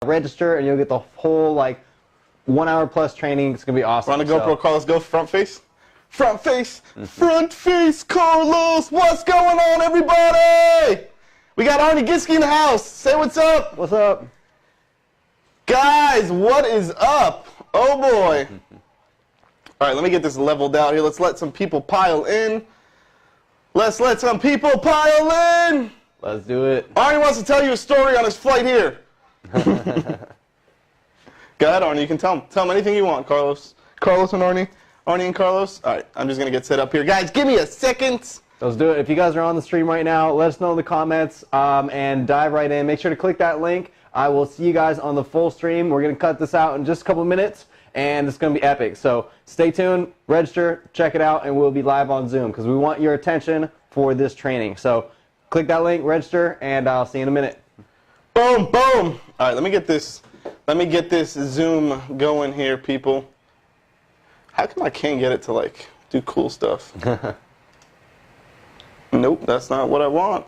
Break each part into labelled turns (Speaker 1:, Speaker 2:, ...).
Speaker 1: register, and you'll get the whole, like, 1 hour plus training. It's going to be awesome.
Speaker 2: We're on the GoPro, Carlos. Go front face. Front face. Front face, Carlos. What's going on, everybody? We got Arnie Giske in the house. Say what's up.
Speaker 1: What's up?
Speaker 2: Guys, what is up? Oh, boy. All right, let me get this leveled out here. Let's let some people pile in. Let's let some people pile in.
Speaker 1: Let's do it.
Speaker 2: Arnie wants to tell you a story on his flight here. Go ahead, Arnie. You can tell him anything you want, Carlos. Carlos and Arnie. Arnie and Carlos. All right, I'm just going to get set up here. Guys, give me a second.
Speaker 1: Let's do it. If you guys are on the stream right now, let us know in the comments and dive right in. Make sure to click that link. I will see you guys on the full stream. We're going to cut this out in just a couple minutes, and it's going to be epic. So stay tuned, register, check it out, and we'll be live on Zoom because we want your attention for this training. So click that link, register, and I'll see you in a minute.
Speaker 2: Boom, boom. All right, let me get this Zoom going here, people. How come I can't get it to, like, do cool stuff? Nope, that's not what I want.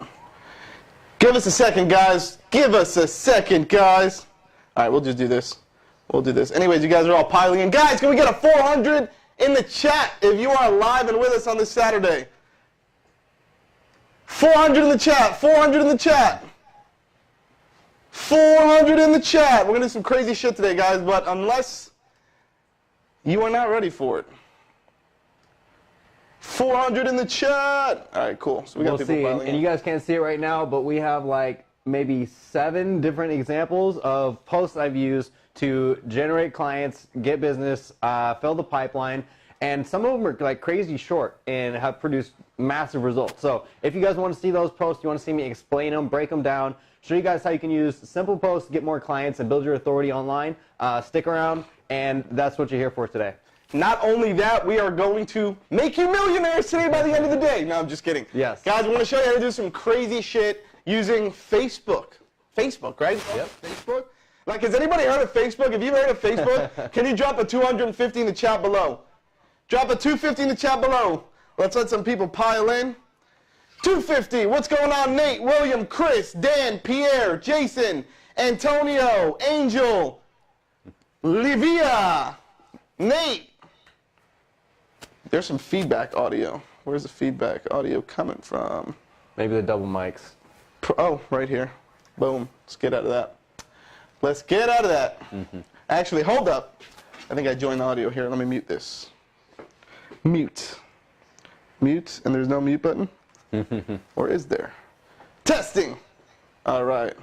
Speaker 2: Give us a second, guys. Give us a second, guys. All right, we'll just do this. We'll do this. Anyways, you guys are all piling in. Guys, can we get a 400 in the chat if you are live and with us on this Saturday? 400 in the chat. 400 in the chat. 400 in the chat. We're going to do some crazy shit today, guys, but unless you are not ready for it. 400 in the chat. All right, cool. So we got people piling in.
Speaker 1: And you guys can't see it right now, but we have like maybe 7 different examples of posts I've used to generate clients, get business, fill the pipeline, and some of them are like crazy short and have produced massive results. So if you guys want to see those posts, you want to see me explain them, break them down, show you guys how you can use simple posts to get more clients and build your authority online, stick around, and that's what you're here for today.
Speaker 2: Not only that, we are going to make you millionaires today by the end of the day. No, I'm just kidding.
Speaker 1: Yes.
Speaker 2: Guys, we want to show you how to do some crazy shit using Facebook. Facebook, right?
Speaker 1: Yep.
Speaker 2: Facebook? Like, has anybody heard of Facebook? If you've heard of Facebook, can you drop a 250 in the chat below? Drop a 250 in the chat below. Let's let some people pile in. 250. What's going on, Nate, William, Chris, Dan, Pierre, Jason, Antonio, Angel, Livia, Nate. There's some feedback audio. Where's the feedback audio coming from?
Speaker 1: Maybe the double mics.
Speaker 2: Oh, right here. Boom. Let's get out of that. Let's get out of that. Actually, hold up. I think I joined the audio here. Let me mute this. Mute. Mute, and there's no mute button? Or is there? Testing. All right.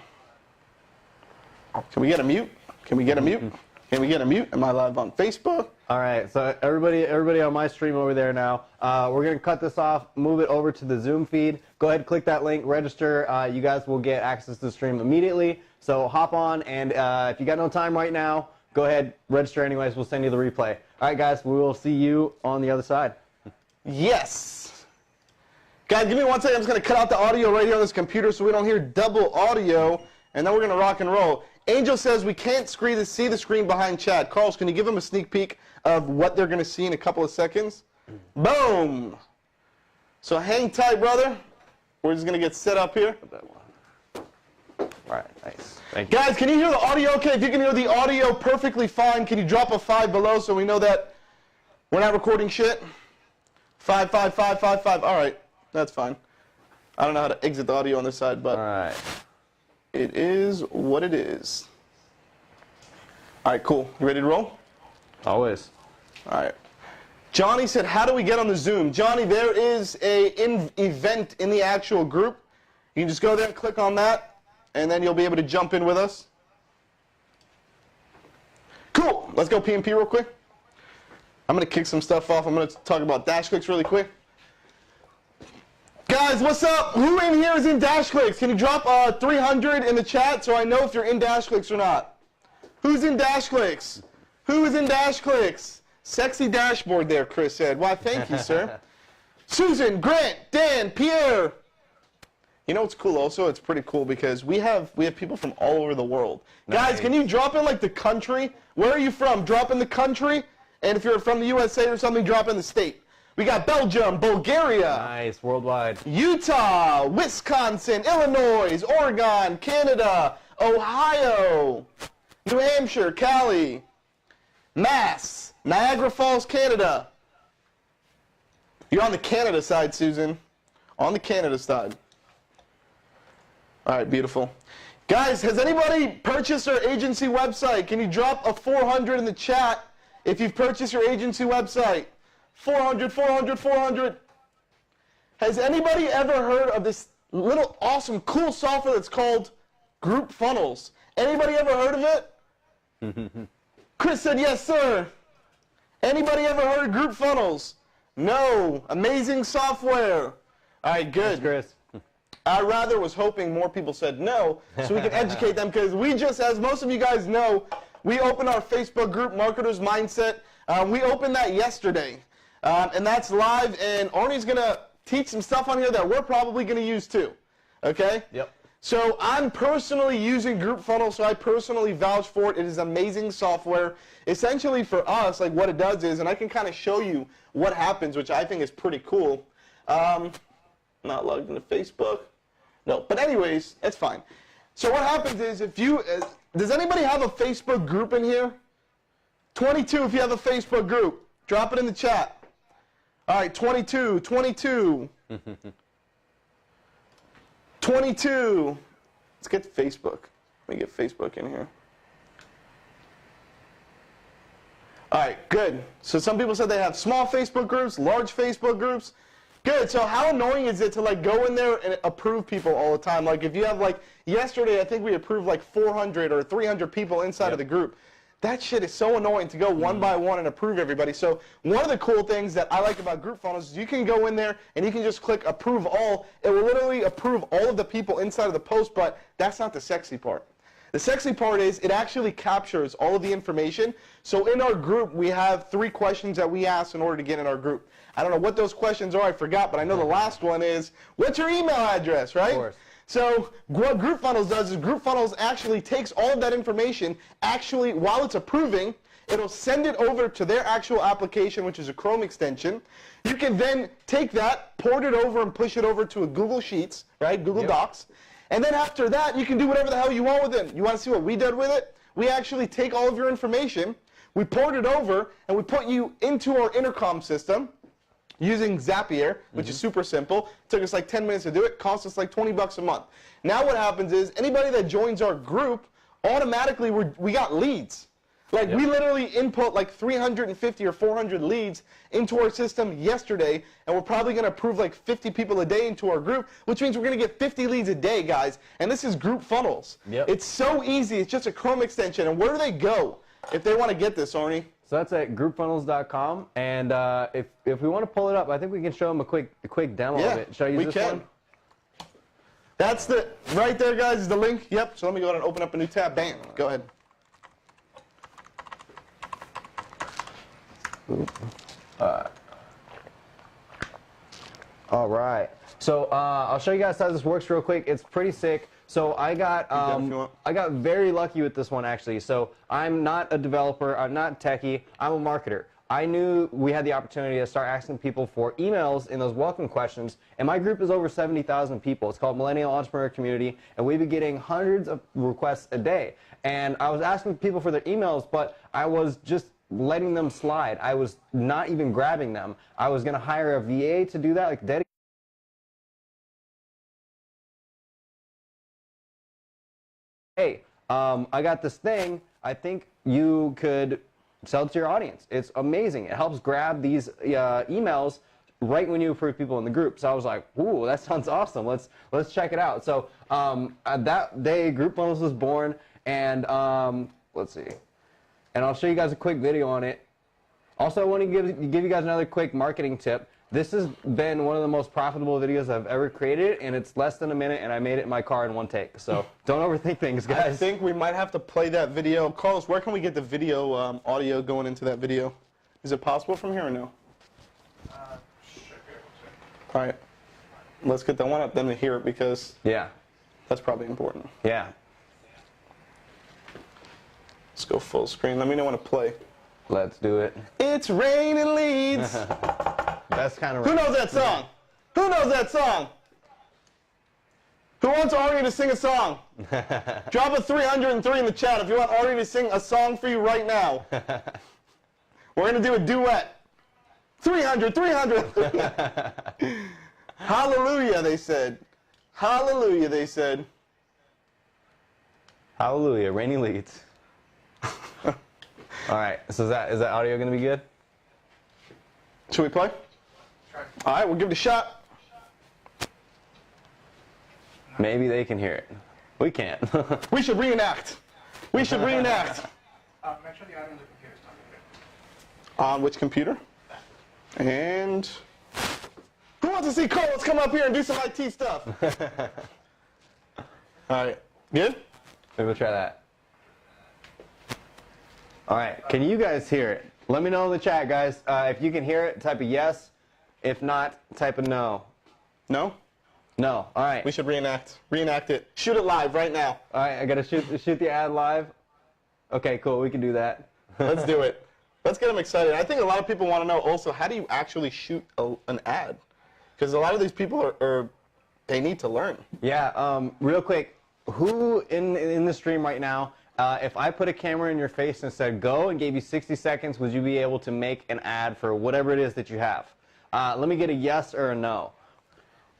Speaker 2: Can we get a mute? Can we get a mute? Can we get a mute? Am I live on Facebook?
Speaker 1: All right, so everybody on my stream over there now, we're going to cut this off, move it over to the Zoom feed. Go ahead, click that link, register. You guys will get access to the stream immediately. So hop on, and if you got no time right now, go ahead, register anyways. We'll send you the replay. All right, guys, we will see you on the other side.
Speaker 2: Yes. Guys, give me 1 second. I'm just going to cut out the audio right here on this computer so we don't hear double audio, and then we're going to rock and roll. Angel says we can't see the screen behind Chad. Carlos, can you give them a sneak peek of what they're going to see in a couple of seconds? Boom. So hang tight, brother. We're just going to get set up here.
Speaker 1: All right, nice. Thank you.
Speaker 2: Guys, can you hear the audio okay? If you can hear the audio perfectly fine, can you drop a 5 below so we know that we're not recording shit? 5, 5, 5, 5, 5. All right, that's fine. I don't know how to exit the audio on this side, but...
Speaker 1: All right.
Speaker 2: It is what it is. All right, cool. You ready to roll?
Speaker 1: Always.
Speaker 2: All right. Johnny said, how do we get on the Zoom? Johnny, there is an event in the actual group. You can just go there and click on that, and then you'll be able to jump in with us. Cool. Let's go P&P real quick. I'm going to kick some stuff off. I'm going to talk about DashClicks really quick. Guys, what's up? Who in here is in DashClicks? Can you drop 300 in the chat so I know if you're in DashClicks or not? Who's in DashClicks? Who is in DashClicks? Sexy dashboard there, Chris said. Why, thank you, sir. Susan, Grant, Dan, Pierre. You know what's cool also? It's pretty cool because we have people from all over the world. Nice. Guys, can you drop in like the country? Where are you from? Drop in the country. And if you're from the USA or something, drop in the state. We got Belgium, Bulgaria.
Speaker 1: Nice, worldwide.
Speaker 2: Utah, Wisconsin, Illinois, Oregon, Canada, Ohio. New Hampshire, Cali, Mass, Niagara Falls, Canada. You're on the Canada side, Susan. On the Canada side. All right, beautiful. Guys, has anybody purchased our agency website? Can you drop a 400 in the chat if you've purchased your agency website? 400, 400, 400. Has anybody ever heard of this little awesome, cool software that's called Group Funnels? Anybody ever heard of it? Chris said, yes, sir. Anybody ever heard of Group Funnels? No. Amazing software. All right, good.
Speaker 1: Thanks, Chris.
Speaker 2: I rather was hoping more people said no so we can educate them, because we just, as most of you guys know, we opened our Facebook group, Marketers Mindset. We opened that yesterday, and that's live, and Arnie's going to teach some stuff on here that we're probably going to use too, okay?
Speaker 1: Yep.
Speaker 2: So I'm personally using Group Funnels, so I personally vouch for it. It is amazing software. Essentially for us, like what it does is, and I can kind of show you what happens, which I think is pretty cool. Not logged into Facebook. No, but anyways, that's fine. So what happens is, if you, does anybody have a Facebook group in here? 22 if you have a Facebook group. Drop it in the chat. All right, 22, 22. 22. Let's get Facebook. Let me get Facebook in here. All right, good. So some people said they have small Facebook groups, large Facebook groups. Good. So how annoying is it to like go in there and approve people all the time? Like if you have like yesterday, I think we approved like 400 or 300 people inside of the group. That shit is so annoying to go one by one and approve everybody. So one of the cool things that I like about Group Funnels is you can go in there and you can just click approve all. It will literally approve all of the people inside of the post, but that's not the sexy part. The sexy part is it actually captures all of the information. So in our group, we have 3 questions that we ask in order to get in our group. I don't know what those questions are, I forgot, but I know the last one is, what's your email address, right? Of course. So what Group Funnels does is Group Funnels actually takes all of that information, actually, while it's approving, it'll send it over to their actual application, which is a Chrome extension. You can then take that, port it over, and push it over to a Google Sheets, right, Google Docs. And then after that, you can do whatever the hell you want with it. You want to see what we did with it? We actually take all of your information, we port it over, and we put you into our intercom system using Zapier, which is super simple. It took us like 10 minutes to do it. Cost us like 20 bucks a month. Now what happens is anybody that joins our group, automatically we got leads. Like we literally input like 350 or 400 leads into our system yesterday, and we're probably going to approve like 50 people a day into our group, which means we're going to get 50 leads a day, guys. And this is Group Funnels. It's so easy. It's just a Chrome extension. And where do they go if they want to get this, Arnie?
Speaker 1: So that's at groupfunnels.com, and if we want to pull it up, I think we can show them a quick demo of it. Should I use this one?
Speaker 2: That's the, right there, guys, is the link. Yep, so let me go ahead and open up a new tab. Bam, go ahead.
Speaker 1: All right. So I'll show you guys how this works real quick. It's pretty sick. So I got very lucky with this one, actually. So I'm not a developer, I'm not techie, I'm a marketer. I knew we had the opportunity to start asking people for emails in those welcome questions, and my group is over 70,000 people. It's called Millennial Entrepreneur Community, and we've been getting hundreds of requests a day. And I was asking people for their emails, but I was just letting them slide. I was not even grabbing them. I was going to hire a VA to do that, like dedicated. Hey, I got this thing. I think you could sell it to your audience. It's amazing. It helps grab these emails right when you approve people in the group. So I was like, ooh, that sounds awesome. Let's check it out. So that day, Group Funnels was born, and let's see. And I'll show you guys a quick video on it. Also, I want to give you guys another quick marketing tip. This has been one of the most profitable videos I've ever created, and it's less than a minute, and I made it in my car in one take. So don't overthink things, guys.
Speaker 2: I think we might have to play that video. Carlos, where can we get the video audio going into that video? Is it possible from here or no? All right. Let's get that one up, then to hear it, because that's probably important.
Speaker 1: Yeah.
Speaker 2: Let's go full screen. Let me know when to play.
Speaker 1: Let's do it.
Speaker 2: It's raining leads.
Speaker 1: That's kind of
Speaker 2: Who knows that song? Who knows that song? Who Who wants Arnie to sing a song? Drop a 303 in the chat if you want Arnie to sing a song for you right now. We're going to do a duet. 300, 300. Hallelujah, they said. Hallelujah, they said.
Speaker 1: Hallelujah, Rainy leads. All right, so is that audio going to be good?
Speaker 2: Should we play?
Speaker 3: Sure.
Speaker 2: All right, we'll give it a shot.
Speaker 1: Maybe they can hear it. We can't.
Speaker 2: We should reenact. We should reenact.
Speaker 3: Make sure the audio on the computer is not good.
Speaker 2: On which computer? And who wants to see Cole? Let's come up here and do some IT stuff. All right, good?
Speaker 1: Maybe we'll try that. All right, can you guys hear it? Let me know in the chat, guys. If you can hear it, type a yes. If not, type a no.
Speaker 2: No?
Speaker 1: No. All right.
Speaker 2: We should reenact. Reenact it. Shoot it live right now.
Speaker 1: All right, I got to shoot the ad live. Okay, cool. We can do that.
Speaker 2: Let's do it. Let's get them excited. I think a lot of people want to know also, how do you actually shoot an ad? Because a lot of these people they need to learn.
Speaker 1: Yeah, real quick, who in the stream right now, if I put a camera in your face and said go and gave you 60 seconds, would you be able to make an ad for whatever it is that you have? Let me get a yes or a no.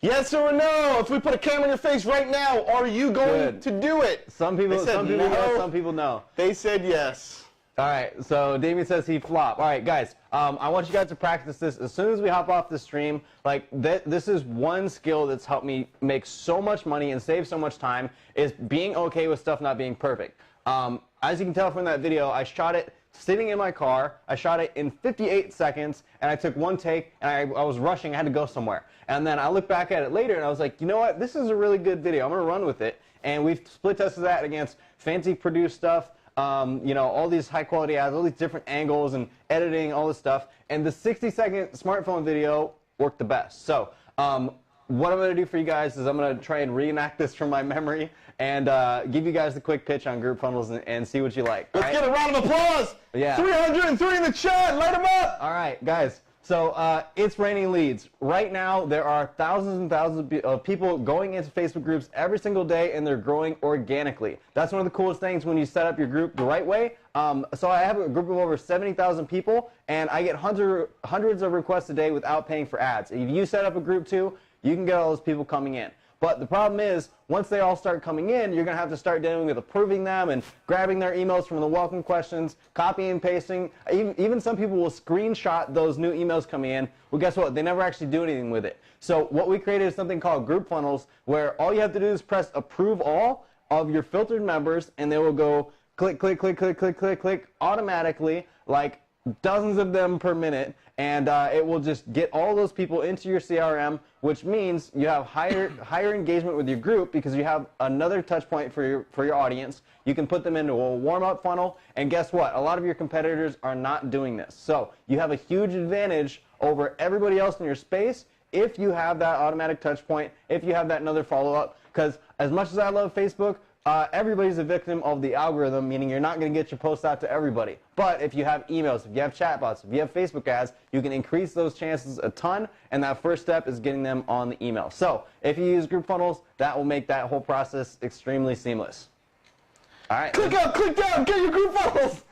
Speaker 2: Yes or no? If we put a camera in your face right now, are you going to do it?
Speaker 1: Some people
Speaker 2: no.
Speaker 1: yes, some people no.
Speaker 2: They said yes.
Speaker 1: All right, so Damien says he flopped. All right, guys, I want you guys to practice this as soon as we hop off the stream. Like, this is one skill that's helped me make so much money and save so much time, is being okay with stuff not being perfect. As you can tell from that video, I shot it sitting in my car. I shot it in 58 seconds, and I took one take, and I was rushing. I had to go somewhere. And then I looked back at it later, and I was like, you know what? This is a really good video. I'm going to run with it. And we've split tested that against fancy produced stuff, you know, all these high-quality ads, all these different angles and editing, all this stuff. And the 60-second smartphone video worked the best. So what I'm going to do for you guys is I'm going to try and reenact this from my memory and give you guys the quick pitch on group funnels and see what you like.
Speaker 2: Let's get a round of applause.
Speaker 1: Yeah.
Speaker 2: 303 in the chat. Light them up.
Speaker 1: All right, guys. So it's raining leads. Right now, there are thousands and thousands of people going into Facebook groups every single day, and they're growing organically. That's one of the coolest things when you set up your group the right way. So I have a group of over 70,000 people, and I get hundreds of requests a day without paying for ads. If you set up a group too, you can get all those people coming in. But the problem is, once they all start coming in, you're going to have to start dealing with approving them and grabbing their emails from the welcome questions, copying and pasting. Even some people will screenshot those new emails coming in. Well, guess what? They never actually do anything with it. So what we created is something called group funnels, where all you have to do is press approve all of your filtered members, and they will go click, click, click, click, click, click, click automatically, like dozens of them per minute, and it will just get all those people into your CRM, which means you have higher engagement with your group because you have another touch point for your audience. You can put them into a warm-up funnel, and guess what? A lot of your competitors are not doing this. So you have a huge advantage over everybody else in your space if you have that automatic touch point, if you have that another follow-up, because as much as I love Facebook, everybody's a victim of the algorithm, meaning you're not going to get your posts out to everybody. But if you have emails, if you have chatbots, if you have Facebook ads, you can increase those chances a ton, and that first step is getting them on the email. So if you use group funnels, that will make that whole process extremely seamless. All right.
Speaker 2: Click up, click down, get your group funnels.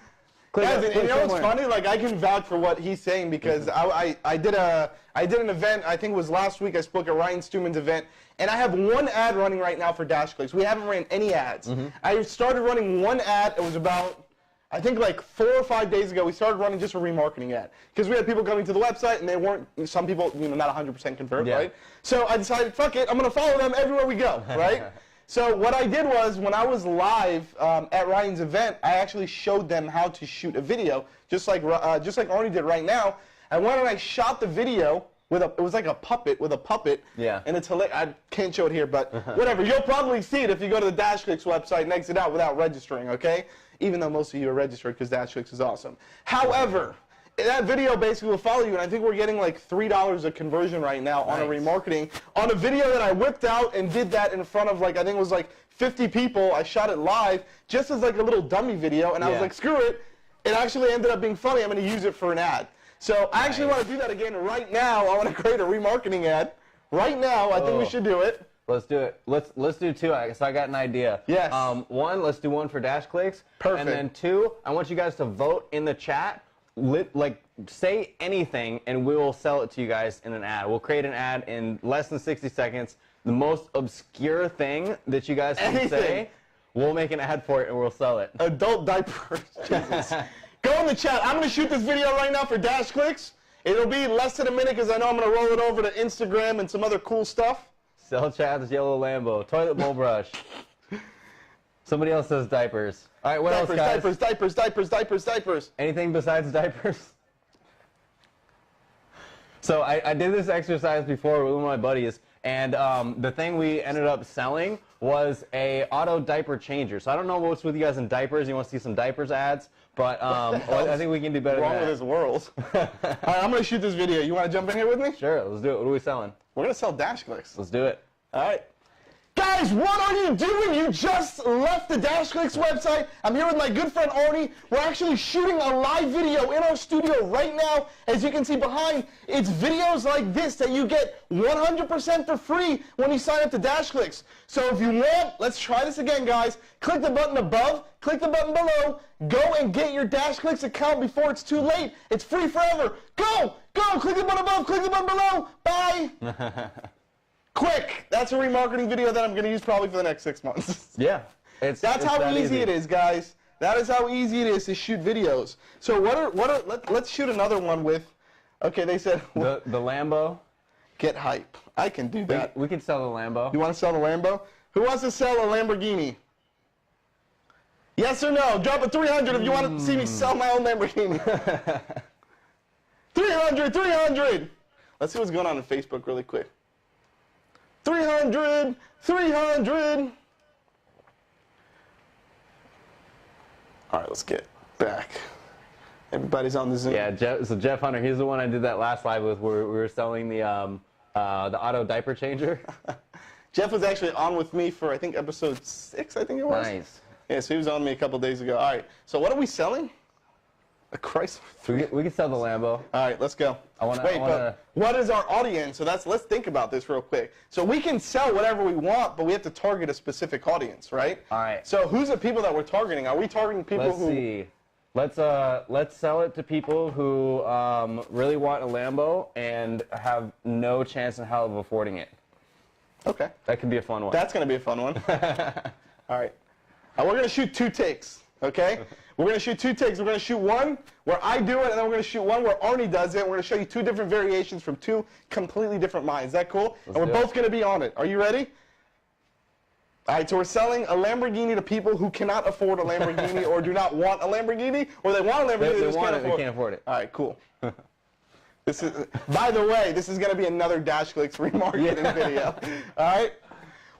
Speaker 2: Guys, and you know what's funny? Like, I can vouch for what he's saying because I did an event, I think it was last week. I spoke at Ryan Stewman's event, and I have one ad running right now for DashClicks. We haven't ran any ads. I started running one ad. It was about, I think, like 4 or 5 days ago. We started running just a remarketing ad because we had people coming to the website, and they weren't, some people, you know, not 100% convert, right? So I decided, fuck it, I'm going to follow them everywhere we go, right? So what I did was, when I was live at Ryan's event, I actually showed them how to shoot a video, just like Arnie did right now. And when I shot the video with it was like a puppet with a puppet.
Speaker 1: Yeah.
Speaker 2: And it's hilarious. I can't show it here, but whatever. You'll probably see it if you go to the DashClicks website and exit out without registering, okay? Even though most of you are registered because DashClicks is awesome. However, that video basically will follow you, and I think we're getting like $3 a conversion right now on a remarketing on a video that I whipped out and did that in front of, like, I think it was like 50 people. I shot it live just as like a little dummy video, and I was like, screw it. It actually ended up being funny. I'm going to use it for an ad. So I actually want to do that again right now. I want to create a remarketing ad right now. I think we should do it.
Speaker 1: Let's do it. Let's do 2. So I got an idea.
Speaker 2: Yes.
Speaker 1: 1, let's do 1 for DashClicks.
Speaker 2: Perfect.
Speaker 1: And then 2, I want you guys to vote in the chat. Like, say anything, and we will sell it to you guys in an ad. We'll create an ad in less than 60 seconds. The most obscure thing that you guys can say, we'll make an ad for it, and we'll sell it.
Speaker 2: Adult diapers. Jesus. Go in the chat. I'm going to shoot this video right now for DashClicks. It'll be less than a minute because I know I'm going to roll it over to Instagram and some other cool stuff.
Speaker 1: Sell Chad's yellow Lambo. Toilet bowl brush. Somebody else says diapers. All right, what else, guys?
Speaker 2: Diapers.
Speaker 1: Anything besides diapers? So I did this exercise before with one of my buddies, and the thing we ended up selling was a auto diaper changer. So I don't know what's with you guys in diapers. You want to see some diapers ads? But I think we can do better than that.
Speaker 2: Wrong with this world. All right, I'm going to shoot this video. You want to jump in here with me?
Speaker 1: Sure, let's do it. What are we selling?
Speaker 2: We're going to sell DashClicks.
Speaker 1: Let's do it.
Speaker 2: All right. Guys, what are you doing? You just left the DashClicks website. I'm here with my good friend Arnie. We're actually shooting a live video in our studio right now. As you can see behind, it's videos like this that you get 100% for free when you sign up to DashClicks. So if you want, let's try this again, guys. Click the button above, click the button below. Go and get your DashClicks account before it's too late. It's free forever. Go! Click the button above, click the button below. Bye! Quick! That's a remarketing video that I'm going to use probably for the next 6 months.
Speaker 1: Yeah.
Speaker 2: That's how easy it is, guys. That is how easy it is to shoot videos. So let's shoot another one with, okay, they said.
Speaker 1: The Lambo.
Speaker 2: Get hype. I can do that.
Speaker 1: We can sell the Lambo.
Speaker 2: You want to sell the Lambo? Who wants to sell a Lamborghini? Yes or no? Drop a 300 if you want to see me sell my own Lamborghini. 300. Let's see what's going on Facebook really quick. 300. All right, let's get back. Everybody's on the Zoom.
Speaker 1: Yeah, Jeff Hunter, he's the one I did that last live with where we were selling the auto diaper changer.
Speaker 2: Jeff was actually on with me for, I think, episode 6, I think it was.
Speaker 1: Nice.
Speaker 2: Yeah, so he was on me a couple days ago. All right, so what are we selling? A Chrysler.
Speaker 1: We can sell the Lambo.
Speaker 2: All right, let's go. But what is our audience? So let's think about this real quick. So we can sell whatever we want, but we have to target a specific audience, right?
Speaker 1: All right.
Speaker 2: So who's the people that we're targeting? Are we targeting people
Speaker 1: Let's see. Let's sell it to people who really want a Lambo and have no chance in hell of affording it.
Speaker 2: Okay.
Speaker 1: That could be a fun one.
Speaker 2: That's going to be a fun one. All right. We're going to shoot 2 takes, okay? We're going to shoot 2 takes. We're going to shoot one where I do it, and then we're going to shoot one where Arnie does it. We're going to show you 2 different variations from 2 completely different minds. Is that cool? And we're both going to be on it. Are you ready? All right, so we're selling a Lamborghini to people who cannot afford a Lamborghini or do not want a Lamborghini, or they want a Lamborghini, they just can't afford it. All right, cool. This is, by the way, this is going to be another DashClicks remarketing video. All right?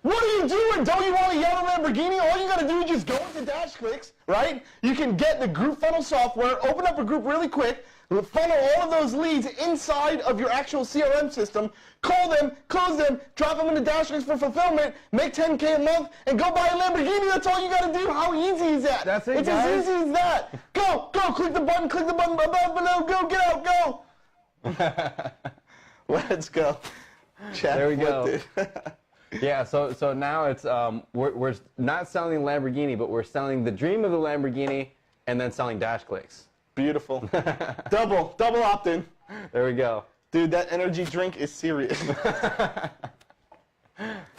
Speaker 2: What are you doing? Don't you want a yellow Lamborghini? All you got to do is just go into DashClicks, right? You can get the group funnel software, open up a group really quick, funnel all of those leads inside of your actual CRM system, call them, close them, drop them into DashClicks for fulfillment, make $10K a month, and go buy a Lamborghini. That's all you got to do. How easy is that?
Speaker 1: That's it,
Speaker 2: It's
Speaker 1: guys.
Speaker 2: as easy as that. Go, click the button above, below, go, get out, go. Let's go. Chat
Speaker 1: There we go.
Speaker 2: it.
Speaker 1: Yeah, so now it's we're not selling the Lamborghini, but we're selling the dream of the Lamborghini and then selling DashClicks.
Speaker 2: Beautiful. double opt-in.
Speaker 1: There we go.
Speaker 2: Dude, that energy drink is serious.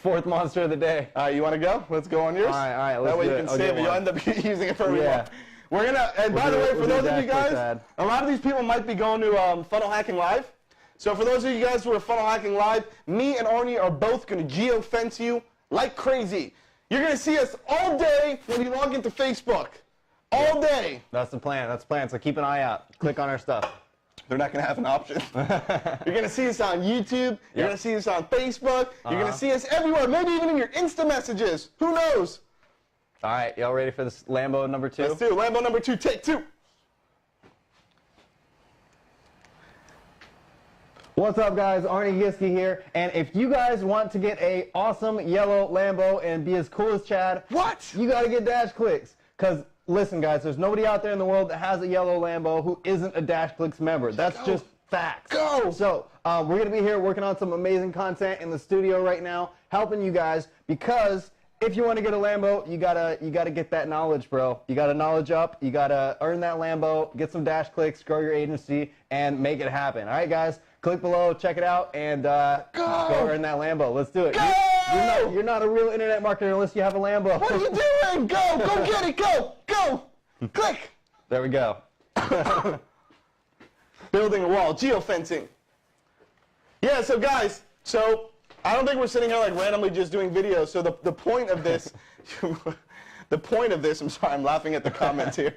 Speaker 1: 4th monster of the day.
Speaker 2: All right, you want to go? Let's go on yours.
Speaker 1: All right, let's
Speaker 2: that way
Speaker 1: do
Speaker 2: you
Speaker 1: it.
Speaker 2: can
Speaker 1: I'll
Speaker 2: save
Speaker 1: get
Speaker 2: it. You'll
Speaker 1: one.
Speaker 2: end up using it for everyone.
Speaker 1: Yeah.
Speaker 2: We're gonna. And by the way, for those of you guys,
Speaker 1: ad.
Speaker 2: a lot of these people might be going to Funnel Hacking Live. So for those of you guys who are Funnel Hacking Live, me and Arnie are both going to geo-fence you like crazy. You're going to see us all day when you log into Facebook. All day.
Speaker 1: That's the plan. That's the plan. So keep an eye out. Click on our stuff.
Speaker 2: They're not going to have an option. You're going to see us on YouTube. You're going to see us on Facebook. You're going to see us everywhere. Maybe even in your Insta messages. Who knows?
Speaker 1: All right, y'all ready for this Lambo number 2?
Speaker 2: Let's do it. Lambo number 2, take 2.
Speaker 1: What's up, guys? Arnie Giske here. And if you guys want to get a awesome yellow Lambo and be as cool as Chad,
Speaker 2: What?
Speaker 1: you got to get DashClicks. Because, listen, guys, there's nobody out there in the world that has a yellow Lambo who isn't a DashClicks member. That's just Facts.
Speaker 2: Go!
Speaker 1: So we're going to be here working on some amazing content in the studio right now, helping you guys, because if you want to get a Lambo, you gotta get that knowledge, bro. You gotta knowledge up. You gotta earn that Lambo, get some DashClicks, grow your agency, and make it happen. All right, guys, click below, check it out, and go earn that Lambo. Let's do it.
Speaker 2: Go!
Speaker 1: You're not a real internet marketer unless you have a Lambo.
Speaker 2: What are you doing? Go get it, go! Click!
Speaker 1: There we go.
Speaker 2: Building a wall, geofencing. Yeah, so guys, I don't think we're sitting here like randomly just doing videos. So the point of this, I'm sorry, I'm laughing at the comments here.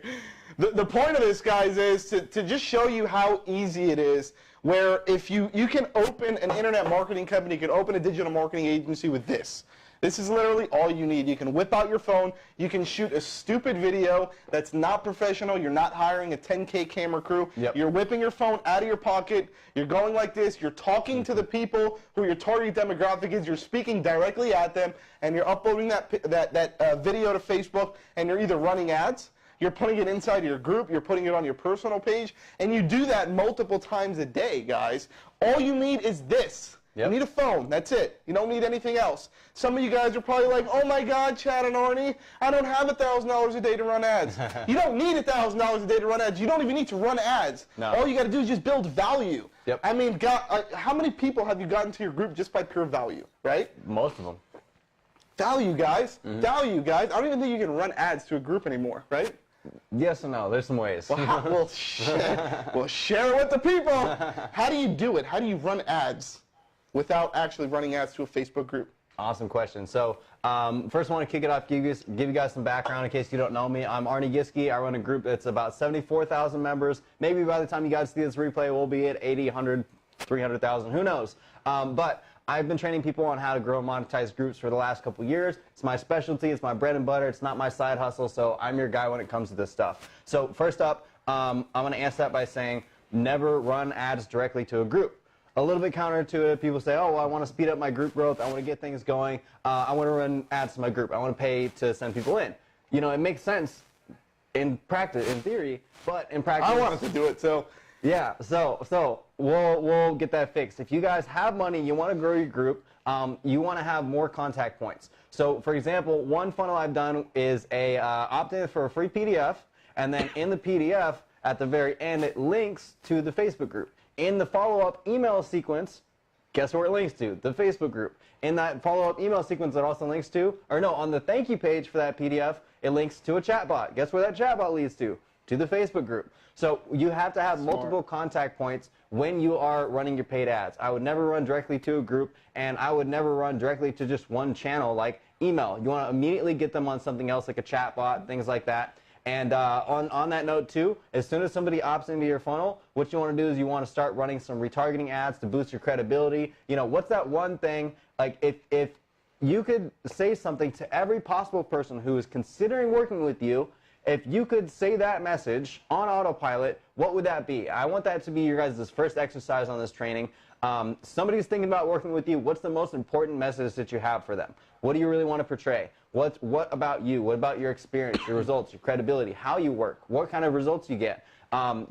Speaker 2: The point of this, guys, is to just show you how easy it is, where if you can open an internet marketing company, you can open a digital marketing agency with this. This is literally all you need. You can whip out your phone. You can shoot a stupid video that's not professional. You're not hiring a 10K camera crew.
Speaker 1: Yep.
Speaker 2: You're whipping your phone out of your pocket. You're going like this. You're talking to the people who your target demographic is. You're speaking directly at them, and you're uploading that video to Facebook, and you're either running ads, you're putting it inside your group, you're putting it on your personal page, and you do that multiple times a day, guys. All you need is this.
Speaker 1: Yep.
Speaker 2: You need a phone. That's it. You don't need anything else. Some of you guys are probably like, oh my God, Chad and Arnie, I don't have $1,000 a day to run ads. You don't need $1,000 a day to run ads. You don't even need to run ads.
Speaker 1: No.
Speaker 2: All you got to do is just build value.
Speaker 1: Yep.
Speaker 2: I mean, how many people have you gotten to your group just by pure value, right?
Speaker 1: Most of them.
Speaker 2: Value, guys. Value, guys. I don't even think you can run ads to a group anymore, right?
Speaker 1: Yes and no. There's some ways.
Speaker 2: Well, share it with the people. How do you do it? How do you run ads without actually running ads to a Facebook group?
Speaker 1: Awesome question. So first I want to kick it off, give you guys some background in case you don't know me. I'm Arnie Giske. I run a group that's about 74,000 members. Maybe by the time you guys see this replay, we'll be at 80, 100, 300,000. Who knows? But I've been training people on how to grow and monetize groups for the last couple years. It's my specialty. It's my bread and butter. It's not my side hustle. So I'm your guy when it comes to this stuff. So first up, I'm going to answer that by saying never run ads directly to a group. A little bit counterintuitive. People say, oh, well, I want to speed up my group growth. I want to get things going. I want to run ads to my group. I want to pay to send people in. You know, it makes sense in practice, in theory, but in practice.
Speaker 2: I wanted to do it, so.
Speaker 1: Yeah, so we'll get that fixed. If you guys have money, you want to grow your group, you want to have more contact points. So, for example, one funnel I've done is a opt-in for a free PDF, and then in the PDF, at the very end, it links to the Facebook group. In the follow-up email sequence, guess where it links to? The Facebook group. In that follow-up email sequence, it also links to, or no, on the thank you page for that PDF, it links to a chatbot. Guess where that chatbot leads to? To the Facebook group. So you have to have multiple contact points when you are running your paid ads. I would never run directly to a group, and I would never run directly to just one channel like email. You want to immediately get them on something else like a chatbot, things like that. And on that note too, as soon as somebody opts into your funnel, what you want to do is you want to start running some retargeting ads to boost your credibility. You know, what's that one thing, like if you could say something to every possible person who is considering working with you, if you could say that message on autopilot, what would that be? I want that to be your guys' first exercise on this training. Somebody's thinking about working with you. What's the most important message that you have for them? What do you really want to portray? What about you? What about your experience, your results, your credibility, how you work, what kind of results you get?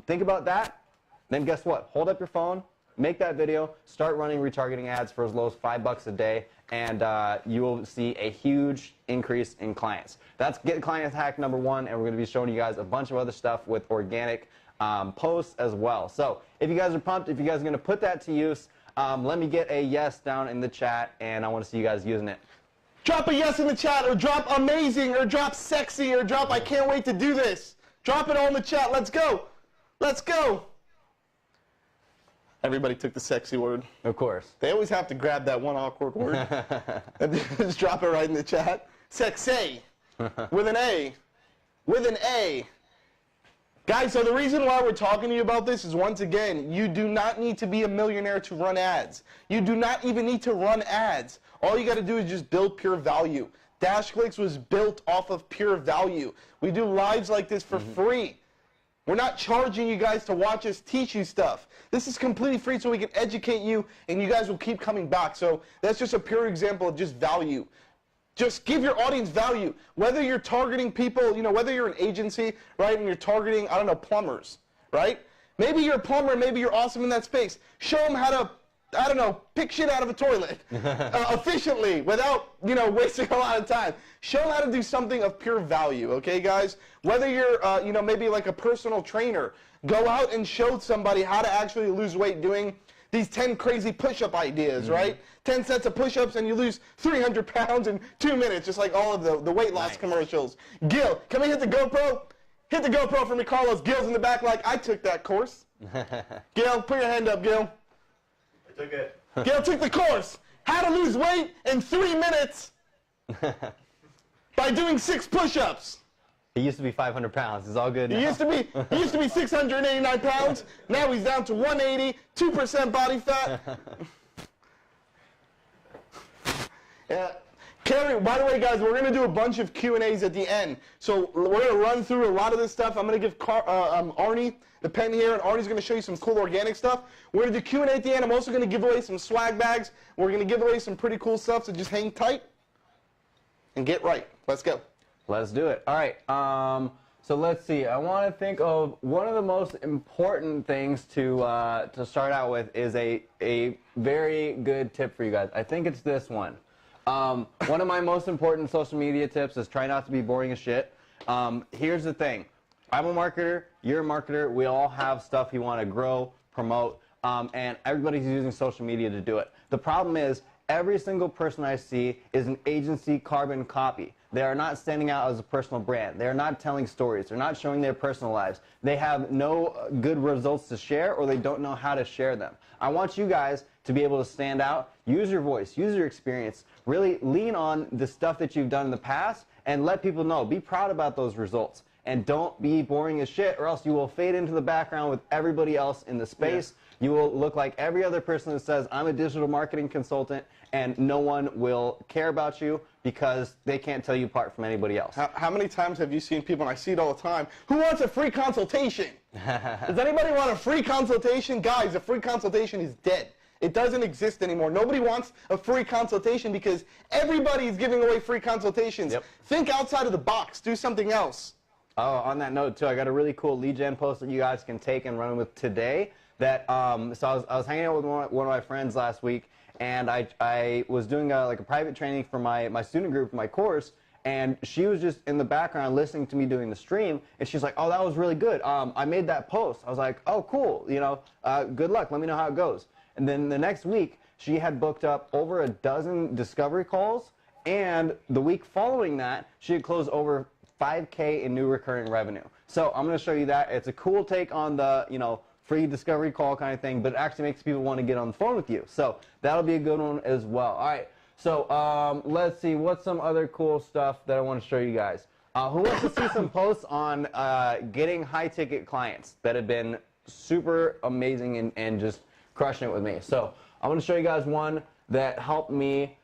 Speaker 1: Think about that. Then guess what? Hold up your phone, make that video, start running retargeting ads for as low as $5 a day, and you will see a huge increase in clients. That's Get Client Hack number 1, and we're going to be showing you guys a bunch of other stuff with organic posts as well. So if you guys are pumped, if you guys are going to put that to use, let me get a yes down in the chat, and I want to see you guys using it.
Speaker 2: Drop a yes in the chat, or drop amazing, or drop sexy, or drop I can't wait to do this. Drop it all in the chat. Let's go. Let's go. Everybody took the sexy word.
Speaker 1: Of course.
Speaker 2: They always have to grab that one awkward word and just drop it right in the chat. Sexy. With an A. With an A. Guys, so the reason why we're talking to you about this is, once again, you do not need to be a millionaire to run ads. You do not even need to run ads. All you got to do is just build pure value. DashClicks was built off of pure value. We do lives like this for free. We're not charging you guys to watch us teach you stuff. This is completely free so we can educate you, and you guys will keep coming back. So that's just a pure example of just value. Just give your audience value. Whether you're targeting people, you know, whether you're an agency, right, and you're targeting, I don't know, plumbers, right? Maybe you're a plumber, maybe you're awesome in that space. Show them how to, I don't know, pick shit out of a toilet efficiently without, wasting a lot of time. Show them how to do something of pure value, okay, guys? Whether you're, maybe like a personal trainer, go out and show somebody how to actually lose weight doing these 10 crazy push-up ideas, right? 10 sets of push-ups and you lose 300 pounds in 2 minutes, just like all of the weight loss commercials. Gil, can we hit the GoPro? Hit the GoPro for me, Carlos. Gil's in the back like, I took that course. Gil, put your hand up, Gil.
Speaker 3: I took it.
Speaker 2: Gil took the course. How to lose weight in 3 minutes by doing 6 push-ups.
Speaker 1: He used to be 500 pounds. It's all good now.
Speaker 2: He used to be 689 pounds. Now he's down to 180, 2% body fat. Yeah. Carrie, by the way, guys, we're going to do a bunch of Q&As at the end. So we're going to run through a lot of this stuff. I'm going to give Arnie the pen here, and Arnie's going to show you some cool organic stuff. We're going to do Q&A at the end. I'm also going to give away some swag bags. We're going to give away some pretty cool stuff, so just hang tight and get right. Let's go.
Speaker 1: Let's do it. All right. So let's see. I want to think of one of the most important things to start out with is a very good tip for you guys. I think it's this one. One of my most important social media tips is try not to be boring as shit. Here's the thing. I'm a marketer. You're a marketer. We all have stuff you want to grow, promote, and everybody's using social media to do it. The problem is every single person I see is an agency carbon copy. They are not standing out as a personal brand. They are not telling stories. They're not showing their personal lives. They have no good results to share, or they don't know how to share them. I want you guys to be able to stand out, use your voice, use your experience, really lean on the stuff that you've done in the past, and let people know. Be proud about those results. And don't be boring as shit, or else you will fade into the background with everybody else in the space. Yeah. You will look like every other person that says, I'm a digital marketing consultant, and no one will care about you because they can't tell you apart from anybody else.
Speaker 2: How many times have you seen people, and I see it all the time, who wants a free consultation? Does anybody want a free consultation? Guys, a free consultation is dead. It doesn't exist anymore. Nobody wants a free consultation because everybody is giving away free consultations. Yep. Think outside of the box. Do something else.
Speaker 1: Oh, on that note, too, I got a really cool lead gen post that you guys can take and run with today. That so I was hanging out with one of my friends last week, and I was doing like a private training for my student group, my course, and she was just in the background listening to me doing the stream, and she's like, oh, that was really good. I made that post. I was like, oh, cool. Good luck. Let me know how it goes. And then the next week, she had booked up over a dozen discovery calls, and the week following that, she had closed over $5K in new recurring revenue. So I'm going to show you that. It's a cool take on the, free discovery call kind of thing, but it actually makes people want to get on the phone with you. So that'll be a good one as well. All right. So let's see. What's some other cool stuff that I want to show you guys? Who wants to see some posts on getting high-ticket clients that have been super amazing and just crushing it with me? So I'm going to show you guys one that helped me.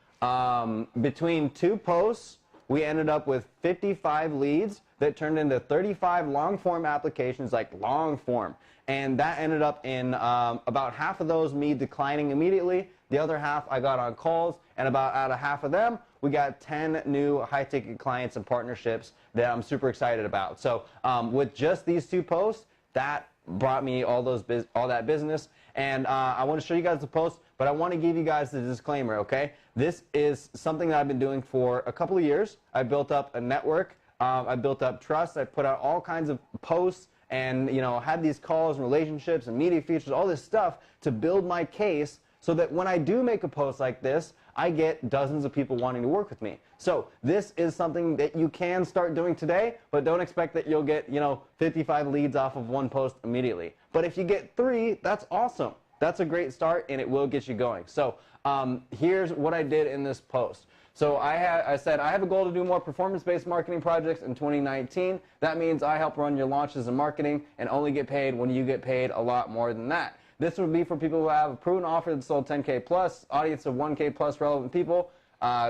Speaker 1: Between 2 posts, we ended up with 55 leads that turned into 35 long-form applications, like long-form. And that ended up in about half of those me declining immediately. The other half I got on calls, and about out of half of them, we got 10 new high-ticket clients and partnerships that I'm super excited about. So with just these 2 posts, that brought me all that business. And I want to show you guys the post, but I want to give you guys the disclaimer, okay? This is something that I've been doing for a couple of years. I built up a network. I built up trust. I put out all kinds of posts and, had these calls and relationships and media features, all this stuff to build my case so that when I do make a post like this, I get dozens of people wanting to work with me. So this is something that you can start doing today, but don't expect that you'll get, 55 leads off of one post immediately. But if you get 3, that's awesome. That's a great start, and it will get you going. So here's what I did in this post. So I said I have a goal to do more performance-based marketing projects in 2019. That means I help run your launches and marketing and only get paid when you get paid a lot more than that. This would be for people who have a proven offer that sold 10K plus, audience of 1K plus relevant people,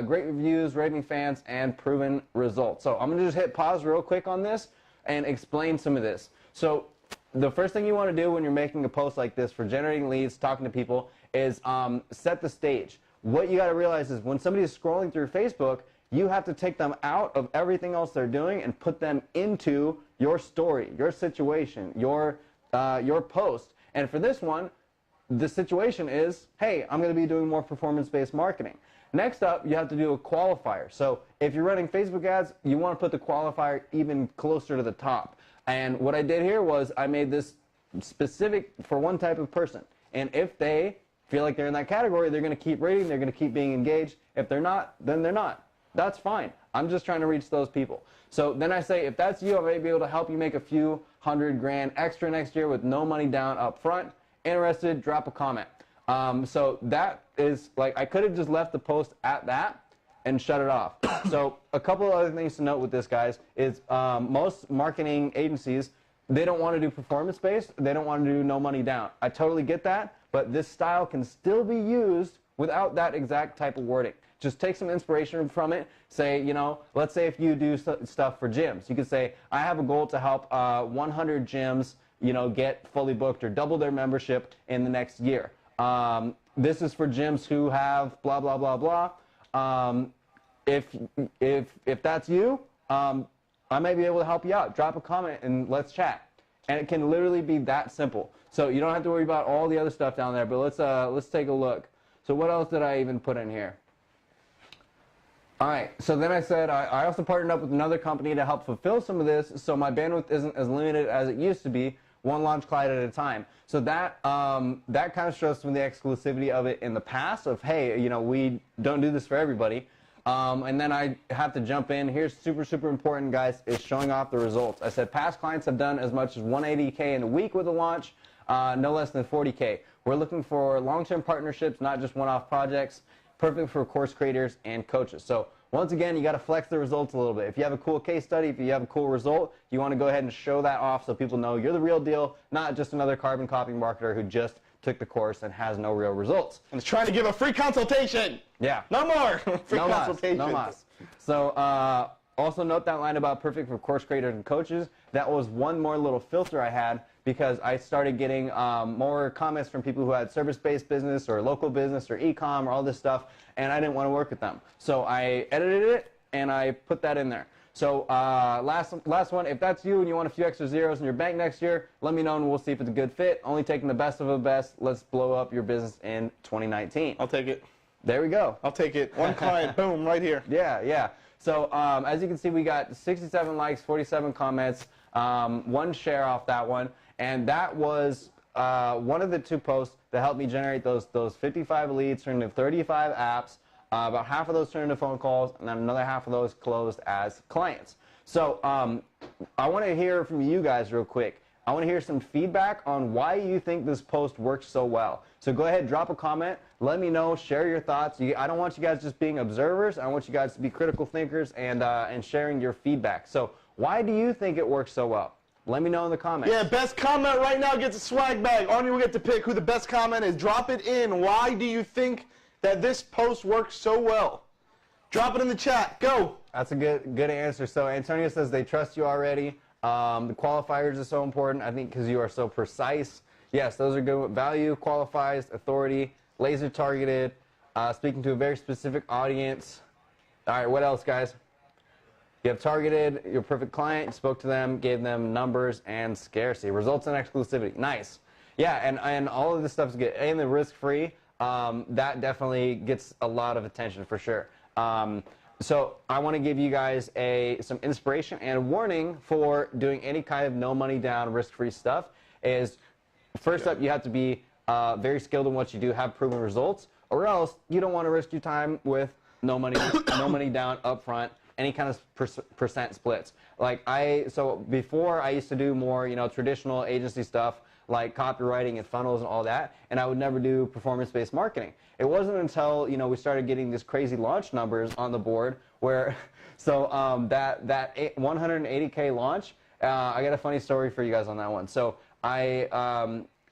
Speaker 1: great reviews, raving fans, and proven results. So I'm going to just hit pause real quick on this and explain some of this. So the first thing you want to do when you're making a post like this for generating leads, talking to people, is set the stage. What you got to realize is when somebody is scrolling through Facebook, you have to take them out of everything else they're doing and put them into your story, your situation, your your post. And for this one, the situation is, hey, I'm going to be doing more performance-based marketing. Next up, you have to do a qualifier. So if you're running Facebook ads, you want to put the qualifier even closer to the top. And what I did here was I made this specific for one type of person. And if they feel like they're in that category, they're going to keep rating, they're going to keep being engaged. If they're not, then they're not. That's fine. I'm just trying to reach those people. So then I say, if that's you, I may be able to help you make a few $100,000 extra next year with no money down up front. Interested, drop a comment. So that is like, I could have just left the post at that and shut it off. So a couple of other things to note with this, guys, is most marketing agencies, they don't want to do performance-based. They don't want to do no money down. I totally get that, but this style can still be used without that exact type of wording. Just take some inspiration from it. Say, you know, let's say if you do stuff for gyms, you could say, I have a goal to help 100 gyms, you know, get fully booked or double their membership in the next year. This is for gyms who have blah, blah, blah, blah. If that's you, I may be able to help you out. Drop a comment and let's chat. And it can literally be that simple. So you don't have to worry about all the other stuff down there, but let's take a look. So what else did I even put in here? All right, so then I said I also partnered up with another company to help fulfill some of this, so my bandwidth isn't as limited as it used to be, one launch client at a time. So that that kind of shows some of the exclusivity of it in the past of, hey, you know, we don't do this for everybody. And then I have to jump in. Here's super important, guys, is showing off the results. I said past clients have done as much as 180K in a week with a launch, no less than 40K. We're looking for long-term partnerships, not just one-off projects. Perfect for course creators and coaches. So once again, you got to flex the results a little bit. If you have a cool case study, if you have a cool result, you want to go ahead and show that off so people know you're the real deal, not just another carbon copy marketer who just took the course and has no real results.
Speaker 2: And is trying to give a free consultation.
Speaker 1: Yeah.
Speaker 2: No more. Free
Speaker 1: no
Speaker 2: consultation.
Speaker 1: No mas. So also note that line about perfect for course creators and coaches. That was one more little filter I had because I started getting more comments from people who had service-based business or local business or e-com or all this stuff, and I didn't want to work with them. So I edited it and I put that in there. So last one, if that's you and you want a few extra zeros in your bank next year, let me know and we'll see if it's a good fit. Only taking the best of the best. Let's blow up your business in 2019.
Speaker 2: I'll take it.
Speaker 1: There we go.
Speaker 2: I'll take it. One client, boom, right here.
Speaker 1: Yeah. So as you can see, we got 67 likes, 47 comments, one share off that one. And that was one of the two posts that helped me generate those 55 leads, turned into 35 apps. About half of those turned into phone calls, and then another half of those closed as clients. So I want to hear from you guys real quick. I want to hear some feedback on why you think this post works so well. So go ahead, drop a comment. Let me know. Share your thoughts. I don't want you guys just being observers. I want you guys to be critical thinkers and sharing your feedback. So why do you think it works so well? Let me know in the comments.
Speaker 2: Yeah, best comment right now gets a swag bag. Arnie will get to pick who the best comment is. Drop it in. Why do you think that this post works so well? Drop it in the chat. Go.
Speaker 1: That's a good answer. So Antonio says they trust you already. The qualifiers are so important, I think, because you are so precise. Yes, those are good. Value, qualifies, authority, laser targeted, speaking to a very specific audience. All right, what else, guys? You have targeted your perfect client, you spoke to them, gave them numbers and scarcity. Results and exclusivity. Nice. Yeah, and all of this stuff is good. And the risk-free, that definitely gets a lot of attention for sure. So I want to give you guys some inspiration and a warning for doing any kind of no money down, risk-free stuff. Is first up, you have to be very skilled in what you do, have proven results, or else you don't want to risk your time with no money down up front. Any kind of percent splits. So before I used to do more, traditional agency stuff like copywriting and funnels and all that, and I would never do performance-based marketing. It wasn't until, we started getting these crazy launch numbers on the board where, that 180K launch, I got a funny story for you guys on that one. So I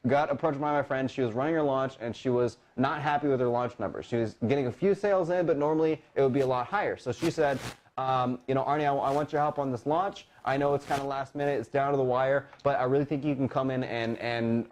Speaker 1: got approached by my friend. She was running her launch, and she was not happy with her launch numbers. She was getting a few sales in, but normally it would be a lot higher. So she said, Arnie, I want your help on this launch. I know it's kind of last minute, it's down to the wire, but I really think you can come in and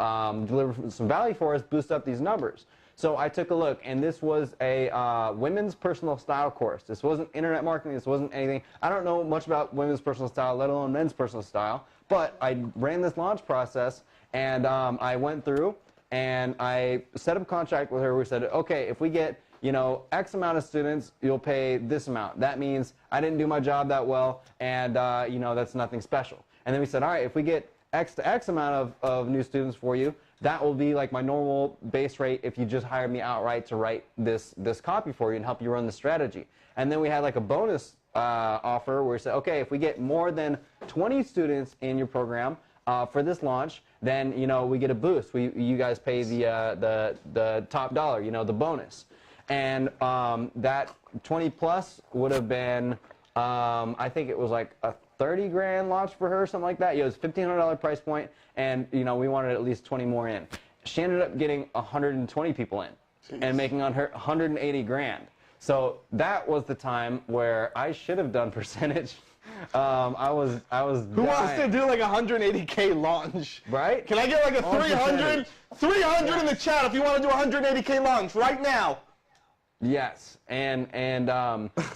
Speaker 1: deliver some value for us, boost up these numbers. So I took a look, and this was a women's personal style course. This wasn't internet marketing. This wasn't anything. I don't know much about women's personal style, let alone men's personal style. But I ran this launch process, and I went through, and I set up a contract with her. We said, okay, if we get X amount of students, you'll pay this amount. That means I didn't do my job that well, and that's nothing special. And then we said, all right, if we get X to X amount of new students for you, that will be like my normal base rate if you just hired me outright to write this copy for you and help you run the strategy. And then we had like a bonus offer where we said, okay, if we get more than 20 students in your program for this launch, then we get a boost. You guys pay the top dollar, the bonus. And that 20 plus would have been, I think it was like a 30 grand launch for her, something like that. It was $1,500 price point, and we wanted at least 20 more in. She ended up getting 120 people in. Jeez. And making on her 180 grand. So that was the time where I should have done percentage. I was.
Speaker 2: Who wants to do like a 180K launch?
Speaker 1: Right?
Speaker 2: Can I get like a 300? 300 in the chat if you want to do a 180K launch right now.
Speaker 1: Yes, and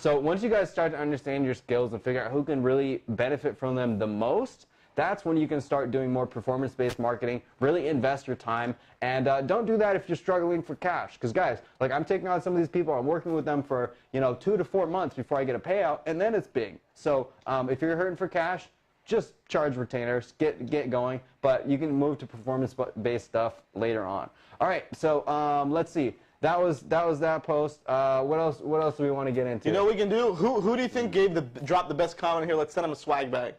Speaker 1: so once you guys start to understand your skills and figure out who can really benefit from them the most, that's when you can start doing more performance-based marketing, really invest your time, and don't do that if you're struggling for cash. Because guys, like I'm taking on some of these people, I'm working with them for 2 to 4 months before I get a payout, and then it's big. So if you're hurting for cash, just charge retainers, get going, but you can move to performance-based stuff later on. All right, so let's see. That was that post. What else do we want to get into?
Speaker 2: You know what we can do? Who do you think dropped the best comment here? Let's send them a swag bag.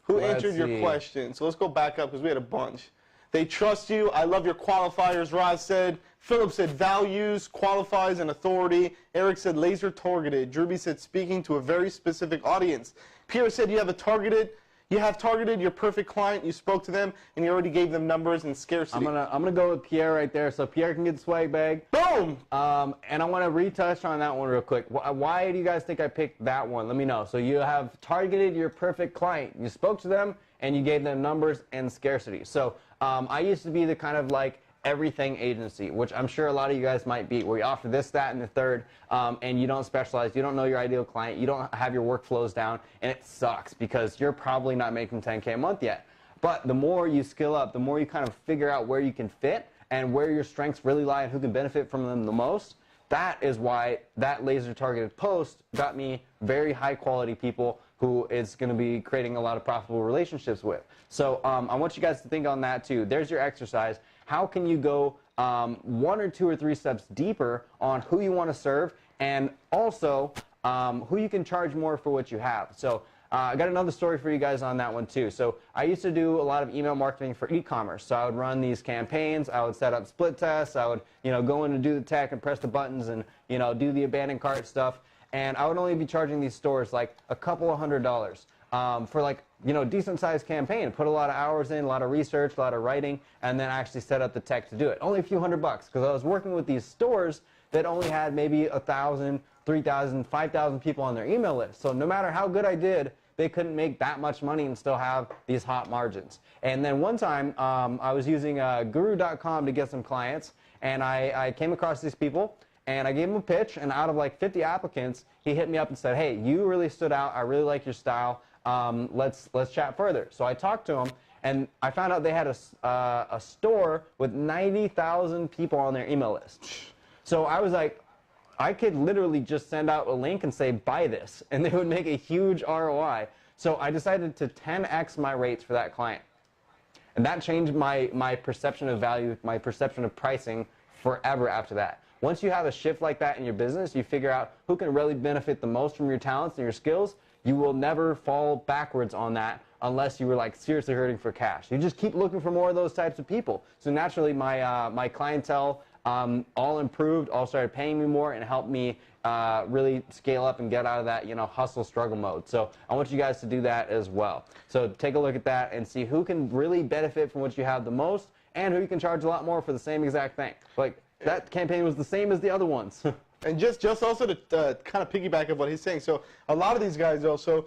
Speaker 2: Who answered your question? So let's go back up because we had a bunch. They trust you. I love your qualifiers, Roz said. Philip said values, qualifies, and authority. Eric said laser targeted. Drewby said speaking to a very specific audience. Pierre said you have targeted your perfect client. You spoke to them, and you already gave them numbers and scarcity.
Speaker 1: I'm gonna go with Pierre right there. So Pierre can get the swag bag.
Speaker 2: Boom.
Speaker 1: And I want to retouch on that one real quick. Why do you guys think I picked that one? Let me know. So you have targeted your perfect client. You spoke to them, and you gave them numbers and scarcity. So I used to be the kind of like everything agency, which I'm sure a lot of you guys might be, where you offer this, that, and the third, and you don't specialize, you don't know your ideal client, you don't have your workflows down, and it sucks because you're probably not making 10K a month yet. But the more you skill up, the more you kind of figure out where you can fit and where your strengths really lie and who can benefit from them the most. That is why that laser targeted post got me very high quality people who it's going to be creating a lot of profitable relationships with. So I want you guys to think on that too. There's your exercise. How can you go 1 or 2 or 3 steps deeper on who you want to serve, and also who you can charge more for what you have. So I got another story for you guys on that one too. So I used to do a lot of email marketing for e-commerce. So I would run these campaigns, I would set up split tests, I would go in and do the tech and press the buttons and do the abandoned cart stuff. And I would only be charging these stores like a couple of $100s for like decent sized campaign. Put a lot of hours in, a lot of research, a lot of writing, and then actually set up the tech to do it. Only a few $100 because I was working with these stores that only had maybe 1,000, 3,000, 5,000 people on their email list. So no matter how good I did, they couldn't make that much money and still have these hot margins. And then one time I was using guru.com to get some clients, and I came across these people. And I gave him a pitch, and out of like 50 applicants, he hit me up and said, hey, you really stood out. I really like your style. Let's chat further. So I talked to him, and I found out they had a store with 90,000 people on their email list. So I was like, I could literally just send out a link and say, buy this, and they would make a huge ROI. So I decided to 10x my rates for that client. And that changed my perception of value, my perception of pricing forever after that. Once you have a shift like that in your business, you figure out who can really benefit the most from your talents and your skills, you will never fall backwards on that unless you were like seriously hurting for cash. You just keep looking for more of those types of people. So naturally my clientele all improved, all started paying me more and helped me really scale up and get out of that hustle struggle mode. So I want you guys to do that as well. So take a look at that and see who can really benefit from what you have the most and who you can charge a lot more for the same exact thing. Like that campaign was the same as the other ones.
Speaker 2: And just also to kind of piggyback of what he's saying, so a lot of these guys also,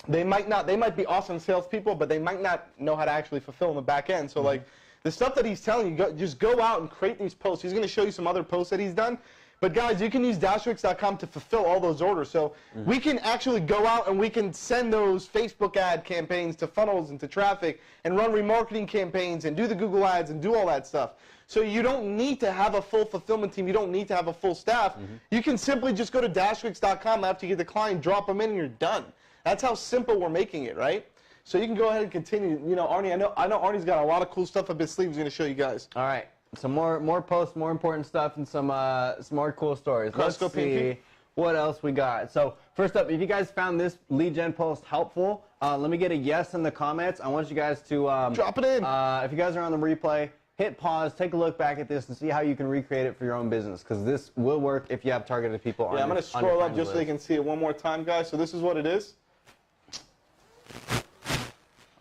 Speaker 2: they might be awesome salespeople, but they might not know how to actually fulfill in the back end. So like The stuff that he's telling you, just go out and create these posts. He's going to show you some other posts that he's done. But guys, you can use DashClicks.com to fulfill all those orders. So we can actually go out and we can send those Facebook ad campaigns to funnels and to traffic and run remarketing campaigns and do the Google ads and do all that stuff. So you don't need to have a full fulfillment team. You don't need to have a full staff. You can simply just go to DashClicks.com after you get the client, drop them in, and you're done. That's how simple we're making it, right? So you can go ahead and continue. You know, Arnie, I know Arnie's got a lot of cool stuff up his sleeve he's going to show you guys.
Speaker 1: All right. Some more posts, more important stuff, and some more cool stories. Let's see what else we got. So first up, if you guys found this lead gen post helpful, let me get a yes in the comments. I want you guys to
Speaker 2: drop it in.
Speaker 1: If you guys are on the replay, hit pause, take a look back at this, and see how you can recreate it for your own business. Because this will work if you have targeted people.
Speaker 2: Yeah, I'm going to scroll up just so you can see it one more time, guys. So this is what it is.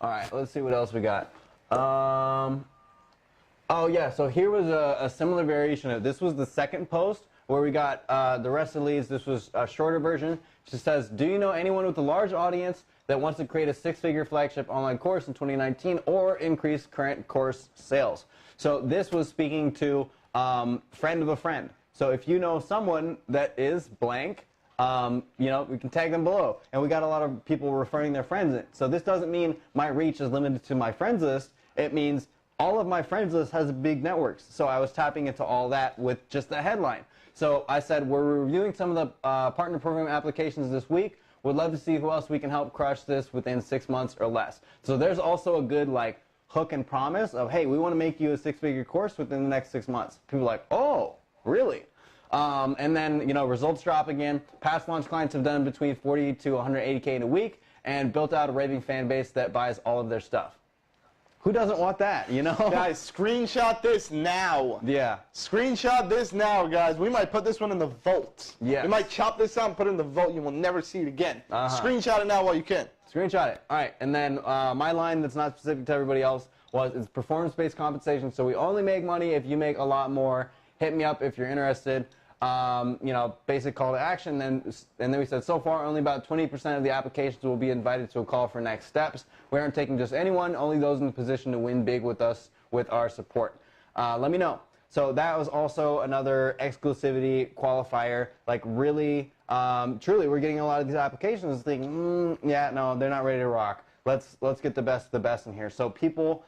Speaker 1: All right, let's see what else we got. Oh, yeah, so here was a similar variation of this. Was the second post where we got the rest of the leads. This was a shorter version. She says, do you know anyone with a large audience that wants to create a six-figure flagship online course in 2019 or increase current course sales? So this was speaking to friend of a friend. So if you know someone that is blank, you know, we can tag them below. And we got a lot of people referring their friends in. So this doesn't mean my reach is limited to my friends list. It means all of my friends list has big networks. So I was tapping into all that with just the headline. So I said, we're reviewing some of the partner program applications this week. Would love to see who else we can help crush this within 6 months or less. So there's also a good like hook and promise of, hey, we want to make you a six-figure course within the next 6 months. People are like, oh, really? And then, you know, results drop again. Past launch clients have done between 40 to 180K in a week and built out a raving fan base that buys all of their stuff. Who doesn't want that, you know?
Speaker 2: Guys, screenshot this now.
Speaker 1: Yeah.
Speaker 2: Screenshot this now, guys. We might put this one in the vault.
Speaker 1: Yes.
Speaker 2: We might chop this out and put it in the vault. You will never see it again. Screenshot it now while you can.
Speaker 1: Screenshot it. All right. And then my line that's not specific to everybody else was it's performance-based compensation. So we only make money if you make a lot more. Hit me up if you're interested. You know, basic call to action. And then we said, so far, only about 20% of the applications will be invited to a call for next steps. We aren't taking just anyone, only those in the position to win big with us with our support. Let me know. So that was also another exclusivity qualifier. Like really, truly, we're getting a lot of these applications thinking, yeah, no, they're not ready to rock. Let's get the best of the best in here. So people,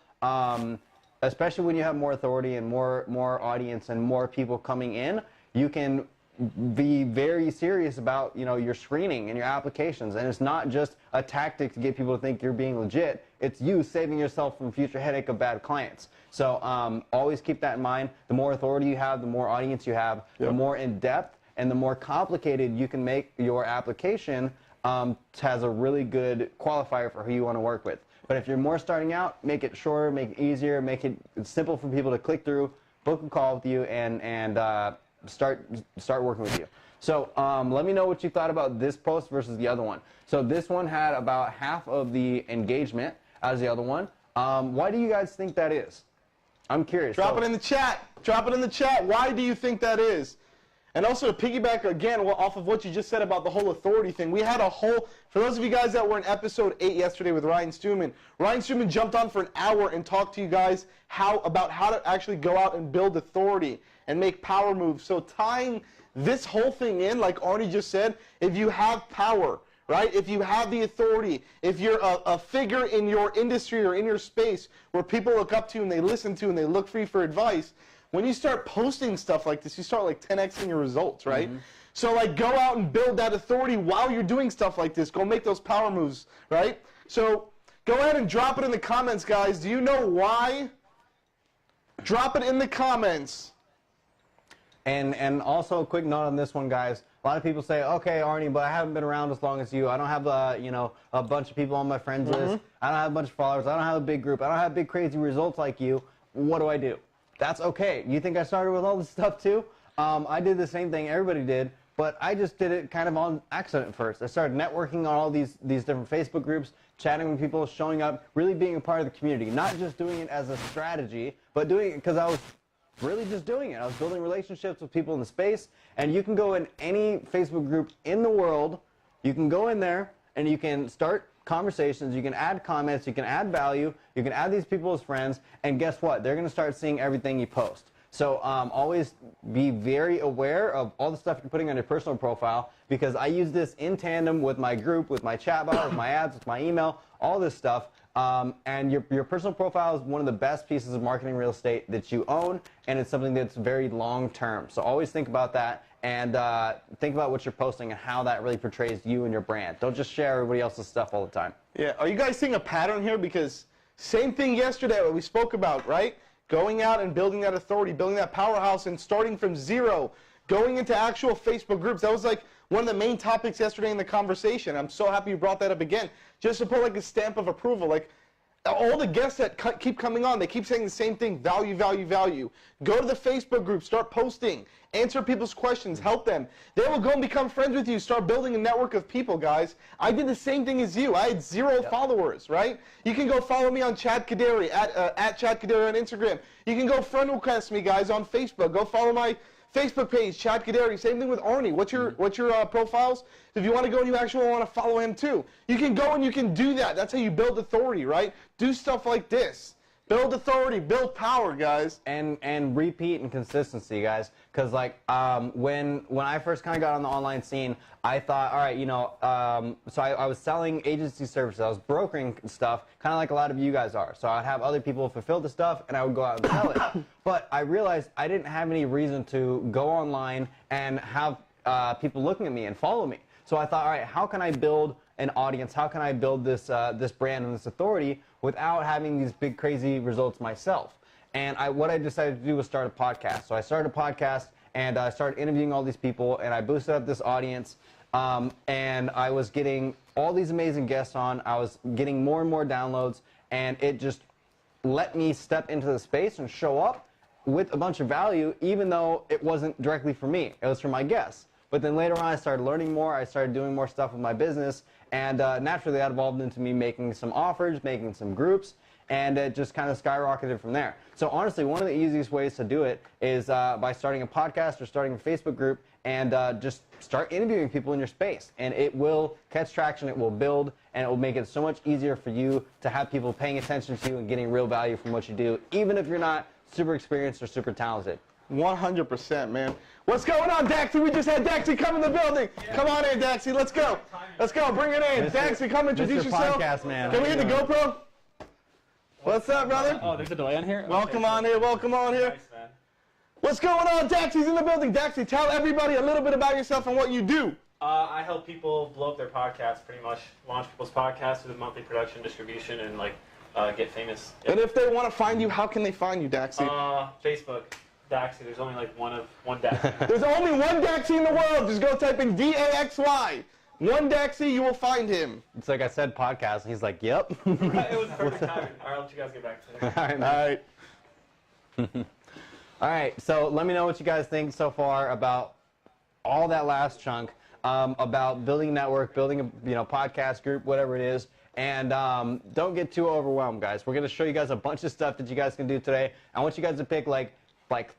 Speaker 1: especially when you have more authority and more audience and more people coming in, you can be very serious about, you know, your screening and your applications. And it's not just a tactic to get people to think you're being legit. It's you saving yourself from future headache of bad clients. So always keep that in mind. The more authority you have, the more audience you have, the more in-depth and the more complicated you can make your application has a really good qualifier for who you want to work with. But if you're more starting out, make it shorter, make it easier, make it simple for people to click through, book a call with you, and start working with you. So let me know what you thought about this post versus the other one. So this one had about half of the engagement as the other one. Why do you guys think that is? I'm curious.
Speaker 2: Drop it in the chat. Drop it in the chat. Why do you think that is? And also to piggyback again off of what you just said about the whole authority thing, we had a whole, for those of you guys that were in episode 8 yesterday with Ryan Stewman jumped on for an hour and talked to you guys about how to actually go out and build authority and make power moves. So tying this whole thing in, like Arnie just said, if you have power, right? If you have the authority, if you're a figure in your industry or in your space where people look up to you and they listen to and they look for you for advice, when you start posting stuff like this, you start like 10xing your results, right? So like go out and build that authority while you're doing stuff like this. Go make those power moves, right? So go ahead and drop it in the comments, guys. Do you know why? Drop it in the comments.
Speaker 1: And also a quick note on this one, guys. A lot of people say, okay, Arnie, but I haven't been around as long as you. I don't have you know, a bunch of people on my friends list. I don't have a bunch of followers. I don't have a big group. I don't have big crazy results like you. What do I do? That's okay. You think I started with all this stuff too? I did the same thing everybody did, but I just did it kind of on accident first. I started networking on all these different Facebook groups, chatting with people, showing up, really being a part of the community. Not just doing it as a strategy, but doing it because I was really just doing it. I was building relationships with people in the space, and you can go in any Facebook group in the world, you can go in there, and you can start conversations, you can add comments, you can add value, you can add these people as friends, and guess what? They're going to start seeing everything you post. So always be very aware of all the stuff you're putting on your personal profile, because I use this in tandem with my group, with my chatbot, with my ads, with my email, all this stuff. And your personal profile is one of the best pieces of marketing real estate that you own, and it's something that's very long term. So always think about that, and think about what you're posting and how that really portrays you and your brand. Don't just share everybody else's stuff all the time.
Speaker 2: Yeah, are you guys seeing a pattern here? Because same thing yesterday, what we spoke about, right? Going out and building that authority, building that powerhouse, and starting from zero, going into actual Facebook groups. That was like one of the main topics yesterday in the conversation. I'm so happy you brought that up again, just to put like a stamp of approval. Like, all the guests that keep coming on, they keep saying the same thing: value, value, value. Go to the Facebook group, start posting, answer people's questions, help them. They will go and become friends with you, start building a network of people, guys. I did the same thing as you. I had 0 followers, right? You can go follow me on Chad Kaderi, at Chad Kaderi on Instagram. You can go friend request me, guys, on Facebook. Go follow my Facebook page, Chad Kaderi. Same thing with Arnie. What's your profiles? If you want to go and you actually want to follow him too, you can go and you can do that. That's how you build authority, right? Do stuff like this. Build authority, build power, guys.
Speaker 1: And repeat and consistency, guys. Because like when I first kind of got on the online scene, I thought, all right, you know, so I was selling agency services. I was brokering stuff, kind of like a lot of you guys are. So I'd have other people fulfill the stuff, and I would go out and sell it. But I realized I didn't have any reason to go online and have people looking at me and follow me. So I thought, all right, how can I build an audience? How can I build this this brand and this authority without having these big crazy results myself? And what I decided to do was start a podcast. So I started a podcast, and I started interviewing all these people, and I boosted up this audience, and I was getting all these amazing guests on. I was getting more and more downloads, and it just let me step into the space and show up with a bunch of value, even though it wasn't directly for me. It was for my guests. But then later on, I started learning more. I started doing more stuff with my business, and naturally that evolved into me making some offers, making some groups, and it just kind of skyrocketed from there. So honestly, one of the easiest ways to do it is by starting a podcast or starting a Facebook group, and just start interviewing people in your space. And it will catch traction, it will build, and it will make it so much easier for you to have people paying attention to you and getting real value from what you do, even if you're not super experienced or super talented.
Speaker 2: 100%, man. What's going on, Daxie? We just had Daxie come in the building. Yeah. Come on in, Daxie. Let's go. Let's go. Bring it in. Daxie, come introduce yourself.
Speaker 1: Podcast, man.
Speaker 2: Can we hit the GoPro? What's up, brother?
Speaker 4: Oh, there's a delay on here?
Speaker 2: Welcome on here. Welcome on here.
Speaker 4: Nice, man.
Speaker 2: What's going on? Daxie's in the building. Daxie, tell everybody a little bit about yourself and what you do.
Speaker 4: I help people blow up their podcasts, pretty much. Launch people's podcasts with monthly production, distribution, and like get famous. Yep.
Speaker 2: And if they want to find you, how can they find you, Daxie?
Speaker 4: Facebook. Daxie. There's only like one Daxie.
Speaker 2: There's only one Daxie in the world. Just go type in DAXY. One Daxie, you will find him.
Speaker 1: It's like I said, podcast, and he's like, yep.
Speaker 4: It was perfect timing. All right, I'll let you guys get back to it.
Speaker 1: All right,
Speaker 2: All right.
Speaker 1: All right, so let me know what you guys think so far about all that last chunk, about building a network, building a podcast group, whatever it is. And don't get too overwhelmed, guys. We're going to show you guys a bunch of stuff that you guys can do today. I want you guys to pick like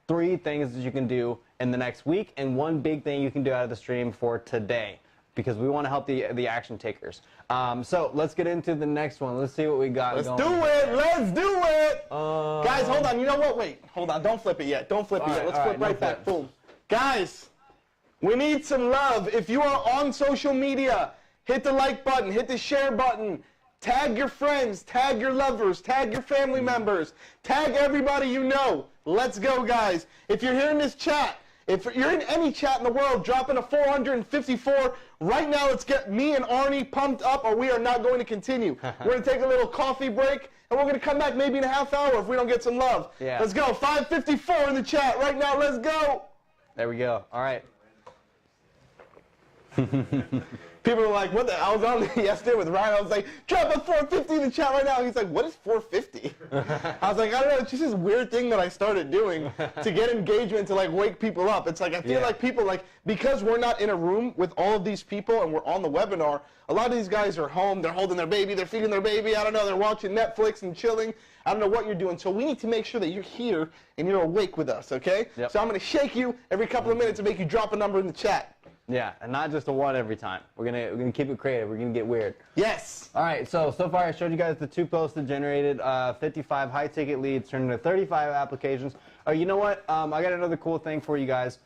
Speaker 1: 3 things that you can do in the next week, and 1 big thing you can do out of the stream for today, because we want to help the action takers. So let's get into the next one. Let's see what we got
Speaker 2: Let's
Speaker 1: going.
Speaker 2: do it. Let's do it. Guys, hold on. You know what? Wait. Hold on. Don't flip it yet. Don't flip it yet. Let's flip right back. Boom. Guys, we need some love. If you are on social media, hit the like button. Hit the share button. Tag your friends. Tag your lovers. Tag your family members. Tag everybody you know. Let's go, guys. If you're here in this chat, if you're in any chat in the world, drop in a 454. Right now, let's get me and Arnie pumped up, or we are not going to continue. We're going to take a little coffee break, and we're going to come back maybe in a half hour if we don't get some love.
Speaker 1: Yeah.
Speaker 2: Let's go. 554 in the chat right now. Let's go.
Speaker 1: There we go. All right.
Speaker 2: People are like, what the? I was on yesterday with Ryan. I was like, drop a 450 in the chat right now. He's like, what is 450? I was like, I don't know. It's just this weird thing that I started doing to get engagement, to like wake people up. It's like, I feel like people, like, because we're not in a room with all of these people and we're on the webinar, a lot of these guys are home. They're holding their baby. They're feeding their baby. I don't know. They're watching Netflix and chilling. I don't know what you're doing. So we need to make sure that you're here and you're awake with us, okay?
Speaker 1: Yep.
Speaker 2: So I'm going to shake you every couple of minutes and make you drop a number in the chat.
Speaker 1: Yeah, and not just a 1 every time. We're gonna keep it creative. We're gonna get weird.
Speaker 2: Yes.
Speaker 1: All right, so far I showed you guys the 2 posts that generated 55 high-ticket leads, turned into 35 applications. Oh, you know what? I got another cool thing for you guys.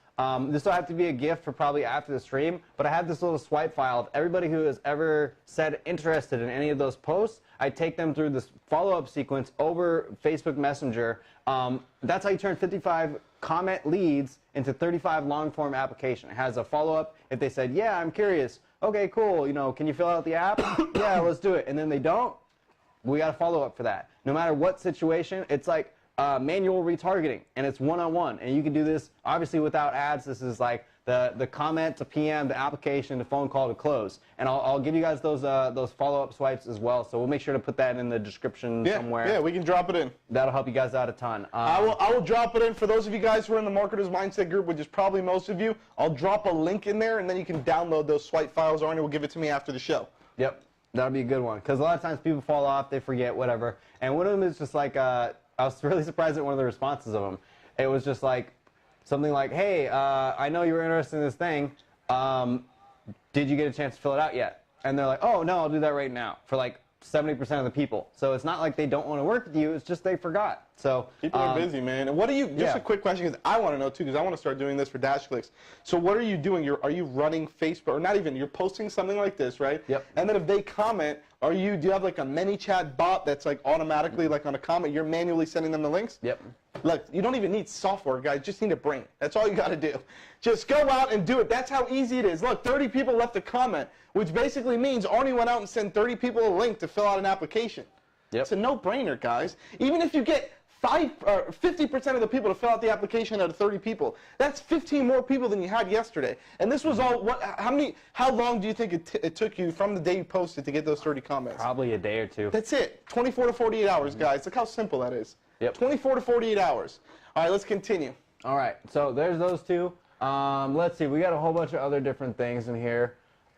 Speaker 1: This will have to be a gift for probably after the stream, but I have this little swipe file of everybody who has ever said interested in any of those posts. I take them through this follow-up sequence over Facebook Messenger. That's how you turn 55 comment leads into 35 long-form application. It has a follow-up. If they said, yeah, I'm curious. Okay, cool. You know, can you fill out the app? Yeah, let's do it. And then they don't, we got a follow-up for that. No matter what situation, it's like manual retargeting, and it's one-on-one. And you can do this, obviously, without ads. This is like the comment to PM, the application, the phone call to close. And I'll give you guys those follow-up swipes as well. So we'll make sure to put that in the description somewhere.
Speaker 2: Yeah, we can drop it in.
Speaker 1: That'll help you guys out a ton.
Speaker 2: I will drop it in for those of you guys who are in the Marketers Mindset group, which is probably most of you. I'll drop a link in there, and then you can download those swipe files. Arnie will give it to me after the show.
Speaker 1: Yep, that'll be a good one. Because a lot of times people fall off, they forget, whatever. And one of them is just like, I was really surprised at one of the responses of them. It was just like, something like, hey, I know you were interested in this thing. Did you get a chance to fill it out yet? And they're like, oh, no, I'll do that right now, for like 70% of the people. So it's not like they don't want to work with you. It's just they forgot. So
Speaker 2: people are busy, man. And what do you, just a quick question, because I want to know, too, because I want to start doing this for DashClicks. So what are you doing? Are you running Facebook, or not even, you're posting something like this, right?
Speaker 1: Yep.
Speaker 2: And then if they comment, do you have like a ManyChat bot that's like automatically, like on a comment, you're manually sending them the links?
Speaker 1: Yep.
Speaker 2: Look, you don't even need software, guys. Just need a brain. That's all you got to do. Just go out and do it. That's how easy it is. Look, 30 people left a comment, which basically means Arnie went out and sent 30 people a link to fill out an application.
Speaker 1: Yep.
Speaker 2: It's a no-brainer, guys. Even if you get 50% of the people to fill out the application out of 30 people, that's 15 more people than you had yesterday. And this was all, how long do you think it took you from the day you posted to get those 30 comments?
Speaker 1: Probably a day or two.
Speaker 2: That's it. 24 to 48 hours, guys. Look how simple that is.
Speaker 1: Yep.
Speaker 2: 24 to 48 hours. All right, let's continue.
Speaker 1: All right, so there's those 2. Let's see, we got a whole bunch of other different things in here.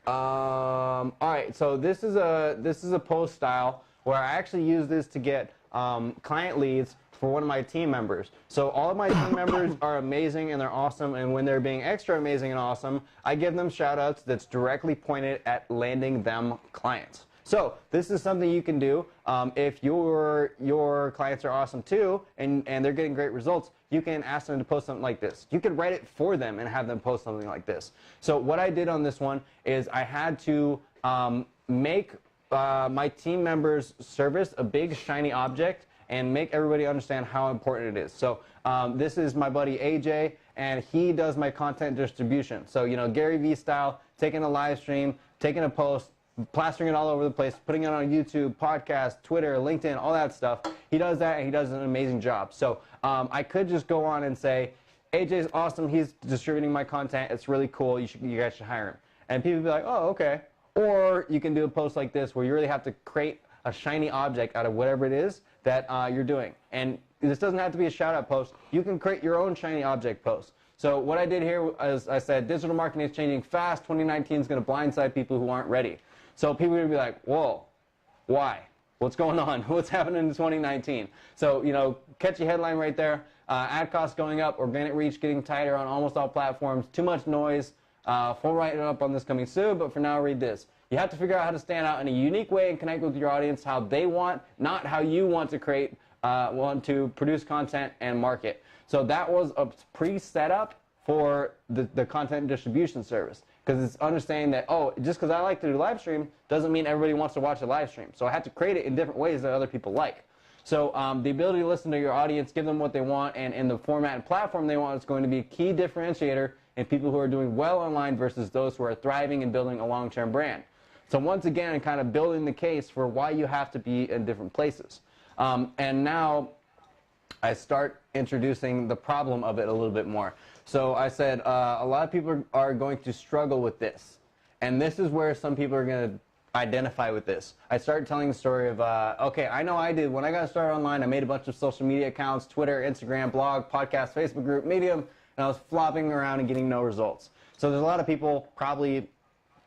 Speaker 1: All right, so this is a post style where I actually use this to get client leads for one of my team members. So all of my team members are amazing and they're awesome, and when they're being extra amazing and awesome, I give them shout outs that's directly pointed at landing them clients. So this is something you can do if your clients are awesome too, and they're getting great results. You can ask them to post something like this. You can write it for them and have them post something like this. So what I did on this one is I had to make my team members' service a big shiny object and make everybody understand how important it is. So this is my buddy AJ, and he does my content distribution. So, you know, Gary Vee style, taking a live stream, taking a post, plastering it all over the place, putting it on YouTube, podcast, Twitter, LinkedIn, all that stuff. He does that, and he does an amazing job. So I could just go on and say, AJ's awesome, he's distributing my content, it's really cool, you guys should hire him. And people would be like, oh, okay. Or you can do a post like this where you really have to create a shiny object out of whatever it is that you're doing. And this doesn't have to be a shout-out post. You can create your own shiny object post. So what I did here is I said, digital marketing is changing fast. 2019 is going to blindside people who aren't ready. So people are going to be like, whoa, why? What's going on? What's happening in 2019? So, you know, catchy headline right there. Ad costs going up, organic reach getting tighter on almost all platforms, too much noise. Full write-up on this coming soon, but for now, read this. You have to figure out how to stand out in a unique way and connect with your audience how they want, not how you want to produce content and market. So that was a pre-set up for the content distribution service, because it's understanding that, oh, just because I like to do live stream doesn't mean everybody wants to watch a live stream. So I had to create it in different ways that other people like. So the ability to listen to your audience, give them what they want, and in the format and platform they want is going to be a key differentiator in people who are doing well online versus those who are thriving and building a long-term brand. So once again, kind of building the case for why you have to be in different places. And now I start introducing the problem of it a little bit more. So I said a lot of people are going to struggle with this. And this is where some people are going to identify with this. I started telling the story of, okay, I know I did. When I got started online, I made a bunch of social media accounts, Twitter, Instagram, blog, podcast, Facebook group, Medium, and I was flopping around and getting no results. So there's a lot of people probably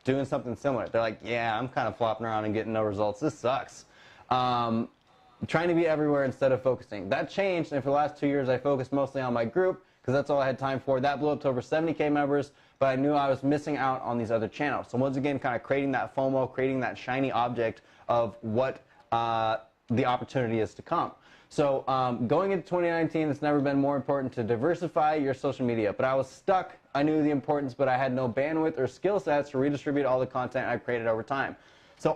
Speaker 1: doing something similar. They're like, yeah, I'm kind of flopping around and getting no results. This sucks. Trying to be everywhere instead of focusing. That changed, and for the last 2 years, I focused mostly on my group, because that's all I had time for. That blew up to over 70K members, but I knew I was missing out on these other channels. So once again, kind of creating that FOMO, creating that shiny object of what the opportunity is to come. So going into 2019, it's never been more important to diversify your social media. But I was stuck. I knew the importance, but I had no bandwidth or skill sets to redistribute all the content I've created over time. So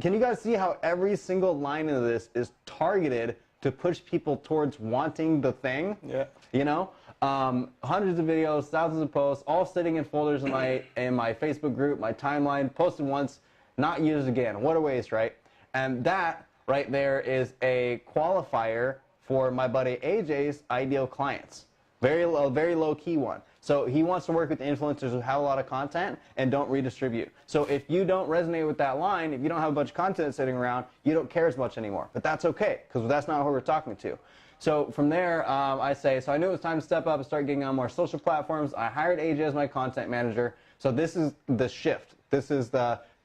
Speaker 1: can you guys see how every single line of this is targeted to push people towards wanting the thing?
Speaker 2: Yeah.
Speaker 1: You know? Hundreds of videos, thousands of posts, all sitting in folders in my Facebook group, my timeline, posted once, not used again. What a waste, right? And that right there is a qualifier for my buddy AJ's ideal clients. Very low key one. So he wants to work with influencers who have a lot of content and don't redistribute. So if you don't resonate with that line, if you don't have a bunch of content sitting around, you don't care as much anymore. But that's okay, because that's not who we're talking to. So from there, I knew it was time to step up and start getting on more social platforms. I hired AJ as my content manager. So this is the shift. This is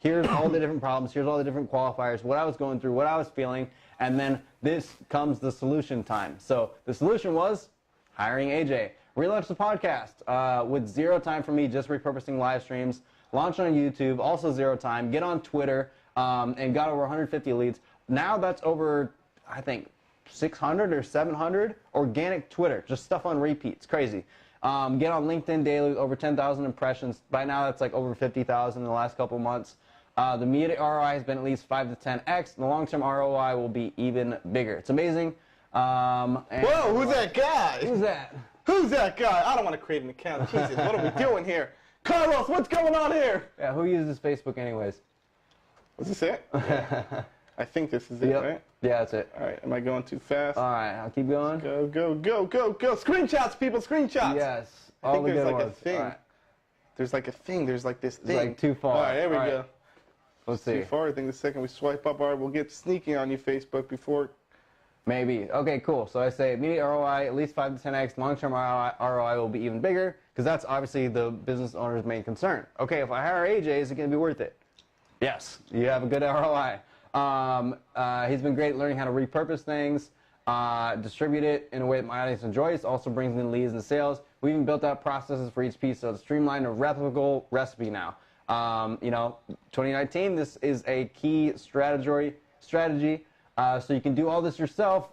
Speaker 1: here's all the different problems, here's all the different qualifiers, what I was going through, what I was feeling, and then this comes the solution time. So the solution was hiring AJ. Relaunch the podcast with zero time for me, just repurposing live streams. Launch on YouTube, also zero time. Get on Twitter, and got over 150 leads. Now that's over, I think, 600 or 700 organic Twitter, just stuff on repeat. It's crazy. Get on LinkedIn daily, over 10,000 impressions. By now, that's like over 50,000 in the last couple months. The immediate ROI has been at least 5 to 10x. The long-term ROI will be even bigger. It's amazing.
Speaker 2: Whoa, who's that guy?
Speaker 1: Who's that?
Speaker 2: Who's that guy? I don't want to create an account. Jesus, what are we doing here? Carlos, what's going on here?
Speaker 1: Yeah, who uses Facebook anyways?
Speaker 2: Was this it? I think this is it,
Speaker 1: Yep.
Speaker 2: right?
Speaker 1: Yeah, that's it.
Speaker 2: All right, am I going too fast?
Speaker 1: All right, I'll keep going.
Speaker 2: Go, go, go, go, go. Screenshots, people, screenshots.
Speaker 1: Yes,
Speaker 2: I
Speaker 1: all
Speaker 2: think
Speaker 1: the
Speaker 2: there's
Speaker 1: good
Speaker 2: like
Speaker 1: ones.
Speaker 2: a thing.
Speaker 1: All right.
Speaker 2: There's like a thing. There's like this
Speaker 1: It's
Speaker 2: thing.
Speaker 1: like too far.
Speaker 2: All right, there we
Speaker 1: All right.
Speaker 2: go.
Speaker 1: Let's see.
Speaker 2: Too far. I think the second we swipe up, all right, we'll get sneaky on you, Facebook, before.
Speaker 1: Maybe. Okay, cool. So I say immediate ROI, at least 5 to 10x. Long-term ROI will be even bigger, because that's obviously the business owner's main concern. Okay, if I hire AJ, is it going to be worth it? Yes. You have a good ROI. He's been great at learning how to repurpose things, distribute it in a way that my audience enjoys, also brings in leads and sales. We even built out processes for each piece, so it's streamlined, a replicable recipe now. 2019, this is a key strategy. So you can do all this yourself,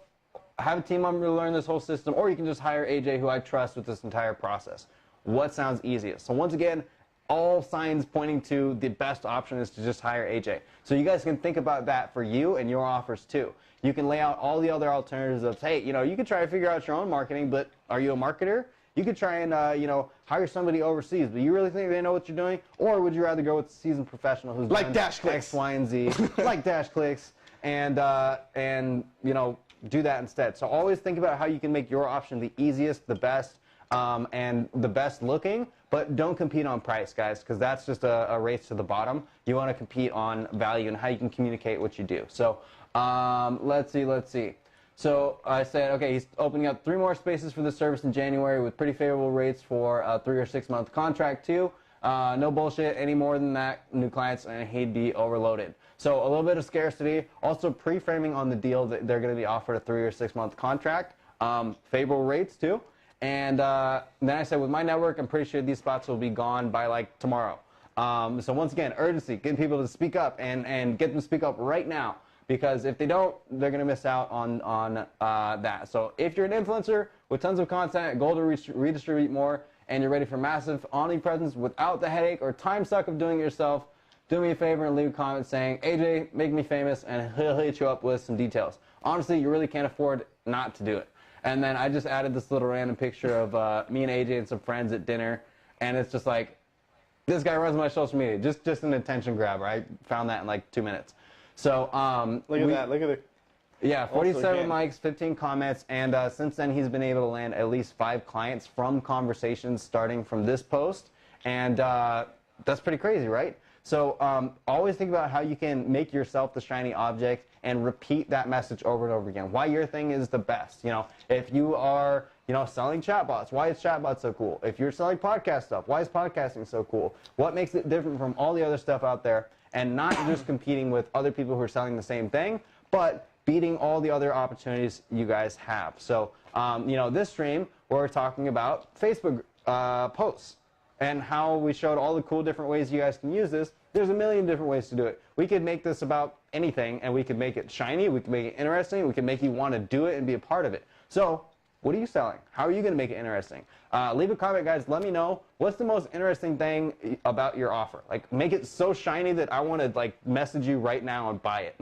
Speaker 1: have a team member to learn this whole system, or you can just hire AJ, who I trust with this entire process. What sounds easiest? So once again, all signs pointing to the best option is to just hire AJ. So you guys can think about that for you and your offers too. You can lay out all the other alternatives of, hey, you could try to figure out your own marketing, but are you a marketer? You could try and, hire somebody overseas, but you really think they know what you're doing? Or would you rather go with a seasoned professional who's
Speaker 2: Like
Speaker 1: done
Speaker 2: DashClicks.
Speaker 1: X, Y, and Z, like DashClicks, and do that instead. So always think about how you can make your option the easiest, the best, and the best looking, but don't compete on price, guys, because that's just a race to the bottom. You want to compete on value and how you can communicate what you do. So let's see. So I said, okay, he's opening up 3 more spaces for the service in January with pretty favorable rates for a 3 or 6 month contract too. No bullshit, any more than that, new clients, and he'd be overloaded. So a little bit of scarcity, also pre-framing on the deal that they're going to be offered a 3 or 6 month contract, favorable rates too. And then I said, with my network, I'm pretty sure these spots will be gone by like tomorrow. So once again, urgency, getting people to speak up and get them to speak up right now. Because if they don't, they're going to miss out on that. So if you're an influencer with tons of content, goal to redistribute more, and you're ready for massive omnipresence without the headache or time suck of doing it yourself, do me a favor and leave a comment saying, AJ, make me famous, and he'll hit you up with some details. Honestly, you really can't afford not to do it. And then I just added this little random picture of me and AJ and some friends at dinner, and it's just like, this guy runs my social media. Just an attention grabber. I found that in like 2 minutes. So
Speaker 2: Look at that. Look at it.
Speaker 1: Yeah, 47
Speaker 2: Also, again,
Speaker 1: likes, 15 comments, and since then he's been able to land at least 5 clients from conversations starting from this post, and that's pretty crazy, right? So always think about how you can make yourself the shiny object and repeat that message over and over again. Why your thing is the best. If you are selling chatbots, why is chatbots so cool? If you're selling podcast stuff, why is podcasting so cool? What makes it different from all the other stuff out there? And not just competing with other people who are selling the same thing, but beating all the other opportunities you guys have. So, this stream, we're talking about Facebook posts and how we showed all the cool different ways you guys can use this. There's a million different ways to do it. We could make this about anything, and we could make it shiny, we could make it interesting, we could make you want to do it and be a part of it. So, what are you selling? How are you going to make it interesting? Leave a comment, guys. Let me know what's the most interesting thing about your offer. Like, make it so shiny that I want to message you right now and buy it.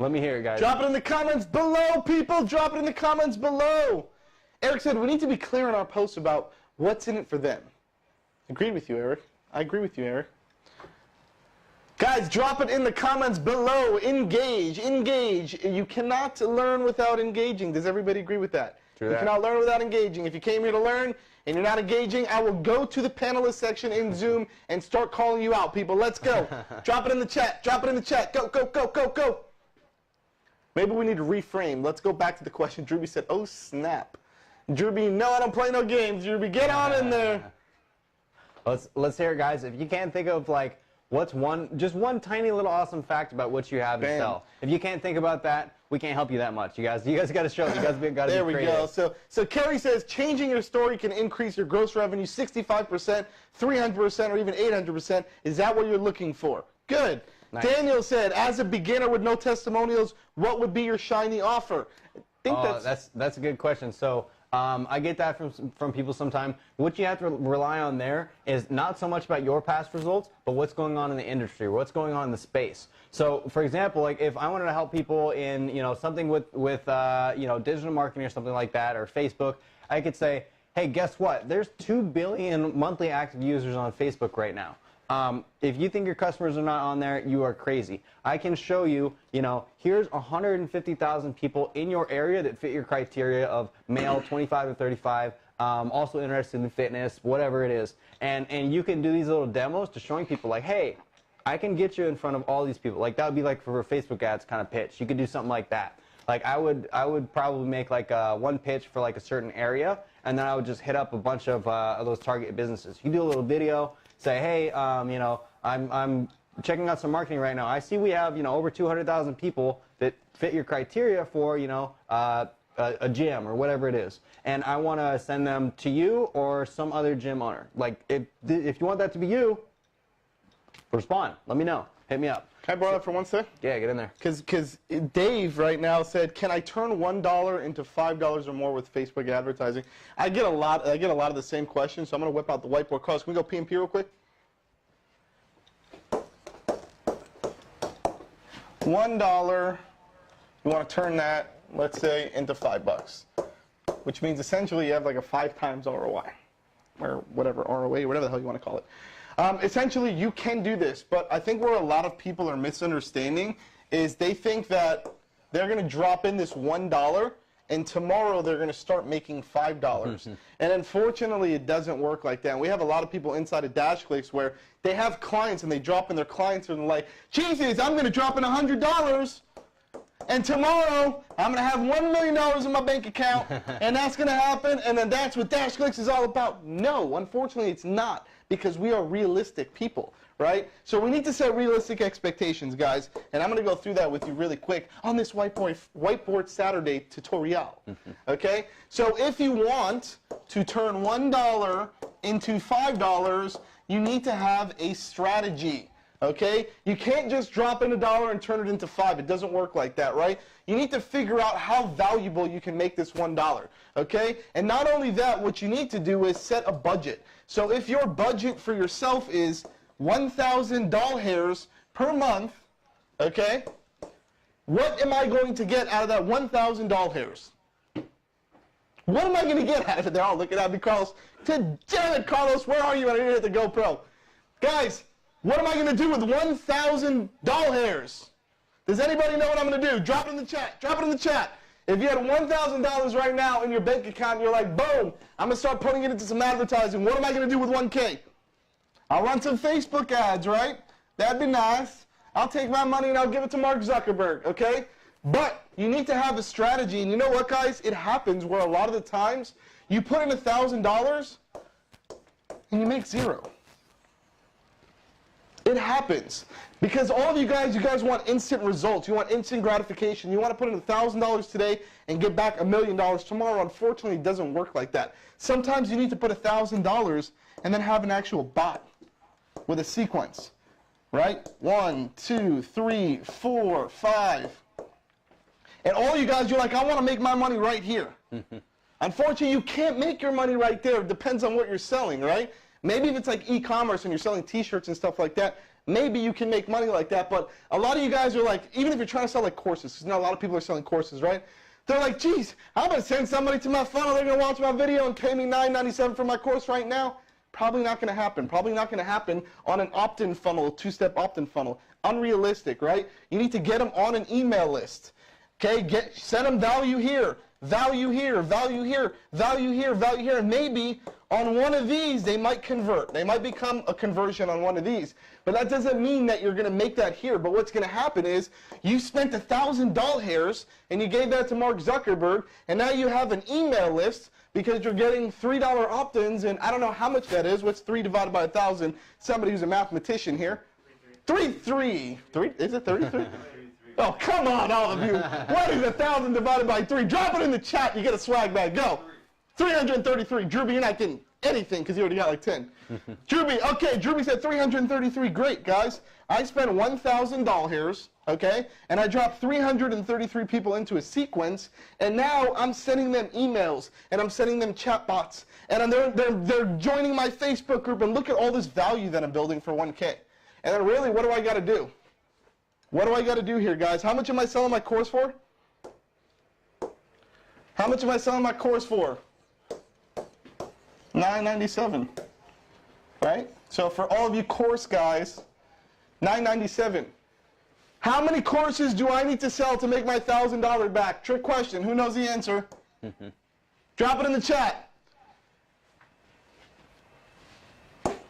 Speaker 1: Let me hear it, guys.
Speaker 2: Drop it in the comments below, people. Drop it in the comments below. Eric said we need to be clear in our posts about what's in it for them. Agreed with you, Eric. I agree with you, Eric. Guys, drop it in the comments below. Engage. You cannot learn without engaging. Does everybody agree with that? You cannot learn without engaging. If you came here to learn and you're not engaging, I will go to the panelist section in Zoom and start calling you out, people. Let's go. Drop it in the chat. Drop it in the chat. Go, go, go, go, go. Maybe we need to reframe. Let's go back to the question. Drewby said, oh, snap. Drewby, no, I don't play no games. Drewby, get on in there.
Speaker 1: Let's hear it, guys. If you can't think of what's just one tiny little awesome fact about what you have to sell. If you can't think about that, we can't help you that much. You guys got to show it. You guys got to be creative.
Speaker 2: There we go. So Kerry says changing your story can increase your gross revenue 65%, 300%, or even 800%. Is that what you're looking for? Good. Nice. Daniel said, as a beginner with no testimonials, what would be your shiny offer? I think
Speaker 1: that's a good question. So I get that from people sometimes. What you have to rely on there is not so much about your past results, but what's going on in the industry, what's going on in the space. So, for example, if I wanted to help people in something with digital marketing or something like that, or Facebook, I could say, hey, guess what? There's 2 billion monthly active users on Facebook right now. If you think your customers are not on there, you are crazy. I can show you, here's 150,000 people in your area that fit your criteria of male, 25 to 35, also interested in fitness, whatever it is. And you can do these little demos to showing people hey, I can get you in front of all these people. That would be for a Facebook ads kind of pitch. You could do something like that. I would probably make one pitch for a certain area, and then I would just hit up a bunch of those target businesses. You do a little video. Say, hey, I'm checking out some marketing right now. I see we have, over 200,000 people that fit your criteria for, a gym or whatever it is. And I want to send them to you or some other gym owner. If you want that to be you, respond. Let me know. Hit me up.
Speaker 2: Can I borrow that for one sec?
Speaker 1: Yeah, get in there.
Speaker 2: Because Dave right now said, can I turn $1 into $5 or more with Facebook advertising? I get a lot of the same questions, so I'm going to whip out the whiteboard. Carlos, can we go P&P real quick? $1, you want to turn that, let's say, into $5, which means essentially you have a 5 times ROI, or whatever, ROA, whatever the hell you want to call it. Essentially, you can do this, but I think where a lot of people are misunderstanding is they think that they're going to drop in this $1 and tomorrow they're going to start making $5. And unfortunately, it doesn't work like that. And we have a lot of people inside of DashClicks where they have clients and they drop in their clients and they're like, Jesus, I'm going to drop in $100 and tomorrow I'm going to have $1 million in my bank account and that's going to happen and then that's what DashClicks is all about. No, unfortunately, it's not. Because we are realistic people, right? So we need to set realistic expectations, guys. And I'm going to go through that with you really quick on this Whiteboard Saturday tutorial, okay? So if you want to turn $1 into $5, you need to have a strategy, okay? You can't just drop in $1 and turn it into $5. It doesn't work like that, right? You need to figure out how valuable you can make this $1, okay? And not only that, what you need to do is set a budget. So if your budget for yourself is 1,000 doll hairs per month, okay, what am I going to get out of that 1,000 doll hairs? What am I going to get out of it? They're all looking at me, Carlos. Damn it, Carlos, where are you? I didn't hit the GoPro. Guys, what am I going to do with 1,000 doll hairs? Does anybody know what I'm going to do? Drop it in the chat. Drop it in the chat. If you had $1,000 right now in your bank account and you're like, boom, I'm going to start putting it into some advertising. What am I going to do with 1K? I'll run some Facebook ads, right? That'd be nice. I'll take my money and I'll give it to Mark Zuckerberg, okay? But you need to have a strategy. And you know what, guys? It happens where a lot of the times you put in $1,000 and you make $0. It happens. Because all of you guys want instant results. You want instant gratification. You want to put in $1,000 today and get back $1 million tomorrow. Unfortunately, it doesn't work like that. Sometimes you need to put $1,000 and then have an actual bot with a sequence. Right? 1, 2, 3, 4, 5. And all you guys, you're like, I want to make my money right here. Unfortunately, you can't make your money right there. It depends on what you're selling, right? Maybe if it's like e-commerce and you're selling t-shirts and stuff like that, maybe you can make money like that. But a lot of you guys are like, even if you're trying to sell like courses, because now a lot of people are selling courses, right? They're like, geez, I'm going to send somebody to my funnel. They're going to watch my video and pay me $9.97 for my course right now. Probably not going to happen. Probably not going to happen on an opt-in funnel, a two-step opt-in funnel. Unrealistic, right? You need to get them on an email list. Okay, send them value here, value here, value here, value here, value here, and maybe on one of these they might convert. They might become a conversion on one of these. But that doesn't mean that you're going to make that here. But what's going to happen is you spent $1,000 and you gave that to Mark Zuckerberg, and now you have an email list because you're getting $3 opt-ins, and I don't know how much that is. What's 3 divided by 1,000? Somebody who's a mathematician here. 3. Is it 33? Oh, come on, all of you. What is 1,000 divided by 3? Drop it in the chat. You get a swag bag. Go. 333. Drewby, you're not getting anything because you already got like 10. Drewby, okay, Drewby said 333. Great, guys. I spent $1,000, okay, and I dropped 333 people into a sequence, and now I'm sending them emails, and I'm sending them chatbots, and they're joining my Facebook group, and look at all this value that I'm building for 1K. And then really, what do I got to do? What do I got to do here, guys? How much am I selling my course for? How much am I selling my course for? $9.97, right? So for all of you course guys, $9.97. How many courses do I need to sell to make my $1,000 back? Trick question. Who knows the answer? Drop it in the chat.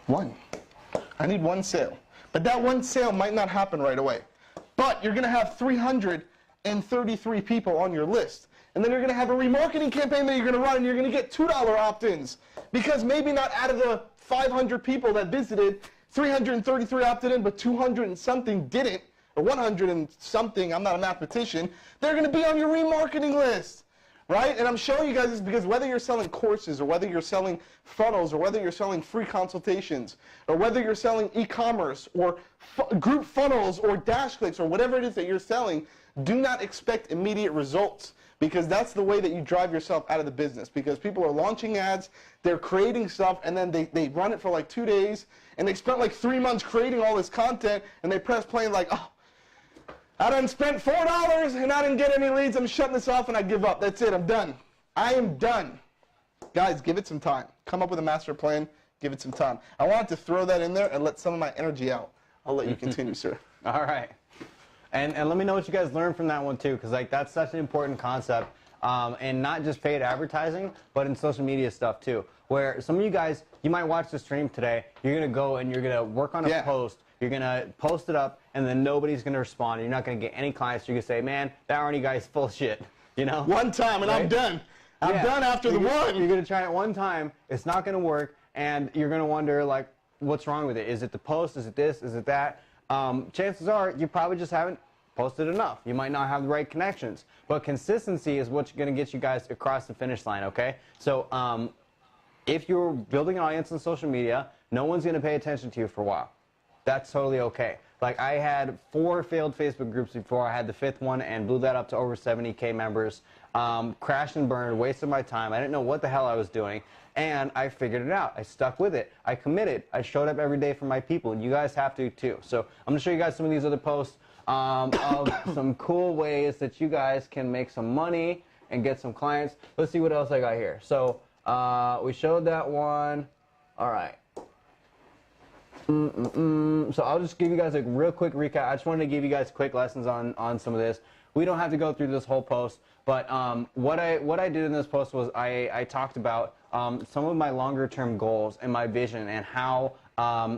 Speaker 2: 1. I need 1 sale. But that 1 sale might not happen right away. But you're going to have 333 people on your list. And then you're going to have a remarketing campaign that you're going to run, and you're going to get $2 opt-ins. Because maybe not out of the 500 people that visited, 333 opted in, but 200 and something didn't, or 100 and something, I'm not a mathematician, they're going to be on your remarketing list. Right? And I'm showing you guys this because whether you're selling courses or whether you're selling funnels or whether you're selling free consultations or whether you're selling e-commerce or group funnels or DashClicks or whatever it is that you're selling, do not expect immediate results because that's the way that you drive yourself out of the business because people are launching ads, they're creating stuff, and then they run it for like 2 days and they spent like 3 months creating all this content and they press play and like, oh, I done spent $4 and I didn't get any leads. I'm shutting this off and I give up. That's it. I'm done. I am done. Guys, give it some time. Come up with a master plan. Give it some time. I wanted to throw that in there and let some of my energy out. I'll let you continue, sir.
Speaker 1: All right. And let me know what you guys learned from that one too, because like that's such an important concept, and not just paid advertising, but in social media stuff too. Where some of you guys, you might watch the stream today. You're gonna go and you're gonna work on a post. You're going to post it up, and then nobody's going to respond. You're not going to get any clients. You're going to say, man, that Arnie guy's full of shit. You know?
Speaker 2: One time, and right? I'm done. I'm done after the one.
Speaker 1: You're going to try it one time. It's not going to work, and you're going to wonder, like, what's wrong with it? Is it the post? Is it this? Is it that? Chances are you probably just haven't posted enough. You might not have the right connections. But consistency is what's going to get you guys across the finish line, okay? So if you're building an audience on social media, no one's going to pay attention to you for a while. That's totally okay. Like I had 4 failed Facebook groups before I had the 5th one and blew that up to over 70K members. Crashed and burned, wasted my time. I didn't know what the hell I was doing. And I figured it out. I stuck with it. I committed. I showed up every day for my people. And you guys have to too. So I'm going to show you guys some of these other posts of some cool ways that you guys can make some money and get some clients. Let's see what else I got here. So we showed that one. All right. So I'll just give you guys a real quick recap. I just wanted to give you guys quick lessons on some of this. We don't have to go through this whole post, but what I did in this post was I talked about some of my longer term goals and my vision and how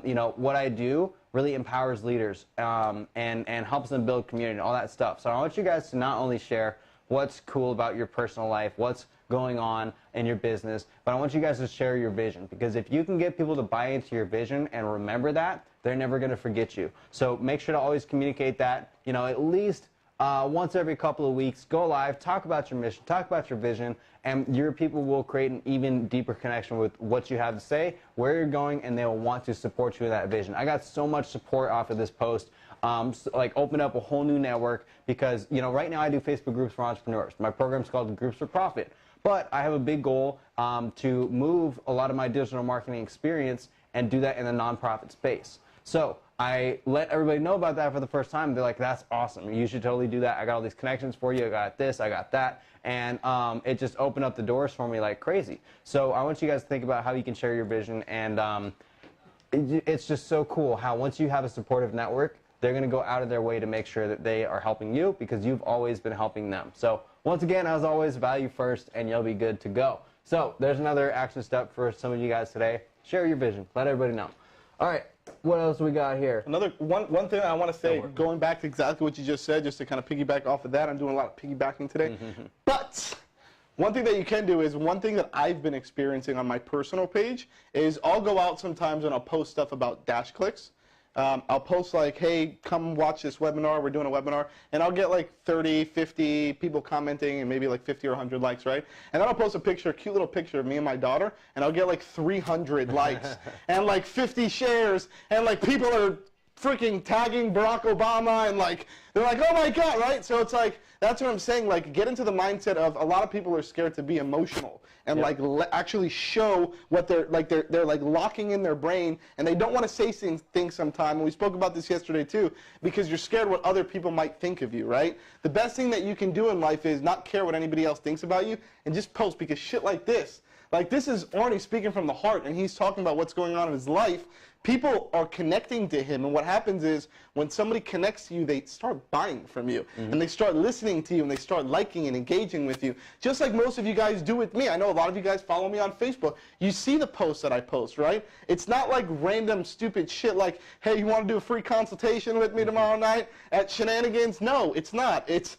Speaker 1: you know what I do really empowers leaders and helps them build community and all that stuff. So I want you guys to not only share what's cool about your personal life, what's going on in your business, but I want you guys to share your vision, because if you can get people to buy into your vision and remember that, they're never going to forget you. So make sure to always communicate that, you know, at least once every couple of weeks. Go live, talk about your mission, talk about your vision, and your people will create an even deeper connection with what you have to say, where you're going, and they will want to support you in that vision. I got so much support off of this post. Like open up a whole new network, because, you know, right now I do Facebook groups for entrepreneurs. My program's called Groups for Profit. But I have a big goal to move a lot of my digital marketing experience and do that in the nonprofit space. So I let everybody know about that for the first time. They're like, that's awesome. You should totally do that. I got all these connections for you. I got this, I got that. And it just opened up the doors for me like crazy. So I want you guys to think about how you can share your vision. And it's just so cool how once you have a supportive network, they're going to go out of their way to make sure that they are helping you, because you've always been helping them. So once again, as always, value first, and you'll be good to go. So there's another action step for some of you guys today. Share your vision. Let everybody know. All right. What else we got here?
Speaker 2: Another one thing I want to say, going back to exactly what you just said, just to kind of piggyback off of that. I'm doing a lot of piggybacking today. But one thing that you can do is, one thing that I've been experiencing on my personal page is I'll go out sometimes and I'll post stuff about DashClicks. I'll post like, hey, come watch this webinar. We're doing a webinar. And I'll get like 30, 50 people commenting and maybe like 50 or 100 likes, right? And then I'll post a picture, a cute little picture of me and my daughter, and I'll get like 300 likes and like 50 shares, and like people are freaking tagging Barack Obama, and like they're like, oh my God, right? So it's like, that's what I'm saying. Like, get into the mindset of, a lot of people are scared to be emotional and like actually show what they're like locking in their brain, and they don't want to say things sometimes. And we spoke about this yesterday too, because you're scared what other people might think of you, right? The best thing that you can do in life is not care what anybody else thinks about you, and just post, because shit like this is Arnie speaking from the heart, and he's talking about what's going on in his life. People are connecting to him, and what happens is, when somebody connects to you, they start buying from you, and they start listening to you, and they start liking and engaging with you, just like most of you guys do with me. I know a lot of you guys follow me on Facebook. You see the posts that I post, right? It's not like random stupid shit like, hey, you want to do a free consultation with me tomorrow night at Shenanigans? No, it's not. It's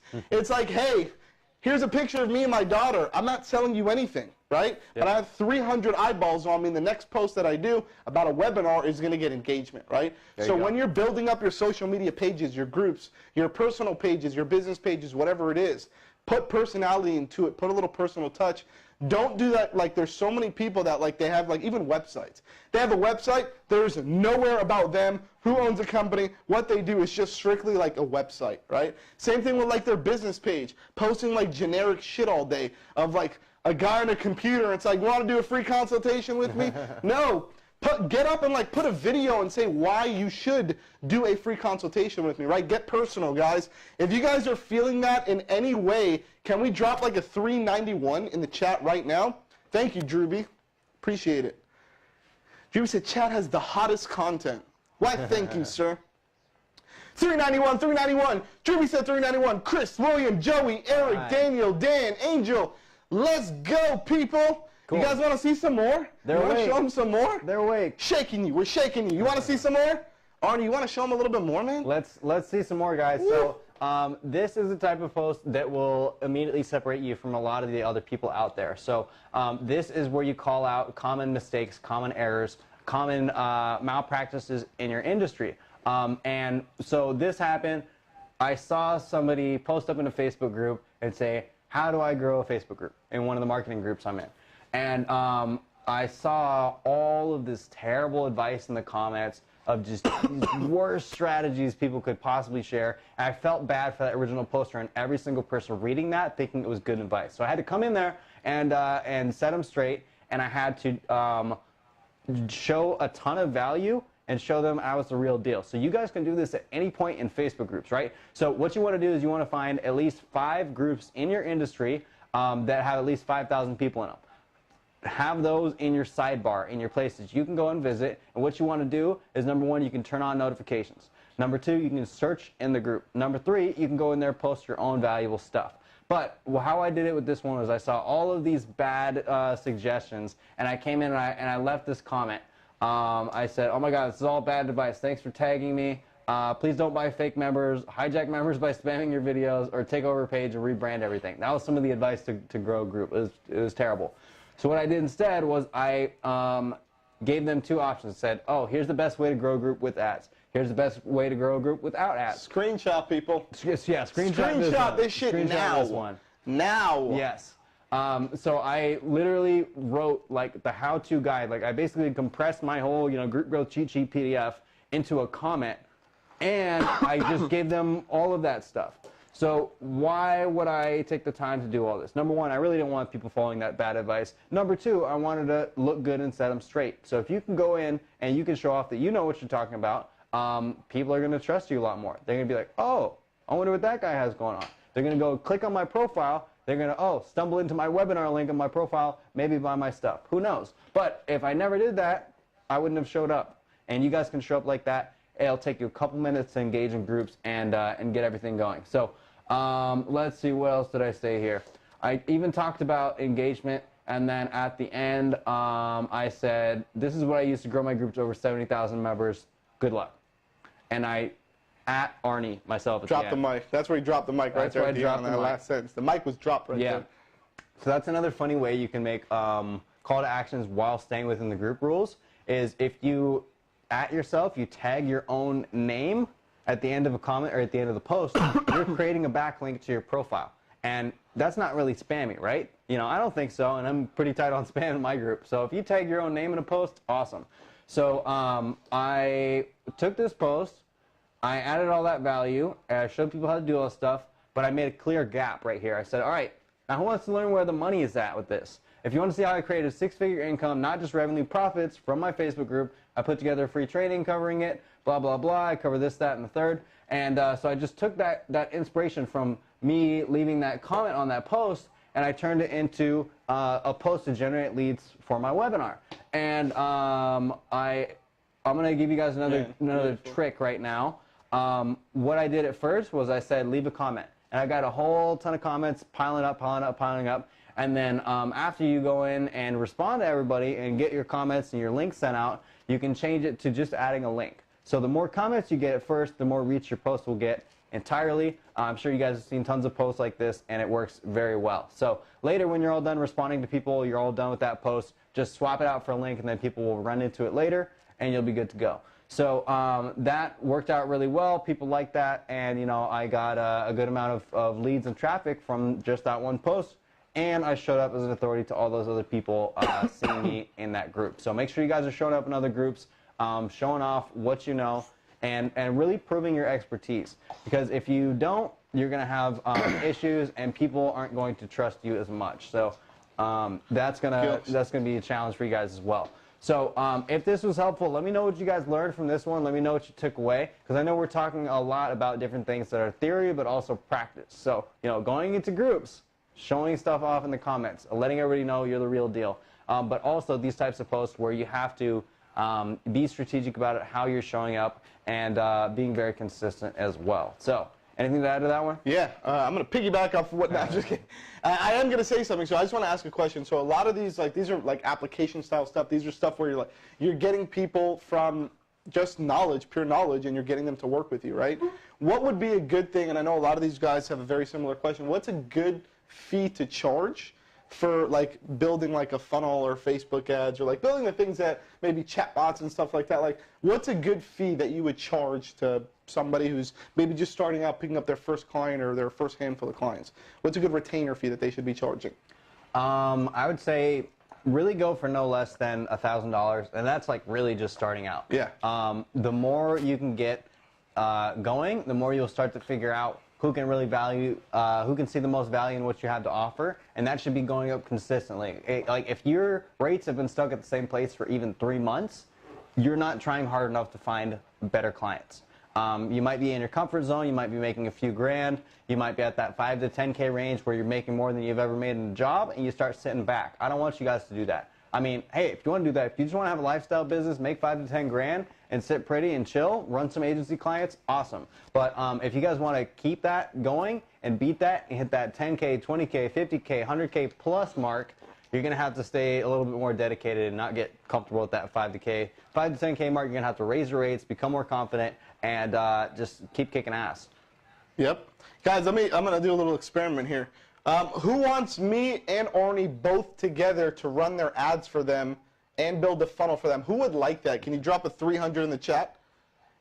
Speaker 2: like, hey, here's a picture of me and my daughter. I'm not selling you anything, right? But I have 300 eyeballs on me, and the next post that I do about a webinar is going to get engagement, right? So when you're building up your social media pages, your groups, your personal pages, your business pages, whatever it is, put personality into it. Put a little personal touch. Don't do that. Like, there's so many people that, like, they have, like, even websites. They have a website. There's nowhere about them, who owns a company. What they do is just strictly like a website, right? Same thing with, like, their business page. Posting, like, generic shit all day of, like, a guy on a computer. And it's like, want to do a free consultation with me? No. Get up and, like, put a video and say why you should do a free consultation with me, right? Get personal, guys. If you guys are feeling that in any way, can we drop like a 391 in the chat right now? Thank you, Drewby. Appreciate it. Drewby said chat has the hottest content. Why, thank you, sir. 391, 391. Drewby said 391. Chris, William, Joey, Eric, Daniel, Dan, Angel. Let's go, people. Cool. You guys want to see some more? You want to show them some more?
Speaker 1: They're awake.
Speaker 2: Shaking you. We're shaking you. You want to see some more? Arnie, you want to show them a little bit more, man?
Speaker 1: Let's see some more, guys. Woo. So this is the type of post that will immediately separate you from a lot of the other people out there. So this is where you call out common mistakes, common errors, common malpractices in your industry. And so this happened. I saw somebody post up in a Facebook group and say, how do I grow a Facebook group, in one of the marketing groups I'm in? And I saw all of this terrible advice in the comments of just worst strategies people could possibly share. And I felt bad for that original poster and every single person reading that thinking it was good advice. So I had to come in there and set them straight, and I had to show a ton of value and show them I was the real deal. So you guys can do this at any point in Facebook groups, right? So what you want to do is you want to find at least 5 groups in your industry that have at least 5,000 people in them. Have those in your sidebar, in your places you can go and visit. And what you want to do is, number 1, you can turn on notifications. Number 2, you can search in the group. Number 3, you can go in there and post your own valuable stuff. But how I did it with this one was I saw all of these bad suggestions, and I came in and I left this comment. I said, oh my God, this is all bad advice. Thanks for tagging me. Please don't buy fake members, hijack members by spamming your videos, or take over a page and rebrand everything. That was some of the advice to grow a group. It was terrible. So what I did instead was I gave them 2 options. Said, oh, here's the best way to grow a group with ads. Here's the best way to grow a group without ads.
Speaker 2: Screenshot, people.
Speaker 1: Yeah, screenshot
Speaker 2: this shit now.
Speaker 1: This one.
Speaker 2: Now.
Speaker 1: Yes. So I literally wrote like the how-to guide. Like I basically compressed my whole, group growth cheat sheet PDF into a comment, and I just gave them all of that stuff. So why would I take the time to do all this? Number 1, I really didn't want people following that bad advice. Number 2, I wanted to look good and set them straight. So if you can go in and you can show off that you know what you're talking about, people are going to trust you a lot more. They're going to be like, oh, I wonder what that guy has going on. They're going to go click on my profile. They're going to, stumble into my webinar link on my profile, maybe buy my stuff. Who knows? But if I never did that, I wouldn't have showed up. And you guys can show up like that. It'll take you a couple minutes to engage in groups and get everything going. So let's see, what else did I say here? I even talked about engagement, and then at the end, I said, this is what I used to grow my group to over 70,000 members. Good luck. And I at Arnie myself at
Speaker 2: Drop
Speaker 1: the
Speaker 2: mic. That's where he dropped the mic right there at the end on that last sentence. The mic was dropped right there.
Speaker 1: So that's another funny way you can make call to actions while staying within the group rules, is if you at yourself, you tag your own name at the end of a comment or at the end of the post, you're creating a backlink to your profile. And that's not really spammy, right? I don't think so, and I'm pretty tight on spam in my group. So if you tag your own name in a post, awesome. So I took this post, I added all that value, and I showed people how to do all this stuff, but I made a clear gap right here. I said, all right, now who wants to learn where the money is at with this? If you want to see how I created 6-figure income, not just revenue, profits from my Facebook group, I put together a free training covering it, blah, blah, blah. I cover this, that, and the third. And so I just took that inspiration from me leaving that comment on that post, and I turned it into a post to generate leads for my webinar. And I'm going to give you guys another trick right now. What I did at first was I said, leave a comment. And I got a whole ton of comments piling up. And then after you go in and respond to everybody and get your comments and your links sent out, you can change it to just adding a link. So the more comments you get at first, the more reach your post will get entirely. I'm sure you guys have seen tons of posts like this, and it works very well. So later when you're all done responding to people, you're all done with that post, just swap it out for a link, and then people will run into it later, and you'll be good to go. So that worked out really well. People like that, and I got a good amount of leads and traffic from just that one post, and I showed up as an authority to all those other people seeing me in that group. So make sure you guys are showing up in other groups, showing off what you know, and really proving your expertise. Because if you don't, you're going to have issues, and people aren't going to trust you as much. So that's gonna be a challenge for you guys as well. So if this was helpful, let me know what you guys learned from this one. Let me know what you took away, because I know we're talking a lot about different things that are theory but also practice. So going into groups, showing stuff off in the comments, letting everybody know you're the real deal. But also these types of posts where you have to be strategic about it, how you're showing up, and being very consistent as well. So anything to add to that one?
Speaker 2: Yeah, I'm going to piggyback off of what I'm just kidding. I am going to say something, so I just want to ask a question. So a lot of these, these are application style stuff. These are stuff where you're getting people from just knowledge, pure knowledge, and you're getting them to work with you, right? What would be a good thing, and I know a lot of these guys have a very similar question, what's a good fee to charge for building a funnel or Facebook ads, or building the things that maybe chatbots and stuff like that? What's a good fee that you would charge to somebody who's maybe just starting out, picking up their first client or their first handful of clients? What's a good retainer fee that they should be charging?
Speaker 1: I would say really go for no less than $1,000, and that's really just starting out.
Speaker 2: Yeah.
Speaker 1: The more you can get going, the more you'll start to figure out who can really who can see the most value in what you have to offer, and that should be going up consistently. If your rates have been stuck at the same place for even 3 months, you're not trying hard enough to find better clients. You might be in your comfort zone, you might be making a few grand, you might be at that 5 to 10K range where you're making more than you've ever made in a job, and you start sitting back. I don't want you guys to do that. I mean, hey, if you want to do that, if you just want to have a lifestyle business, make 5 to 10 grand and sit pretty and chill, run some agency clients, awesome. But if you guys want to keep that going and beat that and hit that 10K, 20K, 50K, 100K plus mark, you're going to have to stay a little bit more dedicated and not get comfortable with that 5 to 10K mark. You're going to have to raise your rates, become more confident, and just keep kicking ass.
Speaker 2: Yep. Guys, I'm going to do a little experiment here. Who wants me and Arnie both together to run their ads for them and build a funnel for them? Who would like that? Can you drop a 300 in the chat?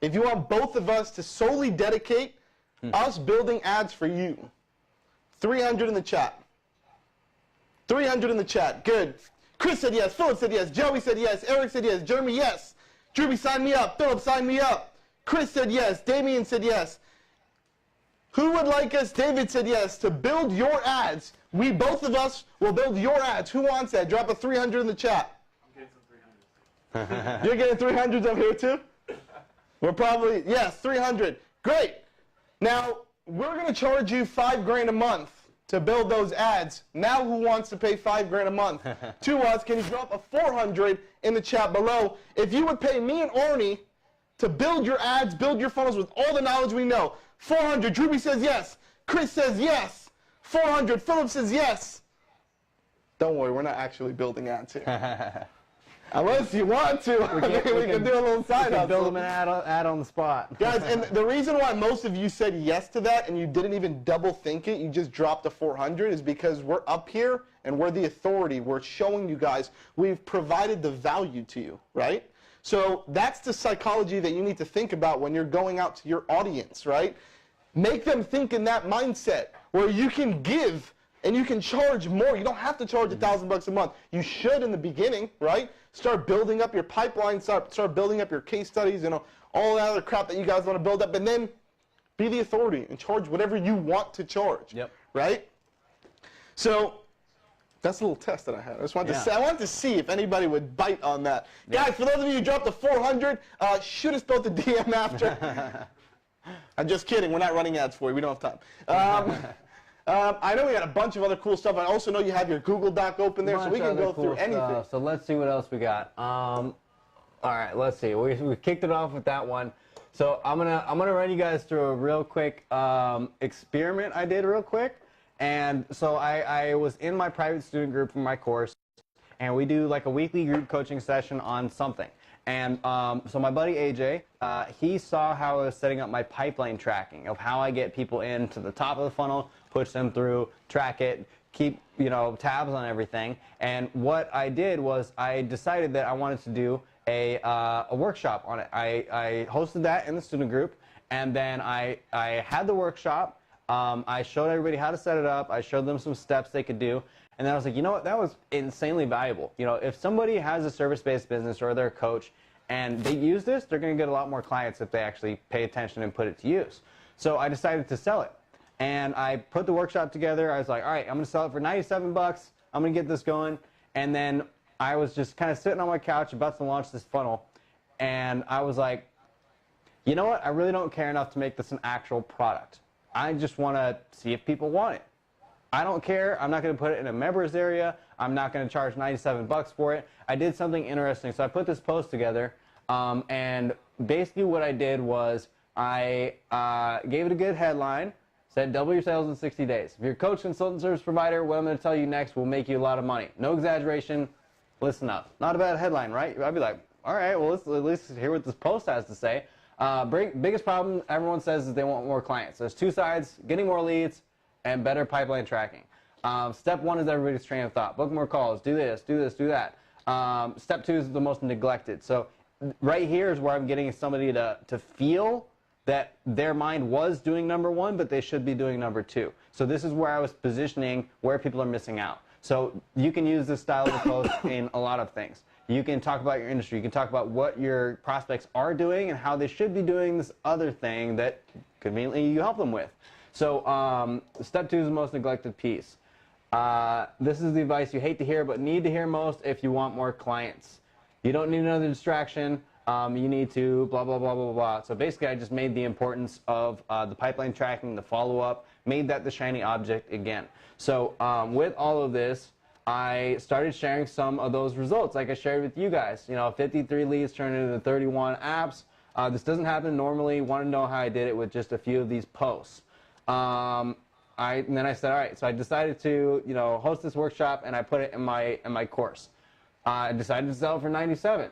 Speaker 2: If you want both of us to solely dedicate us building ads for you. 300 in the chat. 300 in the chat. Good. Chris said yes. Philip said yes. Joey said yes. Eric said yes. Jeremy, yes. Drewby, sign me up. Philip, sign me up. Chris said yes. Damien said yes. Who would like us? David said yes. To build your ads. We, both of us, will build your ads. Who wants that? Drop a 300 in the chat.
Speaker 3: I'm getting some 300s.
Speaker 2: You're getting 300s up here too? We're probably, yes, 300. Great. Now, we're going to charge you $5,000 a month to build those ads. Now who wants to pay $5,000 a month to us? Can you drop a 400 in the chat below? If you would pay me and Arnie to build your ads, build your funnels with all the knowledge we know. 400. Drewby says yes. Chris says yes. 400. Philip says yes. Don't worry, we're not actually building ads here. Unless you want to, we can do a little side hustle.
Speaker 1: Build them an ad on the spot.
Speaker 2: Guys, and the reason why most of you said yes to that and you didn't even double think it, you just dropped a 400, is because we're up here and we're the authority. We're showing you guys we've provided the value to you, right? So that's the psychology that you need to think about when you're going out to your audience, right? Make them think in that mindset where you can give and you can charge more. You don't have to charge $1,000 a month. You should in the beginning, right? Start building up your pipeline, start building up your case studies, all that other crap that you guys want to build up, and then be the authority and charge whatever you want to charge, right? So that's a little test that I had. I just wanted to say, I wanted to see if anybody would bite on that. Guys, for those of you who dropped the 400, shoot us both a DM after. I'm just kidding. We're not running ads for you. We don't have time. I know we got a bunch of other cool stuff. I also know you have your Google Doc open there, so we can go through anything.
Speaker 1: So let's see what else we got. All right, let's see. We kicked it off with that one. So I'm gonna run you guys through a real quick experiment I did real quick. And so I was in my private student group for my course, and we do like a weekly group coaching session on something. And so my buddy AJ, he saw how I was setting up my pipeline tracking of how I get people into the top of the funnel, push them through, track it, keep tabs on everything. And what I did was I decided that I wanted to do a workshop on it. I hosted that in the student group, and then I had the workshop. I showed everybody how to set it up. I showed them some steps they could do. And then I was like, you know what, that was insanely valuable. If somebody has a service-based business or they're a coach and they use this, they're going to get a lot more clients if they actually pay attention and put it to use. So I decided to sell it. And I put the workshop together. I was like, all right, I'm going to sell it for $97. I'm going to get this going. And then I was just kind of sitting on my couch about to launch this funnel. And I was like, you know what, I really don't care enough to make this an actual product. I just want to see if people want it. I don't care. I'm not going to put it in a members area. I'm not going to charge $97 for it. I did something interesting. So I put this post together, and basically what I did was I gave it a good headline, said double your sales in 60 days. If you're a coach, consultant, service provider, what I'm going to tell you next will make you a lot of money. No exaggeration. Listen up. Not a bad headline, right? I'd be like, all right, well, let's at least hear what this post has to say. Biggest problem everyone says is they want more clients. There's two sides: getting more leads and better pipeline tracking. Step one is everybody's train of thought. Book more calls, do this, do that. Step two is the most neglected. So right here is where I'm getting somebody to feel that their mind was doing number one, but they should be doing number two. So this is where I was positioning where people are missing out. So you can use this style of post in a lot of things. You can talk about your industry. You can talk about what your prospects are doing and how they should be doing this other thing that conveniently you help them with. So step two is the most neglected piece. This is the advice you hate to hear but need to hear most if you want more clients. You don't need another distraction. You need to blah, blah, blah, blah, blah. So basically I just made the importance of the pipeline tracking, the follow-up, made that the shiny object again. So with all of this, I started sharing some of those results like I shared with you guys. 53 leads turned into 31 apps. This doesn't happen normally. Want to know how I did it with just a few of these posts. and then I said, all right. So I decided to, host this workshop, and I put it in my course. I decided to sell it for $97.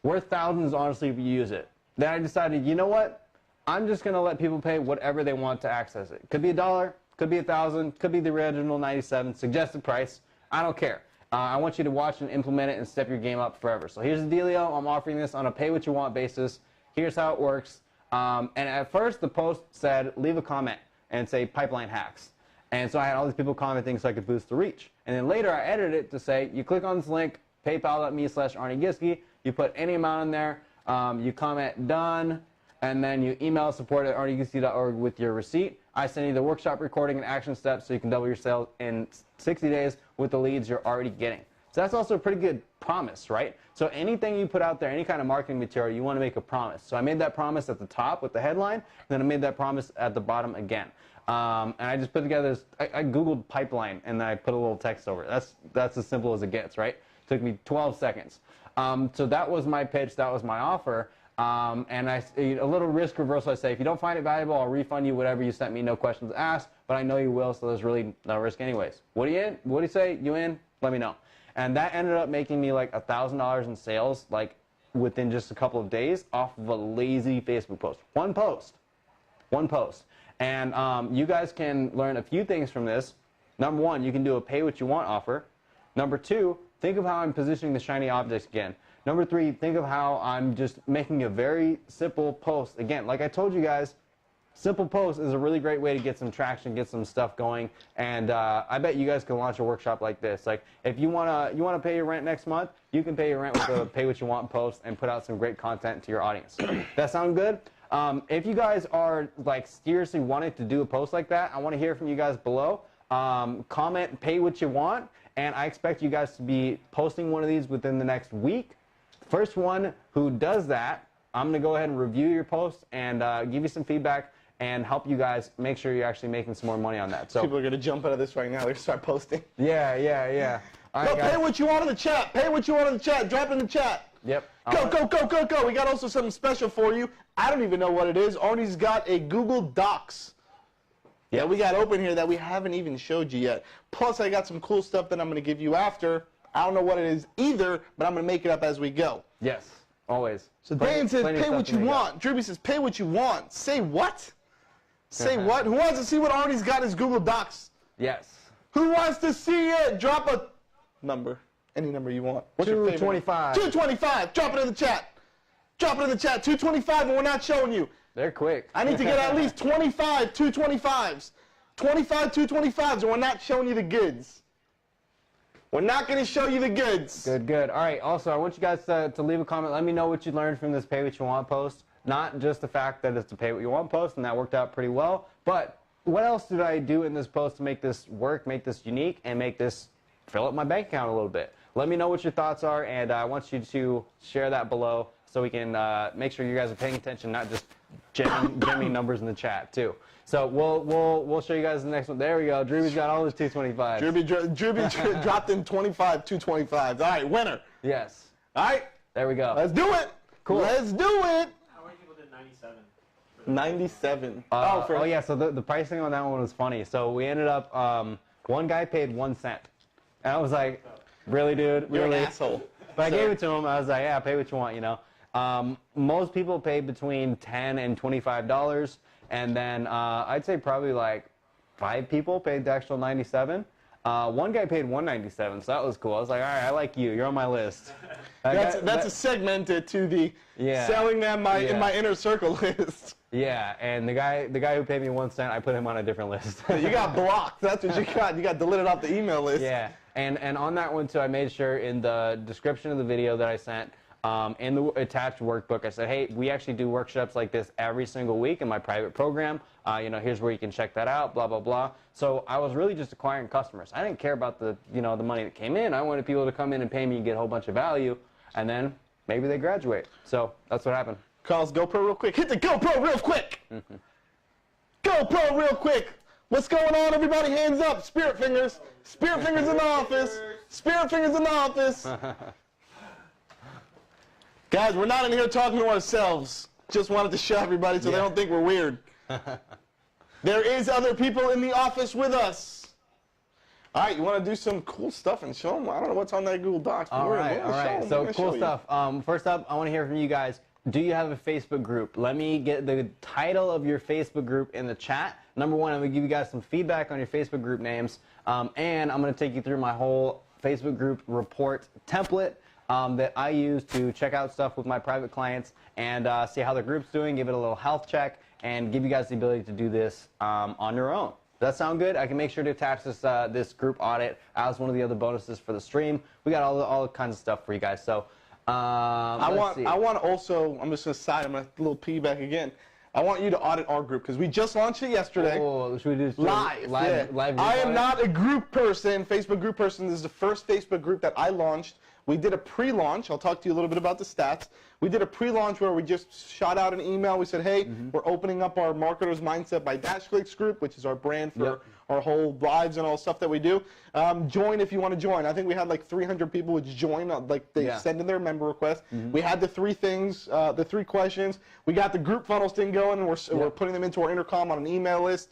Speaker 1: Worth thousands, honestly, if you use it. Then I decided, you know what? I'm just going to let people pay whatever they want to access it. Could be $1, could be $1,000, could be the original 97, suggested price. I don't care. I want you to watch and implement it and step your game up forever. So here's the dealio. I'm offering this on a pay-what-you-want basis. Here's how it works. And at first, the post said, leave a comment and say pipeline hacks. And so I had all these people commenting so I could boost the reach. And then later, I edited it to say, you click on this link, paypal.me/Arnie Giske. You put any amount in there. You comment done. And then you email support@arniegiske.org with your receipt. I send you the workshop recording and action steps so you can double your sales in 60 days with the leads you're already getting. So that's also a pretty good promise, right? So anything you put out there, any kind of marketing material, you want to make a promise. So I made that promise at the top with the headline, and then I made that promise at the bottom again. And I just put together this, I Googled pipeline, and then I put a little text over it. That's as simple as it gets, right? It took me 12 seconds. So that was my pitch, that was my offer. And a little risk reversal, I say, if you don't find it valuable, I'll refund you whatever you sent me, no questions asked, but I know you will, so there's really no risk anyways. What are you in? What do you say? You in? Let me know. And that ended up making me like $1,000 in sales, like within just a couple of days off of a lazy Facebook post. One post. And you guys can learn a few things from this. Number one, you can do a pay what you want offer. Number two, think of how I'm positioning the shiny objects again. Number three, think of how I'm just making a very simple post. Again, like I told you guys, simple post is a really great way to get some traction, get some stuff going. And I bet you guys can launch a workshop like this. Like if you wanna pay your rent next month, you can pay your rent with a pay what you want post and put out some great content to your audience. That sound good? If you guys are like seriously wanting to do a post like that, I want to hear from you guys below. Comment, pay what you want, and I expect you guys to be posting one of these within the next week. First one who does that, I'm going to go ahead and review your post and give you some feedback and help you guys make sure you're actually making some more money on that. So
Speaker 2: people are going to jump out of this right now. They're going to start posting.
Speaker 1: Yeah. All right,
Speaker 2: pay what you want in the chat. Pay what you want in the chat. Drop it in the chat.
Speaker 1: Yep.
Speaker 2: Go. We got also something special for you. I don't even know what it is. Arnie's got a Google Docs that we got open here that we haven't even showed you yet. Plus, I got some cool stuff that I'm going to give you after. I don't know what it is either, but I'm going to make it up as we go.
Speaker 1: Yes, always.
Speaker 2: So Dan says, pay what you want. Dribby says, pay what you want. Say what? Say what? Who wants to see what Arnie's got in his Google Docs?
Speaker 1: Yes.
Speaker 2: Who wants to see it? Drop a number. Any number you want. What's your favorite?
Speaker 1: 225.
Speaker 2: 225. Drop it in the chat. Drop it in the chat. 225, and we're not showing you.
Speaker 1: They're quick.
Speaker 2: I need to get at least 25 225s. 25 225s, and we're not showing you the goods. We're not going to show you the goods.
Speaker 1: Good. All right, also, I want you guys to leave a comment. Let me know what you learned from this Pay What You Want post. Not just the fact that it's a Pay What You Want post, and that worked out pretty well, but what else did I do in this post to make this work, make this unique, and make this fill up my bank account a little bit? Let me know what your thoughts are, and I want you to share that below so we can make sure you guys are paying attention, not just jamming numbers in the chat, too. So we'll show you guys the next one. There we go. Drewby's got all his 225s.
Speaker 2: Drewby dropped in 25 225s. All right, winner.
Speaker 1: Yes.
Speaker 2: All right.
Speaker 1: There we go.
Speaker 2: Let's do it.
Speaker 1: Cool.
Speaker 2: Let's do it.
Speaker 4: How many people did 97?
Speaker 2: 97.
Speaker 1: Oh, yeah, so the pricing on that one was funny. So we ended up, one guy paid 1 cent. And I was like, really, dude?
Speaker 2: You're
Speaker 1: Really?
Speaker 2: an asshole.
Speaker 1: But I gave it to him. I was like, yeah, pay what you want, you know. Most people pay between $10 and $25. And then I'd say probably like 5 people paid the actual 97. One guy paid $197, so that was cool. I was like, all right, I like you. You're on my list.
Speaker 2: That's a segmented to the selling them in my inner circle list.
Speaker 1: Yeah, and the guy who paid me 1 cent, I put him on a different list.
Speaker 2: You got blocked. That's what you got. You got deleted off the email list.
Speaker 1: Yeah, and on that one too, I made sure in the description of the video that I sent, in the attached workbook, I said, hey, we actually do workshops like this every single week in my private program. You know, here's where you can check that out, blah, blah, blah. So I was really just acquiring customers. I didn't care about the money that came in. I wanted people to come in and pay me and get a whole bunch of value, and then maybe they graduate. So that's what happened.
Speaker 2: Carl's GoPro real quick. Hit the GoPro real quick. GoPro real quick. What's going on, everybody? Hands up. Spirit fingers. Spirit fingers in the office. Spirit fingers in the office. Guys, we're not in here talking to ourselves. Just wanted to show everybody so they don't think we're weird. There is other people in the office with us. All right, you want to do some cool stuff and show them? I don't know what's on that Google Docs.
Speaker 1: All right. So cool stuff. First up, I want to hear from you guys. Do you have a Facebook group? Let me get the title of your Facebook group in the chat. Number one, I'm going to give you guys some feedback on your Facebook group names, and I'm going to take you through my whole Facebook group report template that I use to check out stuff with my private clients and see how the group's doing, give it a little health check, and give you guys the ability to do this on your own. Does that sound good? I can make sure to attach this this group audit as one of the other bonuses for the stream. We got all kinds of stuff for you guys. So
Speaker 2: I want also, I'm just going to side, I'm going to a little piggyback again. I want you to audit our group because we just launched it yesterday.
Speaker 1: Oh, should we do
Speaker 2: live?
Speaker 1: Yeah. Live
Speaker 2: I am
Speaker 1: audit?
Speaker 2: not a group person, Facebook group person. This is the first Facebook group that I launched. We did a pre-launch. I'll talk to you a little bit about the stats. We did a pre-launch where we just shot out an email. We said, hey, we're opening up our Marketer's Mindset by DashClicks group, which is our brand for our whole lives and all stuff that we do. Join if you want to join. I think we had like 300 people which joined. Like they send in their member request. We had the three things, the three questions. We got the group funnels thing going, and we're putting them into our intercom on an email list.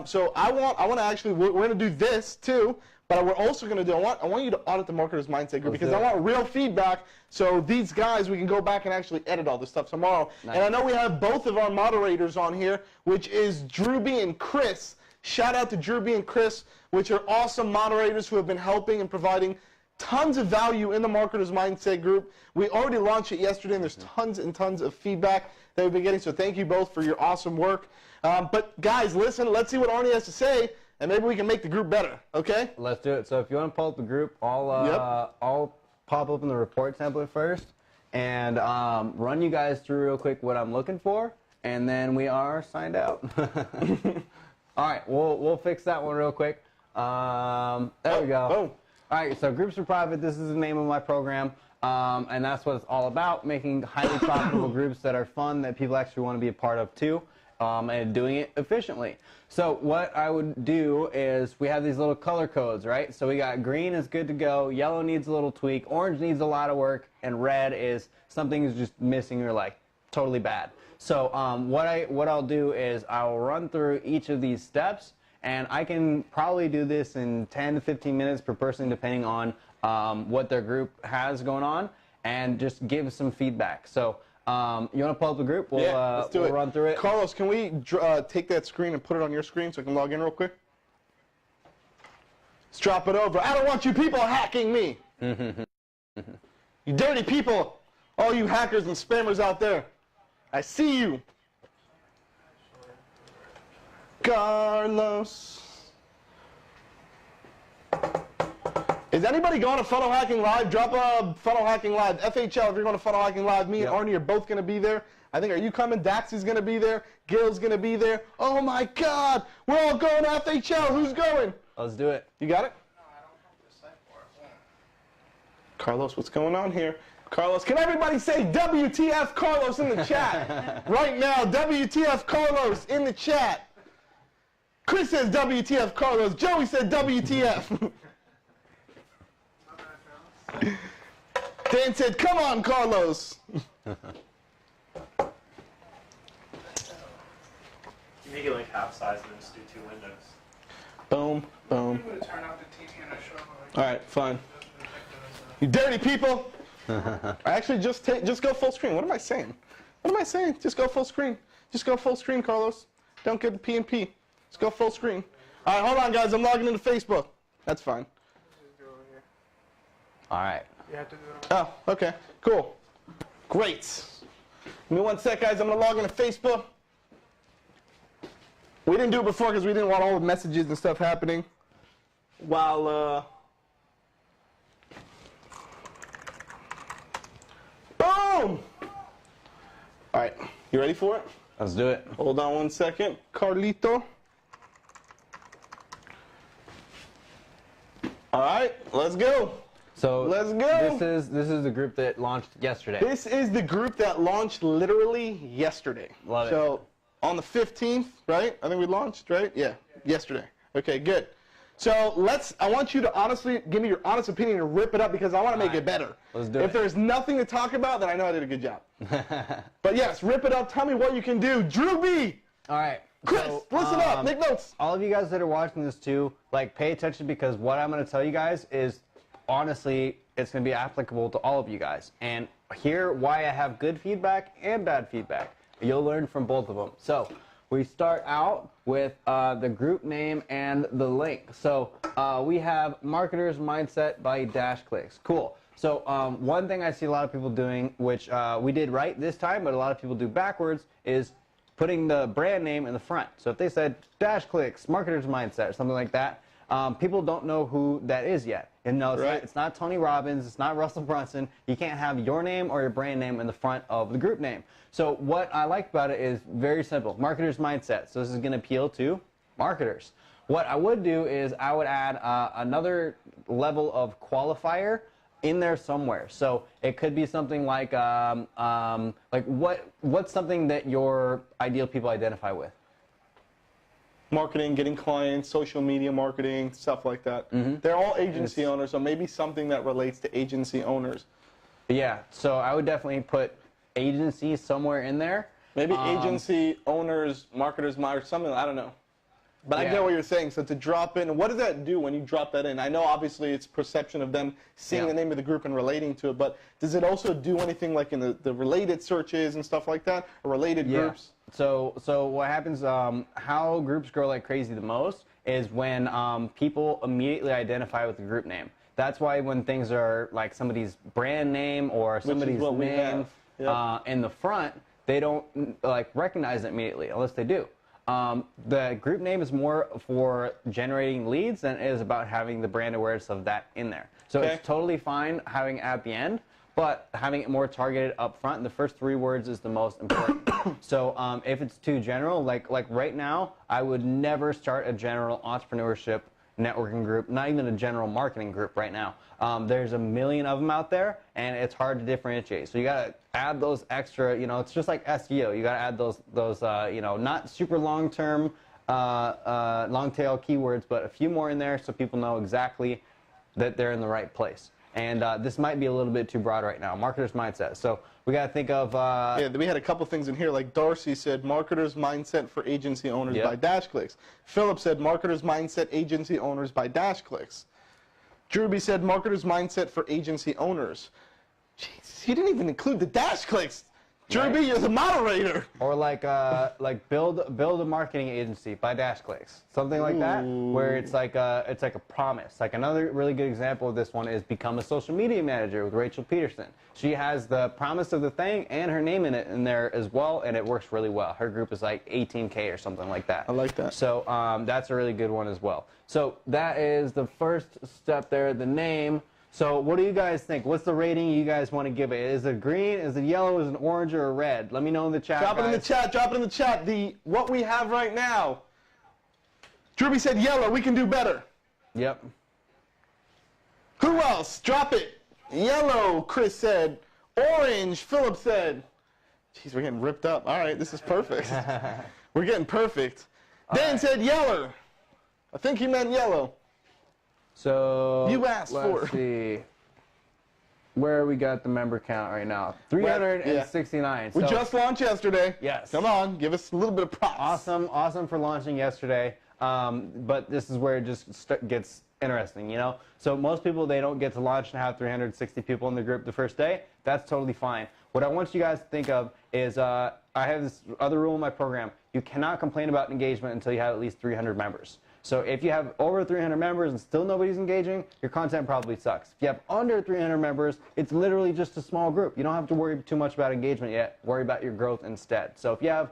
Speaker 2: So I want to actually, we're going to do this too. But we're also going to do, I want you to audit the Marketer's Mindset group because I want real feedback so these guys, we can go back and actually edit all this stuff tomorrow. Nice. And I know we have both of our moderators on here, which is Drewby and Chris. Shout out to Drewby and Chris, which are awesome moderators who have been helping and providing tons of value in the Marketer's Mindset group. We already launched it yesterday, and there's tons and tons of feedback that we've been getting, so thank you both for your awesome work. But guys, listen, let's see what Arnie has to say. And maybe we can make the group better, okay?
Speaker 1: Let's do it. So if you want to pull up the group, I'll pop open the report template first and run you guys through real quick what I'm looking for, and then we are signed out. All right, we'll fix that one real quick. There we go.
Speaker 2: Boom.
Speaker 1: All right, so Groups are Private. This is the name of my program, and that's what it's all about, making highly profitable groups that are fun, that people actually want to be a part of too. And doing it efficiently. So what I would do is we have these little color codes, right? So we got green is good to go, yellow needs a little tweak, orange needs a lot of work, and red is something is just missing or like totally bad. So what I'll do is I'll run through each of these steps, and I can probably do this in 10 to 15 minutes per person depending on what their group has going on, and just give some feedback. So you want to pull up the group?
Speaker 2: Let's do
Speaker 1: we'll
Speaker 2: it.
Speaker 1: Run through it.
Speaker 2: Carlos, can we take that screen and put it on your screen so I can log in real quick? Let's drop it over. I don't want you people hacking me. You dirty people. All you hackers and spammers out there. I see you. Carlos. Is anybody going to Funnel Hacking Live? Drop a Funnel Hacking Live. FHL, if you're going to Funnel Hacking Live, me and Arnie are both going to be there. I think, are you coming? Dax is going to be there. Gil's going to be there. Oh my God. We're all going to FHL. Who's going?
Speaker 1: Let's do it.
Speaker 2: You got it?
Speaker 3: No, I don't have the site for it.
Speaker 2: Carlos, what's going on here? Carlos, can everybody say WTF Carlos in the chat? Right now, WTF Carlos in the chat. Chris says WTF Carlos. Joey said WTF. Dan said, come on, Carlos.
Speaker 4: Make it like half size and then just do 2 windows.
Speaker 2: Boom, boom.
Speaker 3: You would turn off the TV and a show.
Speaker 2: All right, fine. You dirty people. Actually, just go full screen. What am I saying? What am I saying? Just go full screen. Just go full screen, Carlos. Don't get the P&P. Just go full screen. All right, hold on, guys. I'm logging into Facebook. That's fine.
Speaker 1: All right.
Speaker 3: You have to do it.
Speaker 2: Oh, okay. Cool. Great. Give me 1 sec, guys. I'm going to log into Facebook. We didn't do it before because we didn't want all the messages and stuff happening while, boom! All right. You ready for it?
Speaker 1: Let's do it.
Speaker 2: Hold on 1 second. Carlito. All right. Let's go.
Speaker 1: So
Speaker 2: let's go.
Speaker 1: This is the group that launched yesterday.
Speaker 2: This is the group that launched literally yesterday.
Speaker 1: Love it.
Speaker 2: So on the 15th, right? I think we launched, right? Yeah, yesterday. Okay, good. So I want you to honestly give me your honest opinion and rip it up because I want to make it better.
Speaker 1: Let's do it.
Speaker 2: If there's nothing to talk about, then I know I did a good job. But yes, rip it up. Tell me what you can do. Drew B.
Speaker 1: All right.
Speaker 2: Chris,
Speaker 1: So,
Speaker 2: listen up. Make notes.
Speaker 1: All of you guys that are watching this too, like, pay attention, because what I'm going to tell you guys is, honestly, it's going to be applicable to all of you guys. And hear why I have good feedback and bad feedback. You'll learn from both of them. So we start out with the group name and the link. So we have Marketer's Mindset by DashClicks. Cool. So one thing I see a lot of people doing, which we did right this time, but a lot of people do backwards, is putting the brand name in the front. So if they said DashClicks, Marketer's Mindset, or something like that, people don't know who that is yet. And no, it's not Tony Robbins, it's not Russell Brunson. You can't have your name or your brand name in the front of the group name. So what I like about it is very simple, Marketer's Mindset. So this is going to appeal to marketers. What I would do is I would add another level of qualifier in there somewhere. So it could be something like what's something that your ideal people identify with?
Speaker 2: Marketing, getting clients, social media marketing, stuff like that. They're all agency owners, so maybe something that relates to agency owners.
Speaker 1: Yeah, so I would definitely put agency somewhere in there.
Speaker 2: Maybe agency owners, marketers, something, I don't know. But I get what you're saying. So to drop in, what does that do when you drop that in? I know obviously it's perception of them seeing the name of the group and relating to it, but does it also do anything like in the related searches and stuff like that, or related groups?
Speaker 1: So what happens, how groups grow like crazy the most is when people immediately identify with the group name. That's why when things are like somebody's brand name or somebody's name in the front, they don't like recognize it immediately unless they do. The group name is more for generating leads than it is about having the brand awareness of that in there. So it's totally fine having it at the end, but having it more targeted up front, the first 3 words is the most important. So if it's too general, like right now, I would never start a general entrepreneurship networking group, not even a general marketing group right now. There's a million of them out there, and it's hard to differentiate. So you got to add those extra, it's just like SEO. You got to add those not super long-term, long-tail keywords, but a few more in there so people know exactly that they're in the right place. And this might be a little bit too broad right now. Marketer's Mindset. So we got to think of...
Speaker 2: we had a couple things in here. Like Darcy said, Marketer's Mindset for Agency Owners by DashClicks. Philip said, Marketer's Mindset Agency Owners by DashClicks. Drewby said, Marketer's Mindset for Agency Owners. Jeez, he didn't even include the DashClicks. Drewby, you're the moderator.
Speaker 1: Or like build a marketing agency by DashClicks, something like that, where it's like a promise. Like another really good example of this one is Become a Social Media Manager with Rachel Peterson. She has the promise of the thing and her name in there as well, and it works really well. Her group is like 18K or something like that.
Speaker 2: I like that.
Speaker 1: So that's a really good one as well. So that is the first step there, the name. So what do you guys think? What's the rating you guys want to give it? Is it green? Is it yellow? Is it orange or a red? Let me know in the chat,
Speaker 2: Drop it in the chat. Drop it in the chat. What we have right now. Drewby said yellow. We can do better.
Speaker 1: Yep.
Speaker 2: Who else? Drop it. Yellow, Chris said. Orange, Philip said. Jeez, we're getting ripped up. All right, this is perfect. We're getting perfect. Dan said yellow. I think he meant yellow.
Speaker 1: So
Speaker 2: you asked
Speaker 1: let's see. Where we got the member count right now? 369.
Speaker 2: We just launched yesterday.
Speaker 1: Yes.
Speaker 2: Come on, give us a little bit of props.
Speaker 1: Awesome for launching yesterday. But this is where it just gets interesting, So most people, they don't get to launch and have 360 people in the group the first day. That's totally fine. What I want you guys to think of is I have this other rule in my program. You cannot complain about engagement until you have at least 300 members. So if you have over 300 members and still nobody's engaging, your content probably sucks. If you have under 300 members, it's literally just a small group. You don't have to worry too much about engagement yet. Worry about your growth instead. So if you have,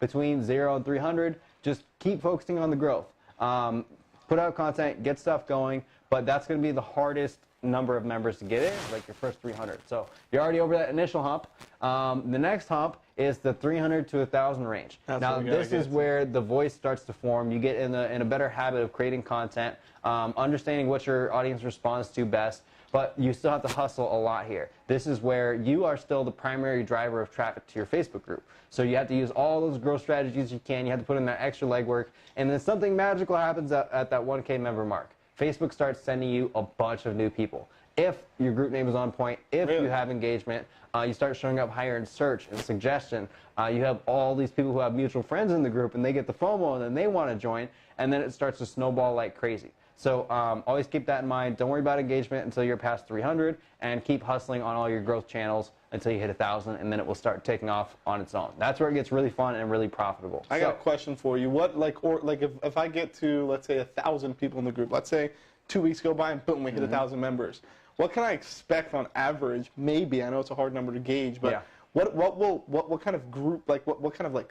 Speaker 1: between 0 and 300, just keep focusing on the growth. Put out content, get stuff going, but that's going to be the hardest number of members to get in, like your first 300. So you're already over that initial hump. The next hump is the 300 to 1,000 range. Now this is where the voice starts to form. You get in a better habit of creating content, understanding what your audience responds to best, but you still have to hustle a lot here. This is where you are still the primary driver of traffic to your Facebook group. So you have to use all those growth strategies you can. You have to put in that extra legwork, and then something magical happens at that 1K member mark. Facebook starts sending you a bunch of new people. if your group name is on point, if
Speaker 2: Really?
Speaker 1: you have engagement, you start showing up higher in search and suggestion. You have all these people who have mutual friends in the group, and they get the FOMO, and then they want to join, and then it starts to snowball like crazy. So always keep that in mind. Don't worry about engagement until you're past 300, and keep hustling on all your growth channels until you hit 1,000, and then it will start taking off on its own. That's where it gets really fun and really profitable.
Speaker 2: I got a question for you. What, if I get to, let's say, 1,000 people in the group, let's say 2 weeks go by and boom, we hit 1,000 members. What can I expect on average? Maybe, I know it's a hard number to gauge, but
Speaker 1: Yeah.
Speaker 2: what kind of group, what kind of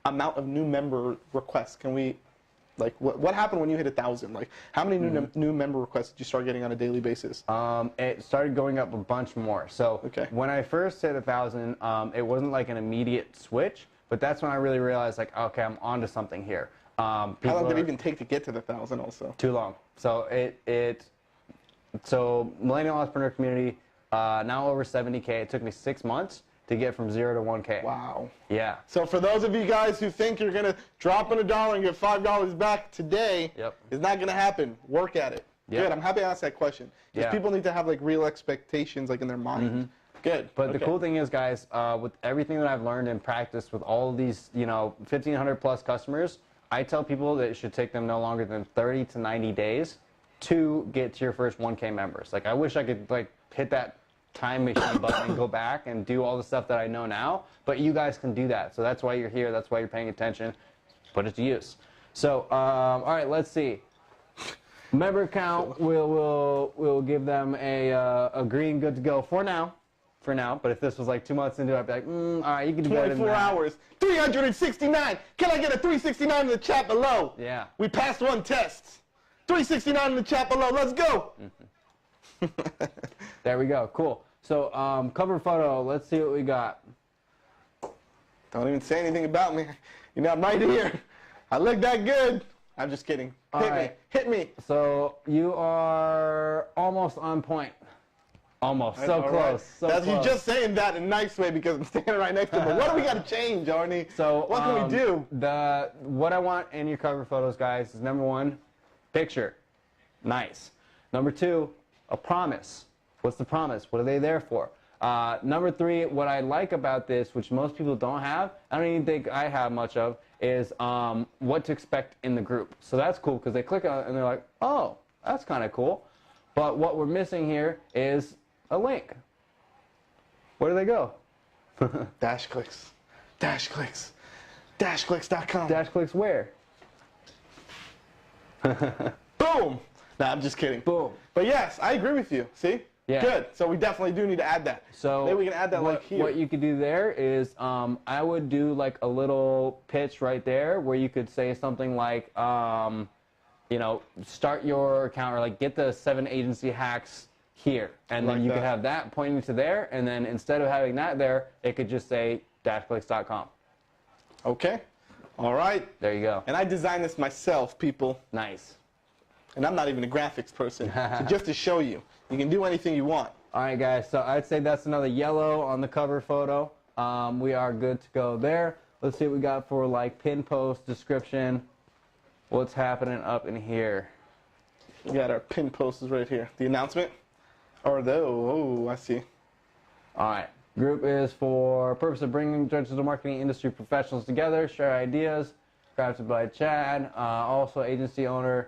Speaker 2: amount of new member requests can we, what happened when you hit 1,000? Like, how many new member requests did you start getting on a daily basis?
Speaker 1: It started going up a bunch more. So
Speaker 2: Okay.
Speaker 1: when I first hit 1,000, it wasn't like an immediate switch, but that's when I really realized, like, okay, I'm onto something here.
Speaker 2: How long did it even take to get to the 1,000 also?
Speaker 1: Too long. So so millennial entrepreneur community, now over 70K. It took me 6 months to get from 0 to 1K.
Speaker 2: Wow.
Speaker 1: Yeah.
Speaker 2: So for those of you guys who think you're going to drop in $1 and get $5 back today,
Speaker 1: Yep.
Speaker 2: it's not going to happen. Work at it.
Speaker 1: Yep.
Speaker 2: Good. I'm happy I asked that question. Because
Speaker 1: Yeah.
Speaker 2: people need to have real expectations in their mind. Good.
Speaker 1: But the
Speaker 2: Okay.
Speaker 1: cool thing is, guys, with everything that I've learned and practiced with all of these, 1,500 plus customers, I tell people that it should take them no longer than 30 to 90 days to get to your first 1K members. Like, I wish I could hit that time machine button and go back and do all the stuff that I know now, but you guys can do that. So that's why you're here. That's why you're paying attention. Put it to use. So, all right, let's see. Member count, we'll give them a green, good to go for now. But if this was like 2 months into it, I'd be like, all right, you can do better than
Speaker 2: 24
Speaker 1: that.
Speaker 2: hours. 369. Can I get a 369 in the chat below?
Speaker 1: Yeah.
Speaker 2: We passed one test. 369 in the chat below. Let's go.
Speaker 1: There we go. Cool. So cover photo. Let's see what we got.
Speaker 2: Don't even say anything about me. I'm right here. I look that good. I'm just kidding.
Speaker 1: All
Speaker 2: Hit me.
Speaker 1: right.
Speaker 2: Hit me.
Speaker 1: So you are almost on point. Almost. So
Speaker 2: All
Speaker 1: close.
Speaker 2: right.
Speaker 1: So
Speaker 2: That's
Speaker 1: close.
Speaker 2: you just saying that in a nice way because I'm standing right next to him. But what do we got to change, Arnie?
Speaker 1: So
Speaker 2: what can we do?
Speaker 1: What I want in your cover photos, guys, is number 1, picture. Nice. Number 2, a promise. What's the promise? What are they there for? Number 3, what I like about this, which most people don't have, I don't even think I have much of, is what to expect in the group. So that's cool because they click on it and they're like, oh, that's kind of cool. But what we're missing here is a link. Where do they go?
Speaker 2: DashClicks. DashClicks. DashClicks.com.
Speaker 1: DashClicks where?
Speaker 2: Boom. Nah, I'm just kidding.
Speaker 1: Boom.
Speaker 2: But yes, I agree with you. See?
Speaker 1: Yeah.
Speaker 2: Good. So we definitely do need to add that.
Speaker 1: So
Speaker 2: maybe we can add that
Speaker 1: what,
Speaker 2: here.
Speaker 1: What you could do there is I would do like a little pitch right there where you could say something like, start your account or like get the 7 agency hacks here. And then you could have that pointing to there. And then instead of having that there, it could just say DashClicks.com.
Speaker 2: Okay. All right.
Speaker 1: There you go.
Speaker 2: And I designed this myself, people.
Speaker 1: Nice.
Speaker 2: And I'm not even a graphics person. So just to show you, you can do anything you want.
Speaker 1: All right, guys. So I'd say that's another yellow on the cover photo. We are good to go there. Let's see what we got for like pin post, description. What's happening up in here?
Speaker 2: We got our pin posters right here. The announcement. Or I see.
Speaker 1: All right. Group is for purpose of bringing digital marketing industry professionals together, share ideas, crafted by Chad. Also agency owner,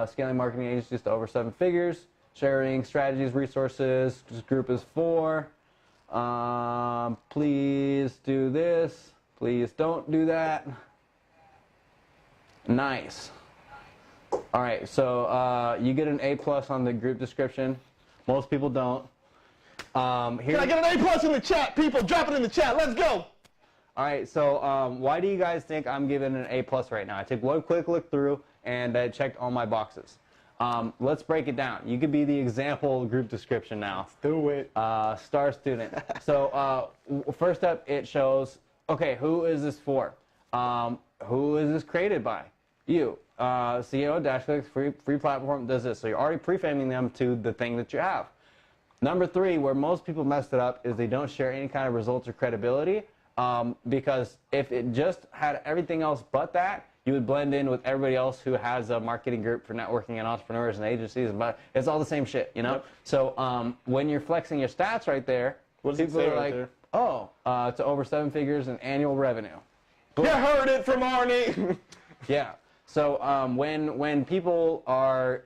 Speaker 1: scaling marketing agencies to over 7 figures, sharing strategies, resources. This group is for. Please do this. Please don't do that. Nice. All right, so you get an A+ on the group description. Most people don't.
Speaker 2: Can I get an A+ in the chat, people? Drop it in the chat. Let's go.
Speaker 1: All right, so why do you guys think I'm giving an A+ right now? I took one quick look through and I checked all my boxes. Let's break it down. You could be the example group description now.
Speaker 2: Do it.
Speaker 1: Star student. So first up, it shows, okay, who is this for? Who is this created by? You. CEO, DashClicks, free platform, does this. So you're already preframing them to the thing that you have. Number 3, where most people messed it up, is they don't share any kind of results or credibility. Because if it just had everything else but that, you would blend in with everybody else who has a marketing group for networking and entrepreneurs and agencies, but it's all the same shit, you know? Yep. So when you're flexing your stats right there, people are like, oh, it's over 7 figures in annual revenue.
Speaker 2: You heard it from Arnie.
Speaker 1: Yeah. So when people are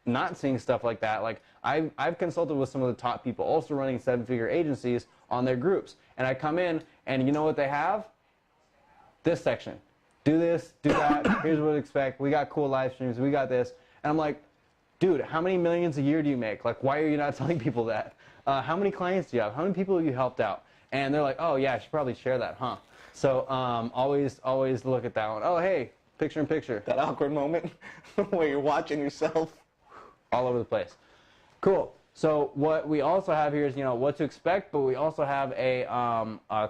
Speaker 1: not seeing stuff like that, like I've consulted with some of the top people also running 7-figure agencies on their groups, and I come in and you know what they have? This section. Do this, do that, here's what to expect, we got cool live streams, we got this. And I'm like, dude, how many millions a year do you make? Like, why are you not telling people that? How many clients do you have? How many people have you helped out? And they're like, oh yeah, I should probably share that, huh? So always look at that one. Oh, hey, picture in picture.
Speaker 2: That awkward moment where you're watching yourself.
Speaker 1: All over the place. Cool. So what we also have here is, you know, what to expect, but we also have a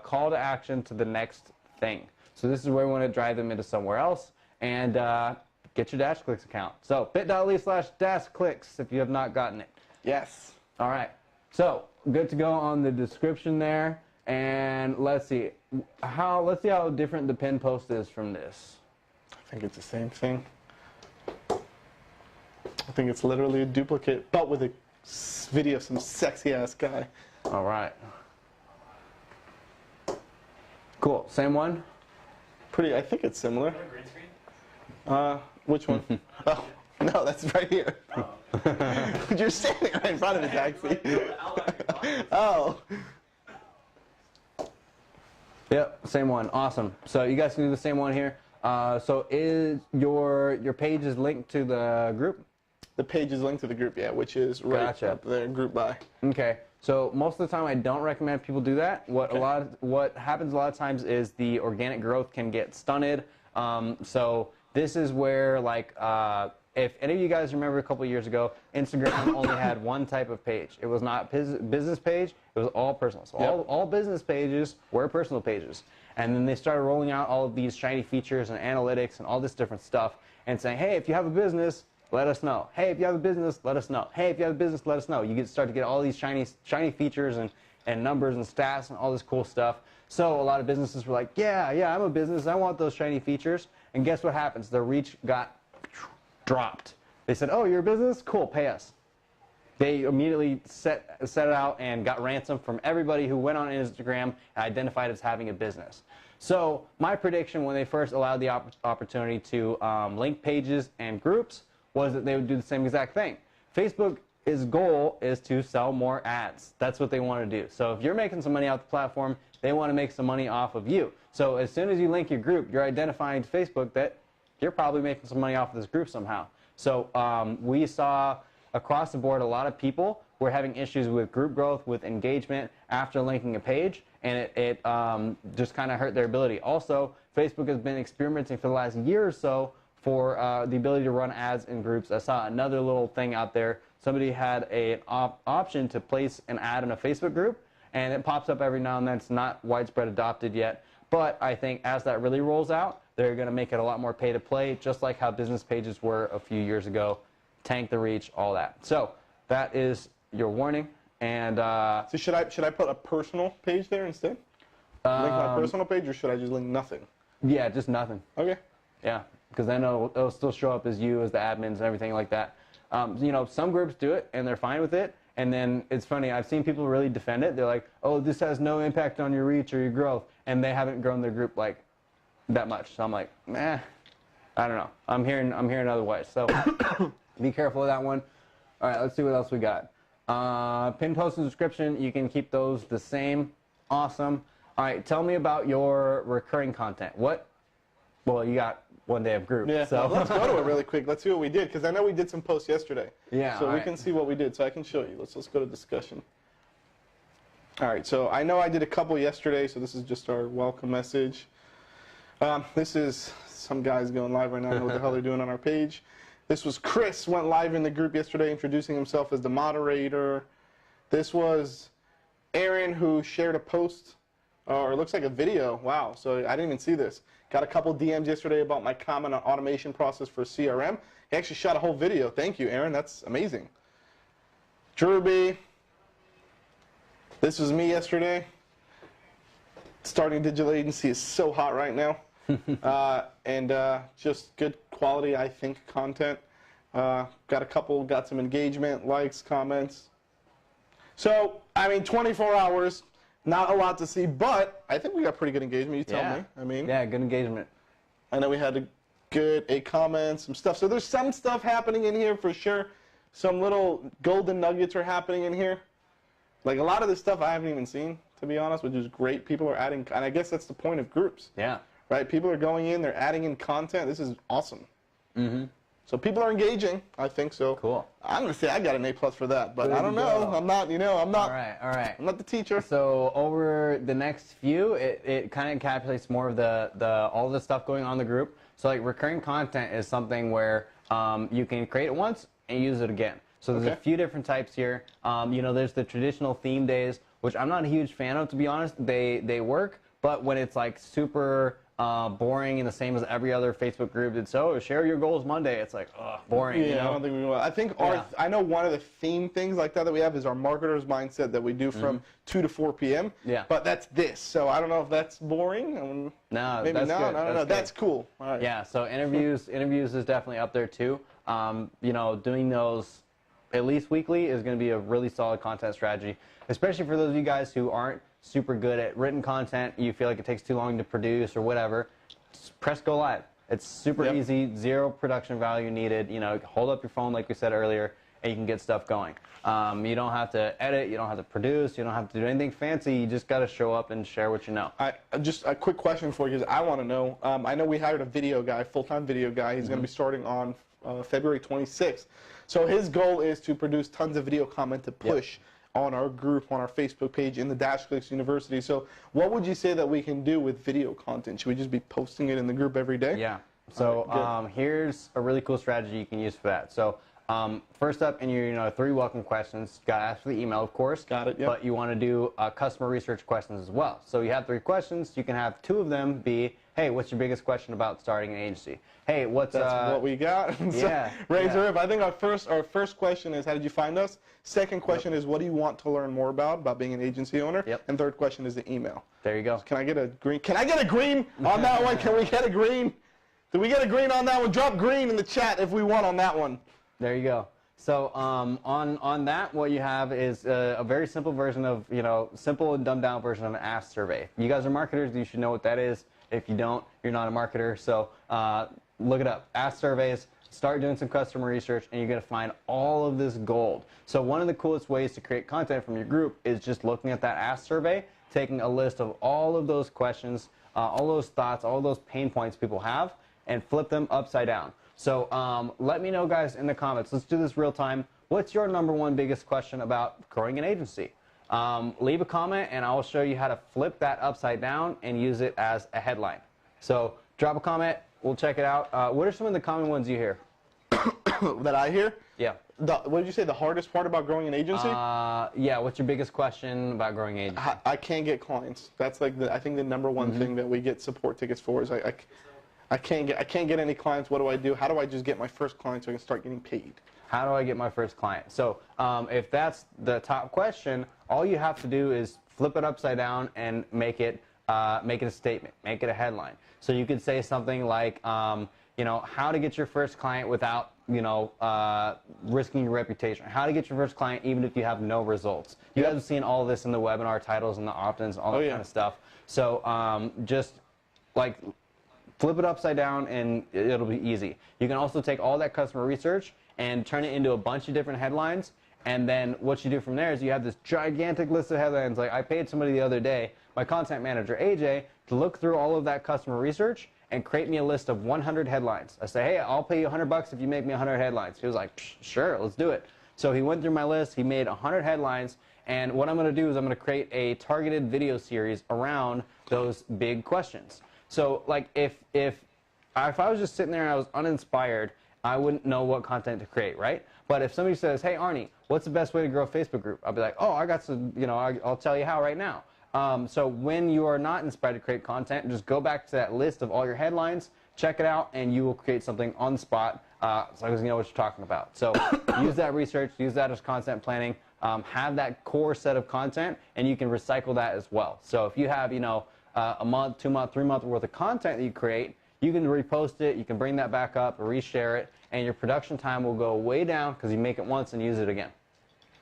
Speaker 1: call to action to the next thing. So this is where we want to drive them into somewhere else and get your DashClicks account. So bit.ly/DashClicks if you have not gotten it.
Speaker 2: Yes.
Speaker 1: All right. So good to go on the description there. And let's see how different the pin post is from this.
Speaker 2: I think it's the same thing. I think it's literally a duplicate, but with a video of some sexy ass guy.
Speaker 1: All right. Cool. Same one?
Speaker 2: I think it's similar.
Speaker 4: Green screen?
Speaker 2: Which one? Oh, no, that's right here. You're standing right in front of it, actually. Oh.
Speaker 1: Yep, same one. Awesome. So you guys can do the same one here. So is your page is linked to the group?
Speaker 2: The page is linked to the group, yeah, which is right up there, group by.
Speaker 1: Okay. So most of the time, I don't recommend people do that. What happens a lot of times is the organic growth can get stunted. So this is where, like, if any of you guys remember a couple of years ago, Instagram only had one type of page. It was not business page. It was all personal. So all business pages were personal pages. And then they started rolling out all of these shiny features and analytics and all this different stuff and saying, hey, if you have a business, let us know. Hey, if you have a business, let us know. Hey, if you have a business, let us know. You start to get all these shiny features and numbers and stats and all this cool stuff. So a lot of businesses were like, yeah, I'm a business. I want those shiny features. And guess what happens? Their reach got dropped. They said, oh, you're a business? Cool, pay us. They immediately set it out and got ransom from everybody who went on Instagram and identified as having a business. So my prediction when they first allowed the opportunity to link pages and groups was that they would do the same exact thing. Facebook's goal is to sell more ads. That's what they want to do. So if you're making some money off the platform, they want to make some money off of you. So as soon as you link your group, you're identifying to Facebook that you're probably making some money off of this group somehow. So we saw across the board a lot of people were having issues with group growth, with engagement after linking a page, and it just kind of hurt their ability. Also, Facebook has been experimenting for the last year or so for the ability to run ads in groups. I saw another little thing out there. Somebody had an option to place an ad in a Facebook group, and it pops up every now and then. It's not widespread adopted yet, but I think as that really rolls out, they're going to make it a lot more pay to play, just like how business pages were a few years ago. Tank the reach, all that. So that is your warning. And
Speaker 2: so should I put a personal page there instead? Link my personal page, or should I just link nothing?
Speaker 1: Yeah, just nothing.
Speaker 2: Okay.
Speaker 1: Yeah, because then it'll still show up as you, as the admins and everything like that. You know, some groups do it and they're fine with it. And then it's funny, I've seen people really defend it. They're like, oh, this has no impact on your reach or your growth. And they haven't grown their group like that much. So I'm like, I don't know. I'm hearing otherwise. So be careful with that one. All right, let's see what else we got. Pin post and description, you can keep those the same. Awesome. All right, tell me about your recurring content. Well, you got one day of group.
Speaker 2: Yeah,
Speaker 1: so.
Speaker 2: well, let's go to it really quick. Let's see what we did, because I know we did some posts yesterday.
Speaker 1: Yeah.
Speaker 2: So we can see what we did, so I can show you. Let's go to discussion. All right, so I know I did a couple yesterday, so this is just our welcome message. This is some guys going live right now. I don't know what the hell they're doing on our page. This was Chris, went live in the group yesterday, introducing himself as the moderator. This was Aaron, who shared a post, or it looks like a video. Wow, so I didn't even see this. Got a couple DMs yesterday about my comment on automation process for CRM. He actually shot a whole video. Thank you, Aaron. That's amazing. Druby. This was me yesterday. Starting digital agency is so hot right now. and just good quality, I think, content. Got some engagement, likes, comments. So, I mean, 24 hours, not a lot to see, but I think we got pretty good engagement, you tell me. I mean,
Speaker 1: yeah, good engagement.
Speaker 2: I know we had a comment, some stuff. So there's some stuff happening in here for sure. Some little golden nuggets are happening in here. Like a lot of this stuff I haven't even seen, to be honest, which is great. People are adding, and I guess that's the point of groups.
Speaker 1: Yeah.
Speaker 2: Right? People are going in, they're adding in content. This is awesome.
Speaker 1: Mm-hmm.
Speaker 2: So people are engaging. I think so.
Speaker 1: Cool.
Speaker 2: I'm gonna say I got an A+ for that, but
Speaker 1: There
Speaker 2: I don't
Speaker 1: you
Speaker 2: know.
Speaker 1: go.
Speaker 2: I'm not.
Speaker 1: All right.
Speaker 2: I'm not the teacher.
Speaker 1: So over the next few, it kind of encapsulates more of all the stuff going on in the group. So like recurring content is something where you can create it once and use it again. So there's a few different types here. There's the traditional theme days, which I'm not a huge fan of, to be honest. They work, but when it's like super boring and the same as every other Facebook group, it's share your goals Monday. It's like boring.
Speaker 2: Yeah,
Speaker 1: you know?
Speaker 2: I don't think we will. I think I know one of the theme things like that we have is our marketers mindset that we do from 2 to 4 p.m.
Speaker 1: Yeah.
Speaker 2: But that's this, so I don't know if that's boring.
Speaker 1: No,
Speaker 2: maybe
Speaker 1: that's
Speaker 2: not.
Speaker 1: good.
Speaker 2: I don't know.
Speaker 1: Good.
Speaker 2: That's cool. All right.
Speaker 1: Yeah. So interviews is definitely up there too. Doing those at least weekly is going to be a really solid content strategy, especially for those of you guys who aren't super good at written content. You feel like it takes too long to produce or whatever. Just press go live. It's super easy, zero production value needed. Hold up your phone like we said earlier, and you can get stuff going. You don't have to edit, you don't have to produce, you don't have to do anything fancy. You just got to show up and share what you know.
Speaker 2: Just a quick question for you, because I want to know. I know we hired a video guy, full-time video guy. He's going to be starting on February 26th. So his goal is to produce tons of video content to push on our group, on our Facebook page, in the DashClicks University. So what would you say that we can do with video content? Should we just be posting it in the group every day?
Speaker 1: Yeah. So here's a really cool strategy you can use for that. So first up in your 3 welcome questions, you got to ask for the email, of course.
Speaker 2: Got it, yep.
Speaker 1: But you want to do customer research questions as well. So you have 3 questions. You can have 2 of them be, hey, what's your biggest question about starting an agency? Hey, what's
Speaker 2: That's what we got. Razor Rip. I think our first question is, how did you find us? Second question is, what do you want to learn more about being an agency owner?
Speaker 1: Yep.
Speaker 2: And third question is the email.
Speaker 1: There you go.
Speaker 2: Can I get a green? Can I get a green on that one? Can we get a green? Did we get a green on that one? Drop green in the chat if we won on that one.
Speaker 1: There you go. So on that, what you have is a very simple version of, simple and dumbed down version of an ask survey. You guys are marketers. You should know what that is. If you don't, you're not a marketer. So look it up. Ask surveys. Start doing some customer research, and you're going to find all of this gold. So one of the coolest ways to create content from your group is just looking at that ask survey, taking a list of all of those questions, all those thoughts, all those pain points people have, and flip them upside down. So let me know, guys, in the comments. Let's do this real time. What's your #1 biggest question about growing an agency? Leave a comment, and I'll show you how to flip that upside down and use it as a headline. So drop a comment. We'll check it out. What are some of the common ones you hear?
Speaker 2: That I hear?
Speaker 1: Yeah.
Speaker 2: What did you say, the hardest part about growing an agency?
Speaker 1: Yeah, what's your biggest question about growing an agency?
Speaker 2: I can't get clients. That's like I think the #1 thing that we get support tickets for is I can't get any clients. What do I do? How do I just get my first client so I can start getting paid?
Speaker 1: How do I get my first client? So if that's the top question, all you have to do is flip it upside down and make it a statement, make it a headline. So you could say something like, how to get your first client without, risking your reputation. How to get your first client even if you have no results. You guys have seen all of this in the webinar titles and the opt-ins, all that kind of stuff. So just like flip it upside down and it'll be easy. You can also take all that customer research and turn it into a bunch of different headlines. And then what you do from there is you have this gigantic list of headlines. Like I paid somebody the other day, my content manager, AJ, to look through all of that customer research and create me a list of 100 headlines. I say, hey, I'll pay you $100 if you make me 100 headlines. He was like, sure, let's do it. So he went through my list, he made 100 headlines, and what I'm going to do is I'm going to create a targeted video series around those big questions. So like if I was just sitting there and I was uninspired, I wouldn't know what content to create, right? But if somebody says, hey, Arnie, what's the best way to grow a Facebook group? I'll be like, oh, I got some, I'll tell you how right now. So when you are not inspired to create content, just go back to that list of all your headlines, check it out, and you will create something on the spot as long as you know what you're talking about. So use that research, use that as content planning, have that core set of content, and you can recycle that as well. So if you have, a month, 2 month, 3 month worth of content that you create, you can repost it, you can bring that back up, reshare it, and your production time will go way down because you make it once and use it again.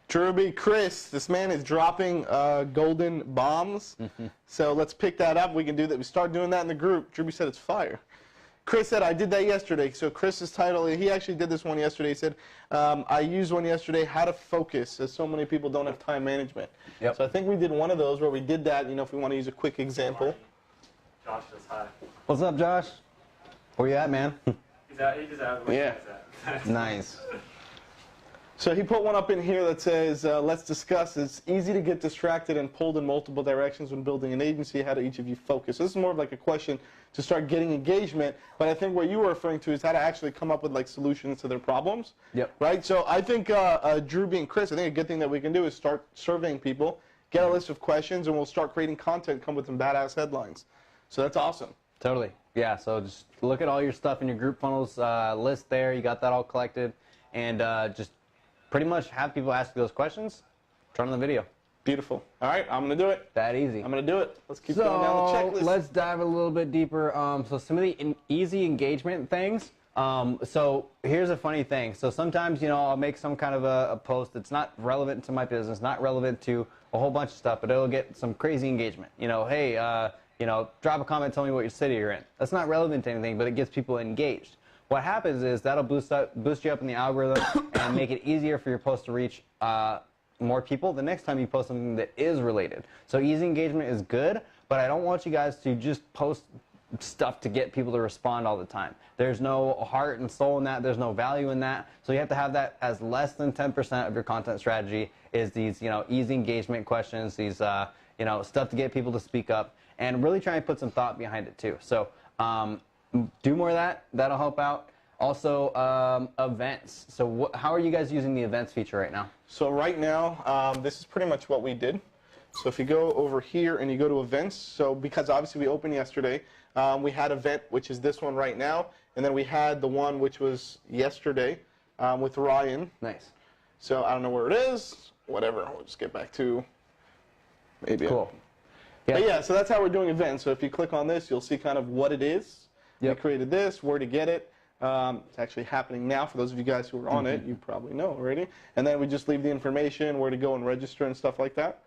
Speaker 2: Druby, Chris, this man is dropping golden bombs. So let's pick that up. We can do that. We start doing that in the group. Druby said it's fire. Chris said, I did that yesterday. So Chris's title, he actually did this one yesterday. He said, I used one yesterday, how to focus, as so many people don't have time management.
Speaker 1: Yep.
Speaker 2: So I think we did one of those where we did that, you know, if we want to use a quick example.
Speaker 4: Josh says hi.
Speaker 1: What's up, Josh? Where you at, man?
Speaker 4: He's out. He just out.
Speaker 2: Yeah.
Speaker 1: Nice.
Speaker 2: So he put one up in here that says, let's discuss. It's easy to get distracted and pulled in multiple directions when building an agency. How do each of you focus? This is more of like a question to start getting engagement. But I think what you were referring to is how to actually come up with like solutions to their problems.
Speaker 1: Yep.
Speaker 2: Right? So I think Druby and Chris, I think a good thing that we can do is start surveying people, get a list of questions, and we'll start creating content, come with some badass headlines. So that's awesome.
Speaker 1: Totally. Yeah, so just look at all your stuff in your group funnels list there. You got that all collected. And just pretty much have people ask you those questions. Turn on the video.
Speaker 2: Beautiful. All right, I'm going to do it.
Speaker 1: That easy.
Speaker 2: I'm going to do it. Let's keep going down the checklist.
Speaker 1: Let's dive a little bit deeper. So some of the easy engagement things. So here's a funny thing. So sometimes, you know, I'll make some kind of a post that's not relevant to my business, not relevant to a whole bunch of stuff, but it'll get some crazy engagement. You know, hey, you know, drop a comment, tell me what your city you're in. That's not relevant to anything, but it gets people engaged. What happens is that'll boost you up in the algorithm and make it easier for your post to reach more people the next time you post something that is related. So easy engagement is good, but I don't want you guys to just post stuff to get people to respond all the time. There's no heart and soul in that. There's no value in that. So you have to have that as less than 10% of your content strategy is these, you know, easy engagement questions, these, you know, stuff to get people to speak up, and really try and put some thought behind it too. So do more of that. That'll help out. Also, events. So how are you guys using the events feature right now?
Speaker 2: So right now, this is pretty much what we did. So if you go over here and you go to events, so because obviously we opened yesterday, we had event, which is this one right now, and then we had the one which was yesterday with Ryan.
Speaker 1: Nice.
Speaker 2: So I don't know where it is. Whatever. We'll just get back to maybe.
Speaker 1: Cool.
Speaker 2: Yeah. But yeah, so that's how we're doing events. So if you click on this, you'll see kind of what it is.
Speaker 1: Yep.
Speaker 2: We created this, where to get it. It's actually happening now. For those of you guys who are on it, you probably know already. And then we just leave the information, where to go and register and stuff like that.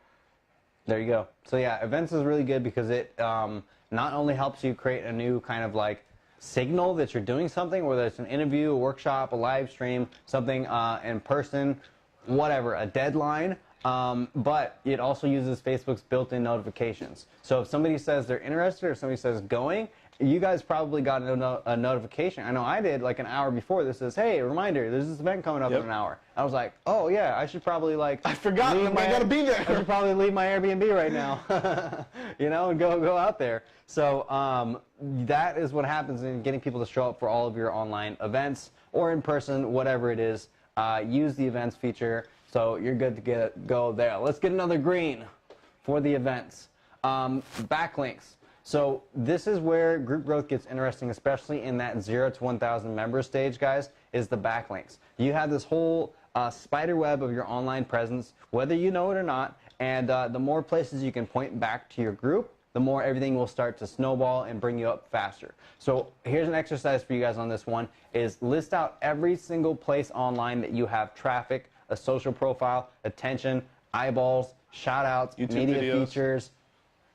Speaker 1: There you go. So yeah, events is really good because it not only helps you create a new kind of like signal that you're doing something, whether it's an interview, a workshop, a live stream, something in person, whatever, a deadline, but it also uses Facebook's built-in notifications. So if somebody says they're interested or somebody says going, you guys probably got a notification. I know I did like an hour before that says, hey, reminder, there's this event coming up in an hour. I was like, oh yeah, I should probably like.
Speaker 2: I forgot, I gotta be there.
Speaker 1: I should probably leave my Airbnb right now, you know, and go out there. So that is what happens in getting people to show up for all of your online events or in person, whatever it is. Use the events feature, so you're good to go there. Let's get another green for the events. Backlinks. So this is where group growth gets interesting, especially in that 0 to 1,000 member stage, guys, is the backlinks. You have this whole spider web of your online presence, whether you know it or not, and the more places you can point back to your group, the more everything will start to snowball and bring you up faster. So here's an exercise for you guys on this one, is list out every single place online that you have traffic, a social profile, attention, eyeballs, shout-outs, media
Speaker 2: videos.
Speaker 1: features,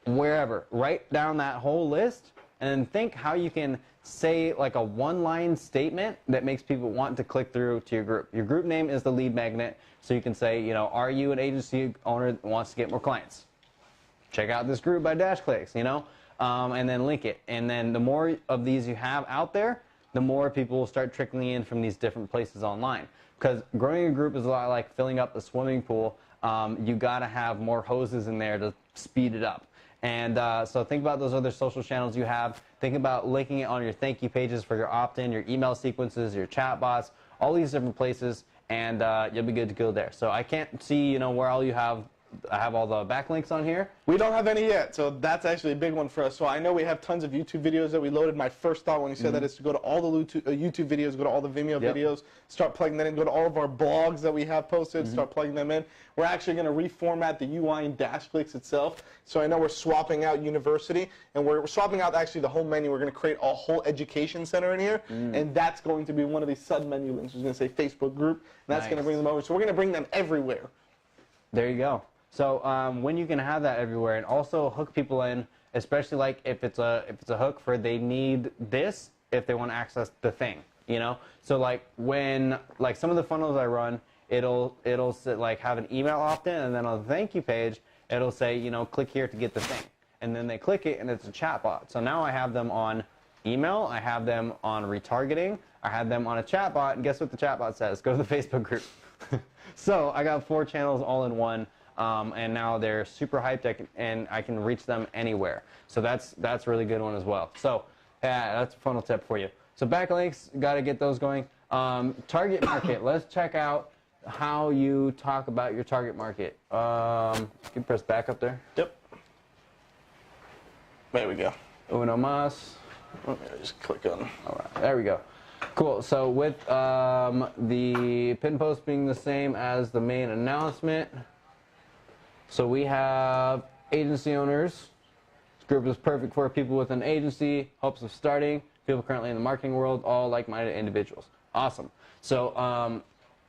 Speaker 1: wherever. Write down that whole list and then think how you can say like a one-line statement that makes people want to click through to your group. Your group name is the lead magnet, so you can say, you know, are you an agency owner that wants to get more clients? Check out this group by DashClicks, you know, and then link it. And then the more of these you have out there, the more people will start trickling in from these different places online. Because growing a group is a lot like filling up the swimming pool. You got to have more hoses in there to speed it up. And so think about those other social channels you have. Think about linking it on your thank you pages for your opt-in, your email sequences, your chat bots, all these different places, and you'll be good to go there. So I can't see, you know, where all you have I have all the backlinks on here.
Speaker 2: We don't have any yet, so that's actually a big one for us. So I know we have tons of YouTube videos that we loaded. My first thought when you said that is to go to all the YouTube videos, go to all the Vimeo videos, start plugging that in, go to all of our blogs that we have posted, start plugging them in. We're actually going to reformat the UI in DashClicks itself. So I know we're swapping out University, and we're swapping out actually the whole menu. We're going to create a whole education center in here, and that's going to be one of these sub-menu links. It's going to say Facebook group, and that's going to bring them over. So we're going to bring them everywhere.
Speaker 1: There you go. So when you can have that everywhere, and also hook people in, especially like if it's a hook for they need this if they want to access the thing, you know. So like when like some of the funnels I run, it'll like have an email opt-in, and then on the thank you page, it'll say, you know, click here to get the thing, and then they click it, and it's a chatbot. So now I have them on email, I have them on retargeting, I have them on a chatbot, and guess what the chatbot says? Go to the Facebook group. So I got 4 channels all in one, and now they're super hyped, and I can reach them anywhere. So that's a really good one as well. So yeah, that's a funnel tip for you. So backlinks, got to get those going. Target market. Let's check out how you talk about your target market. You can press back up there.
Speaker 2: Yep. There we go.
Speaker 1: Uno más.
Speaker 2: Just click on.
Speaker 1: All right, there we go. Cool. So with the pin post being the same as the main announcement, so we have agency owners. This group is perfect for people with an agency, hopes of starting, people currently in the marketing world, all like-minded individuals. Awesome. So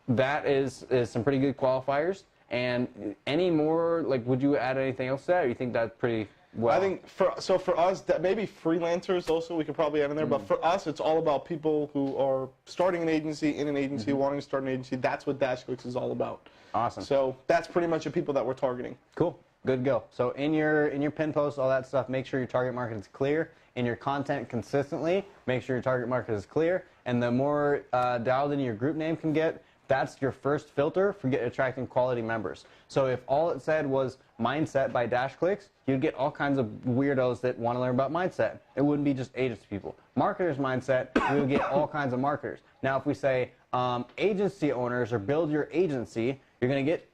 Speaker 1: that is some pretty good qualifiers. And any more, like, would you add anything else to that, or you think that's pretty well?
Speaker 2: I think for us, that maybe freelancers also we could probably add in there. But for us, it's all about people who are starting an agency, in an agency, wanting to start an agency. That's what DashClicks is all about.
Speaker 1: Awesome.
Speaker 2: So that's pretty much the people that we're targeting.
Speaker 1: Cool. Good to go. So in your pin posts, all that stuff, make sure your target market is clear. In your content consistently, make sure your target market is clear. And the more dialed in your group name can get, that's your first filter for attracting quality members. So if all it said was mindset by DashClicks, you'd get all kinds of weirdos that want to learn about mindset. It wouldn't be just agency people. Marketers mindset, we would get all kinds of marketers. Now if we say agency owners or build your agency, you're going to get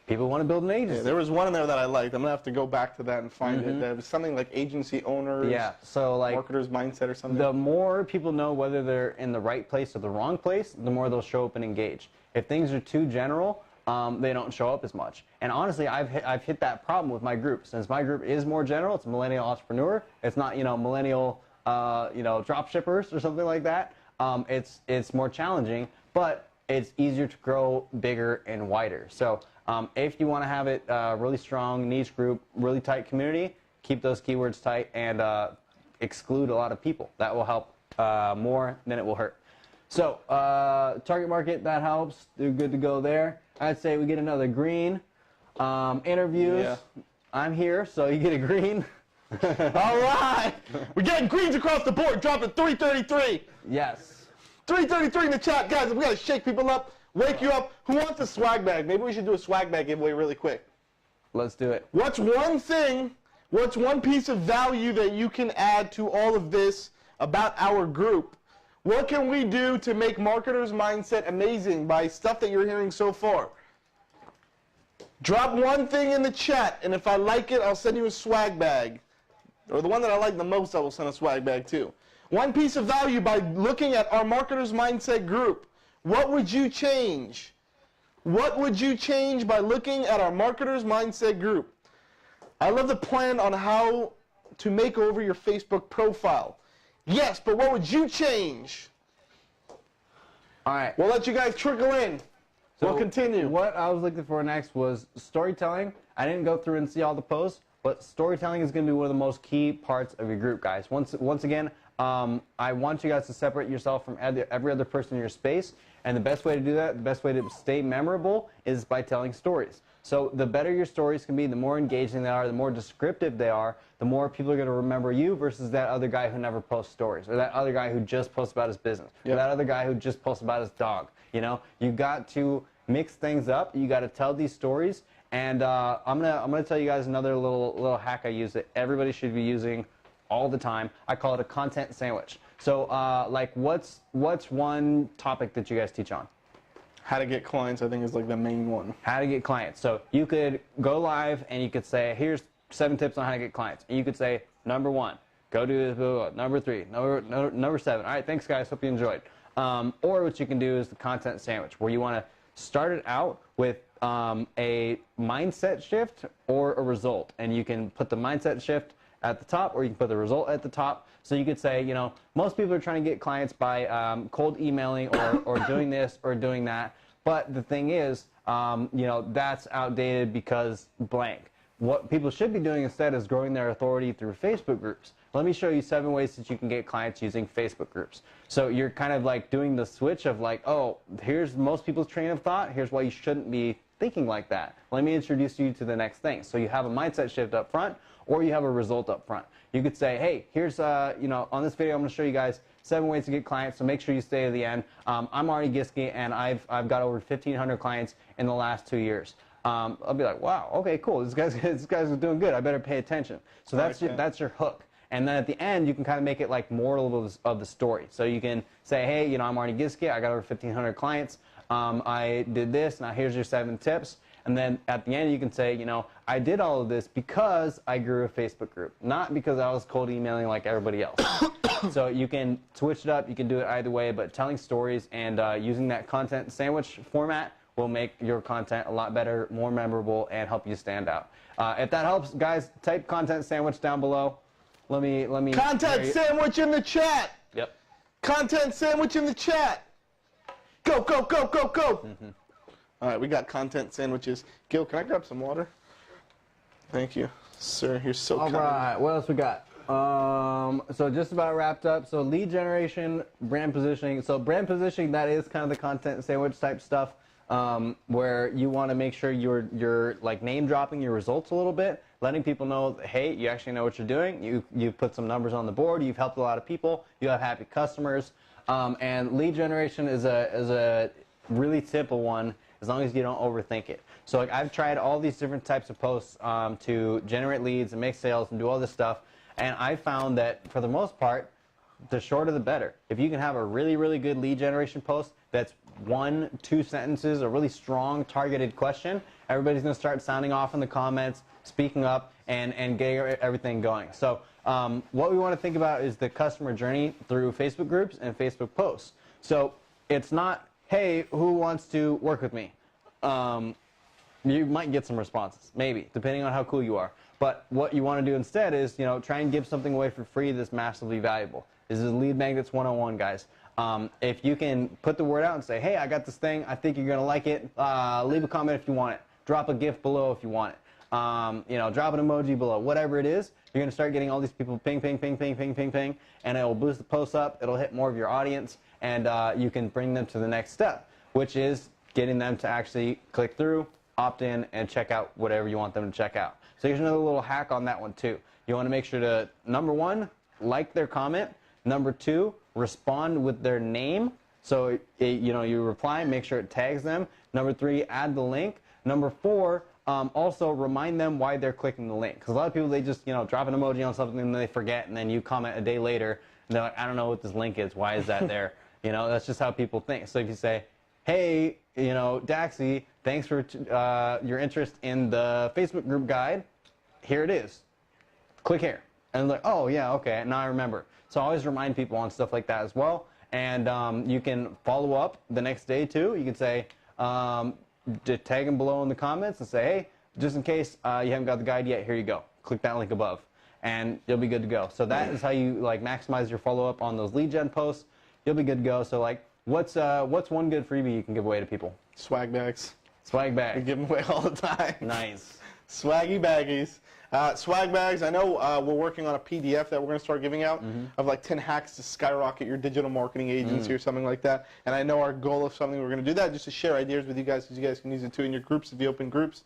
Speaker 1: people who want to build an agency.
Speaker 2: Yeah, there was one in there that I liked. I'm going to have to go back to that and find it. There was something like agency owners,
Speaker 1: so like
Speaker 2: marketers mindset or something.
Speaker 1: The more people know whether they're in the right place or the wrong place, the more they'll show up and engage. If things are too general, they don't show up as much. And honestly, I've hit that problem with my group. Since my group is more general, it's a millennial entrepreneur. It's not, you know, millennial, drop shippers or something like that. It's more challenging, but it's easier to grow bigger and wider. So if you want to have it really strong, niche group, really tight community, keep those keywords tight and exclude a lot of people. That will help more than it will hurt. So target market, that helps. They're good to go there. I'd say we get another green. Interviews. Yeah. I'm here, so you get a green.
Speaker 2: All right. We're getting greens across the board. Dropping 333.
Speaker 1: Yes.
Speaker 2: 333 in the chat. Guys, we got to shake people up, wake you up. Who wants a swag bag? Maybe we should do a swag bag giveaway really quick.
Speaker 1: Let's do it.
Speaker 2: What's one piece of value that you can add to all of this about our group? What can we do to make Marketers Mindset amazing by stuff that you're hearing so far? Drop one thing in the chat, and if I like it, I'll send you a swag bag. Or the one that I like the most, I will send a swag bag too. One piece of value by looking at our Marketers Mindset group. What would you change? What would you change by looking at our Marketers Mindset group? I love the plan on how to make over your Facebook profile. Yes, but what would you change?
Speaker 1: All right.
Speaker 2: We'll let you guys trickle in. So we'll continue.
Speaker 1: What I was looking for next was storytelling. I didn't go through and see all the posts, but storytelling is going to be one of the most key parts of your group, guys. Once again, I want you guys to separate yourself from every other person in your space, and the best way to do that, the best way to stay memorable is by telling stories. So the better your stories can be, the more engaging they are, the more descriptive they are, the more people are going to remember you versus that other guy who never posts stories, or that other guy who just posts about his business, or that other guy who just posts about his dog. You know, you got to mix things up. You got to tell these stories, and I'm gonna tell you guys another little hack I use that everybody should be using all the time. I call it a content sandwich. So like, what's one topic that you guys teach on?
Speaker 2: How to get clients, I think, is like the main one.
Speaker 1: How to get clients. So you could go live and you could say, here's 7 tips on how to get clients. And you could say, number 1, go do this, blah, blah, blah. Number 3, number 7. All right, thanks guys, hope you enjoyed. Or what you can do is the content sandwich, where you want to start it out with a mindset shift or a result. And you can put the mindset shift at the top, or you can put the result at the top. So you could say, you know, most people are trying to get clients by cold emailing or doing this or doing that. But the thing is, you know, that's outdated because blank. What people should be doing instead is growing their authority through Facebook groups. Let me show you 7 ways that you can get clients using Facebook groups. So you're kind of like doing the switch of like, oh, here's most people's train of thought. Here's why you shouldn't be thinking like that. Let me introduce you to the next thing. So you have a mindset shift up front, or you have a result up front. You could say, hey, here's, you know, on this video, I'm going to show you guys 7 ways to get clients, so make sure you stay to the end. I'm Arnie Giske, and I've got over 1,500 clients in the last 2 years. I'll be like, wow, okay, cool. This guy's doing good. I better pay attention. So that's your hook. And then at the end, you can kind of make it like moral of the story. So you can say, hey, you know, I'm Arnie Giske. I got over 1,500 clients. I did this. Now here's your 7 tips. And then at the end, you can say, you know, I did all of this because I grew a Facebook group, not because I was cold emailing like everybody else. So you can switch it up. You can do it either way, but telling stories and using that content sandwich format will make your content a lot better, more memorable, and help you stand out. If that helps, guys, type content sandwich down below. Let me.
Speaker 2: Content sandwich in the chat.
Speaker 1: Yep.
Speaker 2: Content sandwich in the chat. Go, go, go, go, go. All right, we got content sandwiches. Gil, can I grab some water? Thank you, sir. You're so kind.
Speaker 1: All right, what else we got? So just about wrapped up. So lead generation, brand positioning. So brand positioning, that is kind of the content sandwich type stuff, where you want to make sure you're like name dropping your results a little bit, letting people know that, hey, you actually know what you're doing. You've put some numbers on the board. You've helped a lot of people. You have happy customers. And lead generation is a really simple one, as long as you don't overthink it. So like I've tried all these different types of posts to generate leads and make sales and do all this stuff, and I found that for the most part, the shorter the better. If you can have a really, really good lead generation post that's 1-2 sentences, a really strong targeted question, everybody's gonna start sounding off in the comments, speaking up, and getting everything going. So what we wanna think about is the customer journey through Facebook groups and Facebook posts. So it's not, hey, who wants to work with me? You might get some responses, maybe, depending on how cool you are. But what you want to do instead is, you know, try and give something away for free that's massively valuable. This is Lead Magnets 101, guys. If you can put the word out and say, hey, I got this thing, I think you're going to like it, leave a comment if you want it. Drop a gift below if you want it. You know, drop an emoji below. Whatever it is, you're going to start getting all these people ping, ping, ping, ping, ping, ping, ping, and it will boost the posts up. It'll hit more of your audience, and you can bring them to the next step, which is getting them to actually click through, opt in, and check out whatever you want them to check out. So here's another little hack on that one too. You want to make sure to, number 1, like their comment. Number 2, respond with their name. So you know, you reply, make sure it tags them. Number 3, add the link. Number 4, also remind them why they're clicking the link. Because a lot of people, they just, you know, drop an emoji on something and they forget, and then you comment a day later and they're like, I don't know what this link is. Why is that there? You know, that's just how people think. So if you say, hey, you know, Daxie, thanks for your interest in the Facebook group guide. Here it is. Click here. And like, oh, yeah, okay, now I remember. So I always remind people on stuff like that as well. And you can follow up the next day, too. You can say, just tag them below in the comments and say, hey, just in case you haven't got the guide yet, here you go. Click that link above, and you'll be good to go. So that is how you like maximize your follow-up on those lead gen posts. You'll be good to go. So like, what's one good freebie you can give away to people?
Speaker 2: Swag bags.
Speaker 1: Swag
Speaker 2: We
Speaker 1: bag.
Speaker 2: give them away all the time.
Speaker 1: Nice.
Speaker 2: Swaggy baggies. Swag bags, I know we're working on a PDF that we're going to start giving out of like 10 hacks to skyrocket your digital marketing agency or something like that. And I know our goal of something we're going to do that just to share ideas with you guys, because you guys can use it too in your groups if you open groups,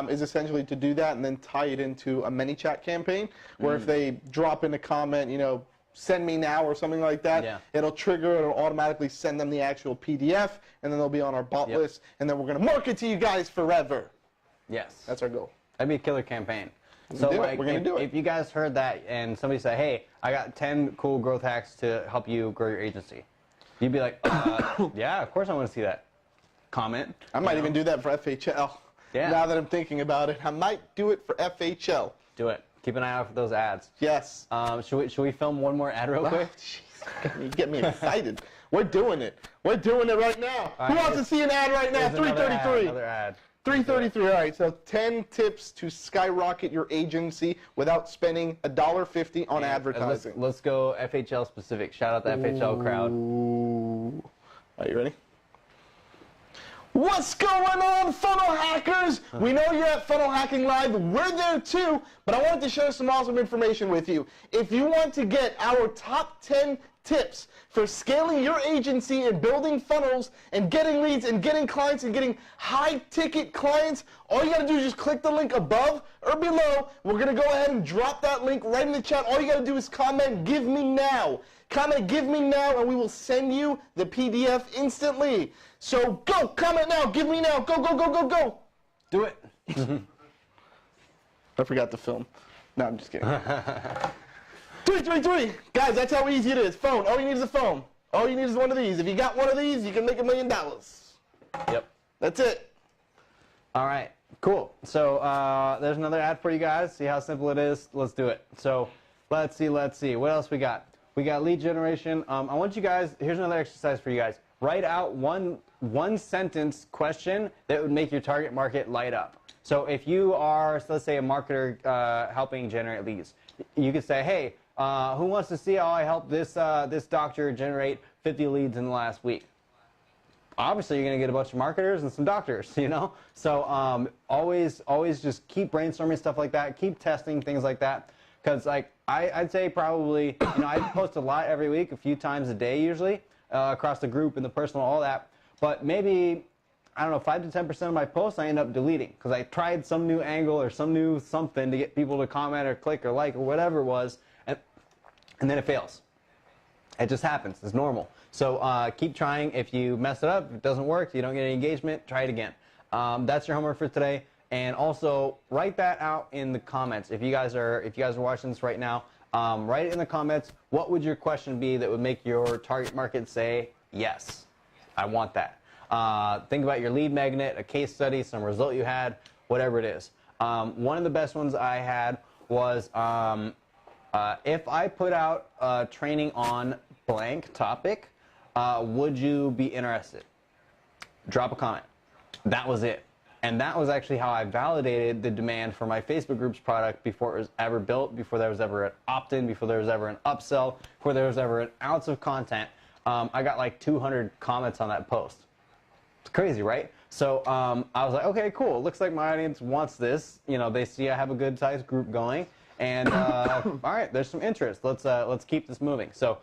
Speaker 2: is essentially to do that and then tie it into a ManyChat campaign where if they drop in a comment, you know, send me now or something like that, it'll trigger, it'll automatically send them the actual PDF, and then they'll be on our bot list, and then we're going to market to you guys forever.
Speaker 1: Yes.
Speaker 2: That's our goal.
Speaker 1: That'd be a killer campaign. So like,
Speaker 2: we're gonna do it.
Speaker 1: If you guys heard that and somebody said, hey, I got 10 cool growth hacks to help you grow your agency, you'd be like, yeah, of course I want to see that. comment.
Speaker 2: I might even do that for FHL.
Speaker 1: Yeah.
Speaker 2: Now that I'm thinking about it, I might do it for FHL.
Speaker 1: Do it. Keep an eye out for those ads.
Speaker 2: Yes.
Speaker 1: Should we film one more ad real quick?
Speaker 2: Jeez, you get me excited. We're doing it. We're doing it right now. Who wants to see an ad right now? 333.
Speaker 1: Another ad.
Speaker 2: 333. All right. So 10 tips to skyrocket your agency without spending $1.50 on advertising.
Speaker 1: Let's go FHL specific. Shout out the FHL crowd.
Speaker 2: Ooh. Are you ready? What's going on, funnel hackers? We know you're at Funnel Hacking Live. We're there too, but I wanted to share some awesome information with you. If you want to get our top 10 tips for scaling your agency and building funnels and getting leads and getting clients and getting high-ticket clients, all you got to do is just click the link above or below. We're going to go ahead and drop that link right in the chat. All you got to do is comment, "Give me now." Comment, "Give me now," and we will send you the PDF instantly. So go, comment now, give me now, go, go, go, go, go.
Speaker 1: Do it.
Speaker 2: I forgot to film. No, I'm just kidding. 333. Guys, that's how easy it is. Phone. All you need is a phone. All you need is one of these. If you got one of these, you can make $1 million.
Speaker 1: Yep.
Speaker 2: That's it.
Speaker 1: All right. Cool. So there's another ad for you guys. See how simple it is? Let's do it. So let's see. What else we got? We got lead generation. I want you guys, here's another exercise for you guys. Write out one sentence question that would make your target market light up. So if you are, so let's say, a marketer helping generate leads, you could say, "Hey, who wants to see how I help this doctor generate 50 leads in the last week?" Obviously, you're going to get a bunch of marketers and some doctors, you know? So always just keep brainstorming stuff like that. Keep testing things like that. Because like I'd say probably, you know, I post a lot every week, a few times a day usually, across the group and the personal, all that. But maybe, I don't know, 5 to 10% of my posts I end up deleting because I tried some new angle or some new something to get people to comment or click or like or whatever it was, and then it fails. It just happens. It's normal. So keep trying. If you mess it up, if it doesn't work, you don't get any engagement, try it again. That's your homework for today. And also write that out in the comments. If you guys are watching this right now, write it in the comments. What would your question be that would make your target market say, "Yes, I want that"? Think about your lead magnet, a case study, some result you had, whatever it is. One of the best ones I had was if I put out training on blank topic, would you be interested? Drop a comment. That was it. And that was actually how I validated the demand for my Facebook groups product before it was ever built, before there was ever an opt-in, before there was ever an upsell, before there was ever an ounce of content. I got like 200 comments on that post. It's crazy, right? So I was like, okay, cool. Looks like my audience wants this. You know, they see I have a good sized group going. And all right, there's some interest. Let's keep this moving. So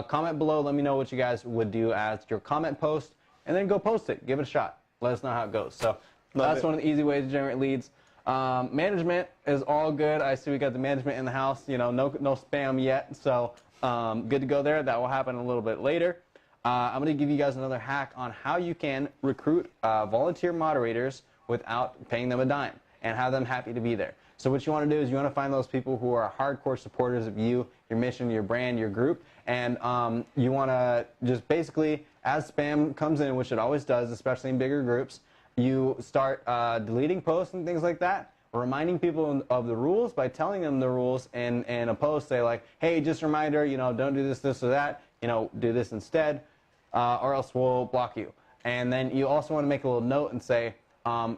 Speaker 1: comment below. Let me know what you guys would do as your comment post, and then go post it. Give it a shot. Let us know how it goes. So that's one of the easy ways to generate leads. Management is all good. I see we got the management in the house. You know, no spam yet. So good to go there. That will happen a little bit later. I'm going to give you guys another hack on how you can recruit volunteer moderators without paying them a dime and have them happy to be there. So what you want to do is you want to find those people who are hardcore supporters of you, your mission, your brand, your group, and you want to just basically, as spam comes in, which it always does, especially in bigger groups, you start deleting posts and things like that, reminding people of the rules by telling them the rules in a post. Say like, "Hey, just a reminder, you know, don't do this, this, or that. You know, do this instead, or else we'll block you." And then you also want to make a little note and say,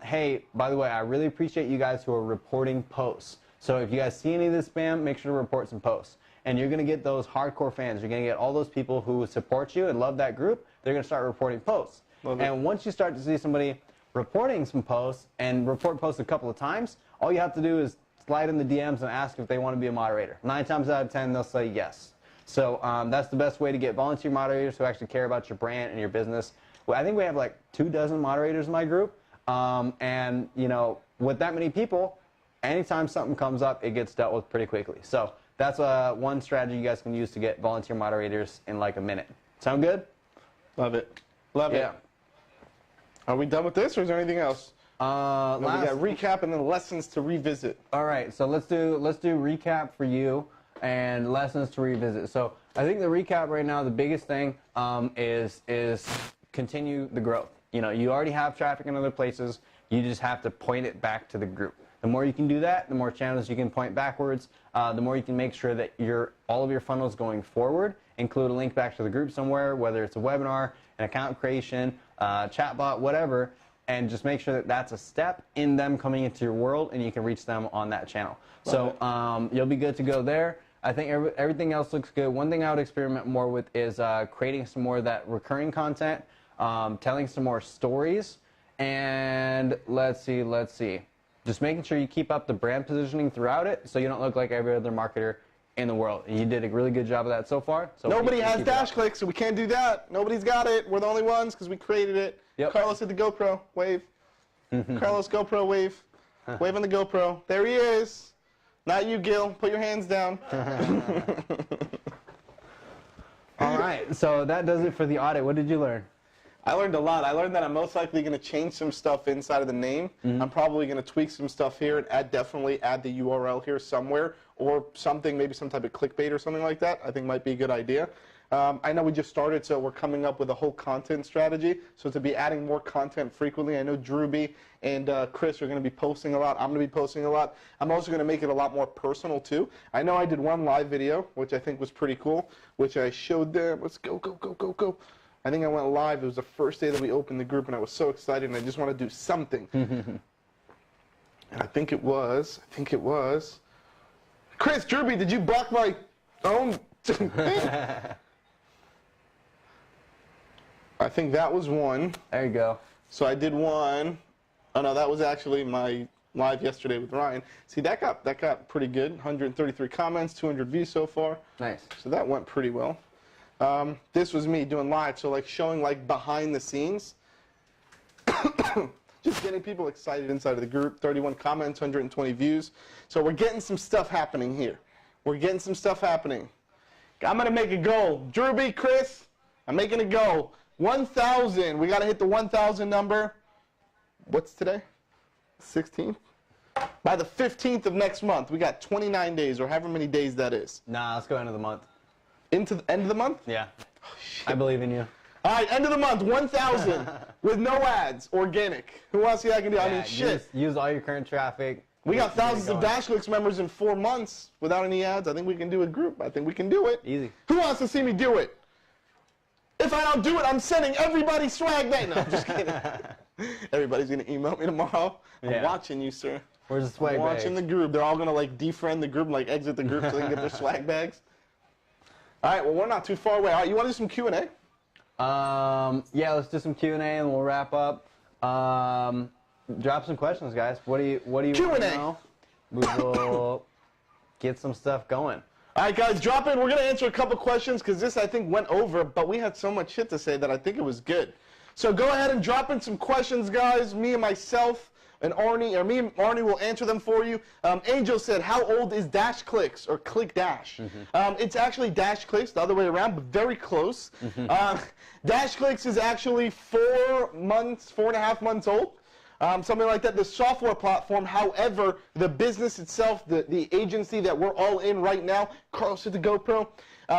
Speaker 1: "Hey, by the way, I really appreciate you guys who are reporting posts. So if you guys see any of this spam, make sure to report some posts." And you're going to get those hardcore fans. You're going to get all those people who support you and love that group. They're going to start reporting posts. And once you start to see somebody reporting some posts and report posts a couple of times, all you have to do is slide in the DMs and ask if they want to be a moderator. 9 times out of 10, they'll say yes. So that's the best way to get volunteer moderators who actually care about your brand and your business. Well, I think we have like 24 moderators in my group. And, you know, with that many people, anytime something comes up, it gets dealt with pretty quickly. So that's one strategy you guys can use to get volunteer moderators in like a minute. Sound good?
Speaker 2: Love it. Love it. Are we done with this, or is there anything else? We got recap and then lessons to revisit.
Speaker 1: All right, so let's do recap for you and lessons to revisit. So I think the recap right now, the biggest thing is continue the growth. you already have traffic in other places. You just have to point it back to the group. The more you can do that, the more channels you can point backwards, the more you can make sure that all of your funnels going forward include a link back to the group somewhere, whether it's a webinar, an account creation, chatbot, whatever, and just make sure that that's a step in them coming into your world and you can reach them on that channel. So you'll be good to go there. I think everything else looks good. One thing I would experiment more with is creating some more of that recurring content, telling some more stories, and let's see. Just making sure you keep up the brand positioning throughout it so you don't look like every other marketer in the world. You did a really good job of that so far. So
Speaker 2: nobody has DashClicks, so we can't do that. Nobody's got it. We're the only ones because we created it.
Speaker 1: Yep.
Speaker 2: Carlos hit the GoPro. Wave. Carlos, GoPro, wave. Wave on the GoPro. There he is. Not you, Gil. Put your hands down.
Speaker 1: All right, so that does it for the audit. What did you learn?
Speaker 2: I learned a lot. I learned that I'm most likely going to change some stuff inside of the name. I'm probably going to tweak some stuff here and definitely add the URL here somewhere or something, maybe some type of clickbait or something like that. I think might be a good idea. I know we just started, so we're coming up with a whole content strategy. So to be adding more content frequently, I know Drewby and Chris are going to be posting a lot. I'm going to be posting a lot. I'm also going to make it a lot more personal too. I know I did one live video, which I think was pretty cool, which I showed them. Let's go, go, go, go, go. I think I went live. It was the first day that we opened the group, and I was so excited, and I just want to do something. And I think it was. Chris, Drewby, did you block my own thing? I think that was one.
Speaker 1: There you go.
Speaker 2: So I did one. Oh no, that was actually my live yesterday with Ryan. See, that got pretty good. 133 comments, 200 views so far.
Speaker 1: Nice.
Speaker 2: So that went pretty well. This was me doing live, so like showing like behind the scenes. Just getting people excited inside of the group. 31 comments, 120 views. So we're getting some stuff happening here. We're getting some stuff happening. I'm going to make a goal. Drewby, Chris, I'm making a goal. 1,000. We got to hit the 1,000 number. What's today? 16th? By the 15th of next month. We got 29 days or however many days that is.
Speaker 1: Nah, let's go end of the month.
Speaker 2: Into the end of the month?
Speaker 1: Yeah. Oh, I believe in you.
Speaker 2: All right, end of the month, 1,000 with no ads, organic. Who else I can do? I mean, shit.
Speaker 1: Use all your current traffic.
Speaker 2: We got thousands of DashClicks members in 4 months without any ads. I think we can do a group. I think we can do it.
Speaker 1: Easy.
Speaker 2: Who wants to see me do it? If I don't do it, I'm sending everybody swag bag. No, I'm just kidding. Everybody's going to email me tomorrow. I'm watching you, sir.
Speaker 1: Where's the swag
Speaker 2: I'm
Speaker 1: bag?
Speaker 2: watching the group. They're all going to like defriend the group and like exit the group so they can get their swag bags. All right, well, we're not too far away. All right, you want to do some Q&A?
Speaker 1: Yeah, let's do some Q&A and we'll wrap up. Drop some questions, guys. What do you want to know? We will get some stuff going.
Speaker 2: All right, guys, drop in. We're going to answer a couple questions because this, I think, went over, but we had so much shit to say that I think it was good. So go ahead and drop in some questions, guys. Me and myself and Arnie, or me and Arnie will answer them for you. Angel said, how old is DashClicks or ClickDash? It's actually DashClicks, the other way around, but very close. DashClicks is actually 4 months, 4.5 months old. Something like that, the software platform. However, the business itself, the agency that we're all in right now, Carlos at the GoPro,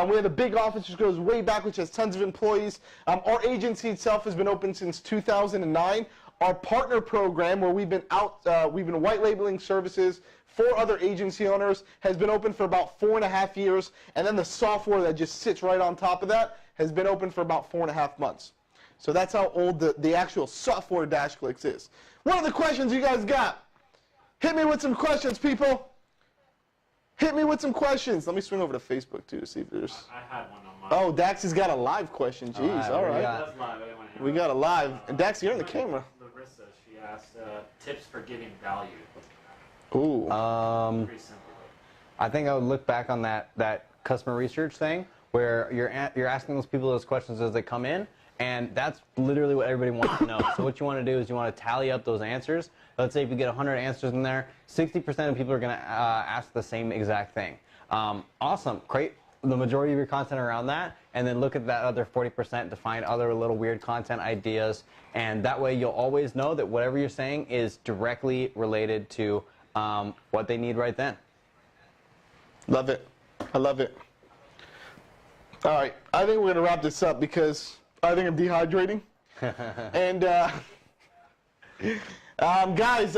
Speaker 2: we have a big office which goes way back, which has tons of employees. Our agency itself has been open since 2009. Our partner program, where we've been white labeling services for other agency owners, has been open for about 4.5 years. And then the software that just sits right on top of that has been open for about 4.5 months. So that's how old the actual software DashClicks is. What are the questions you guys got? Hit me with some questions, people. Hit me with some questions. Let me swing over to Facebook, too, to see if there's...
Speaker 4: I had one on mine.
Speaker 2: Oh, Dax has got a live question. Jeez, all right.
Speaker 4: That's live. I didn't want to hear
Speaker 2: We got a live. And Dax, you're on the camera.
Speaker 4: Larissa, she asked tips for giving value.
Speaker 2: Ooh.
Speaker 4: Pretty simple.
Speaker 1: I think I would look back on that customer research thing where you're asking those people those questions as they come in, and that's literally what everybody wants to know. So what you want to do is you want to tally up those answers. Let's say if you get 100 answers in there, 60% of people are going to ask the same exact thing. Awesome. Create the majority of your content around that, and then look at that other 40% to find other little weird content ideas, and that way you'll always know that whatever you're saying is directly related to what they need right then.
Speaker 2: Love it. I love it. All right. I think we're going to wrap this up because I think I'm dehydrating. And guys,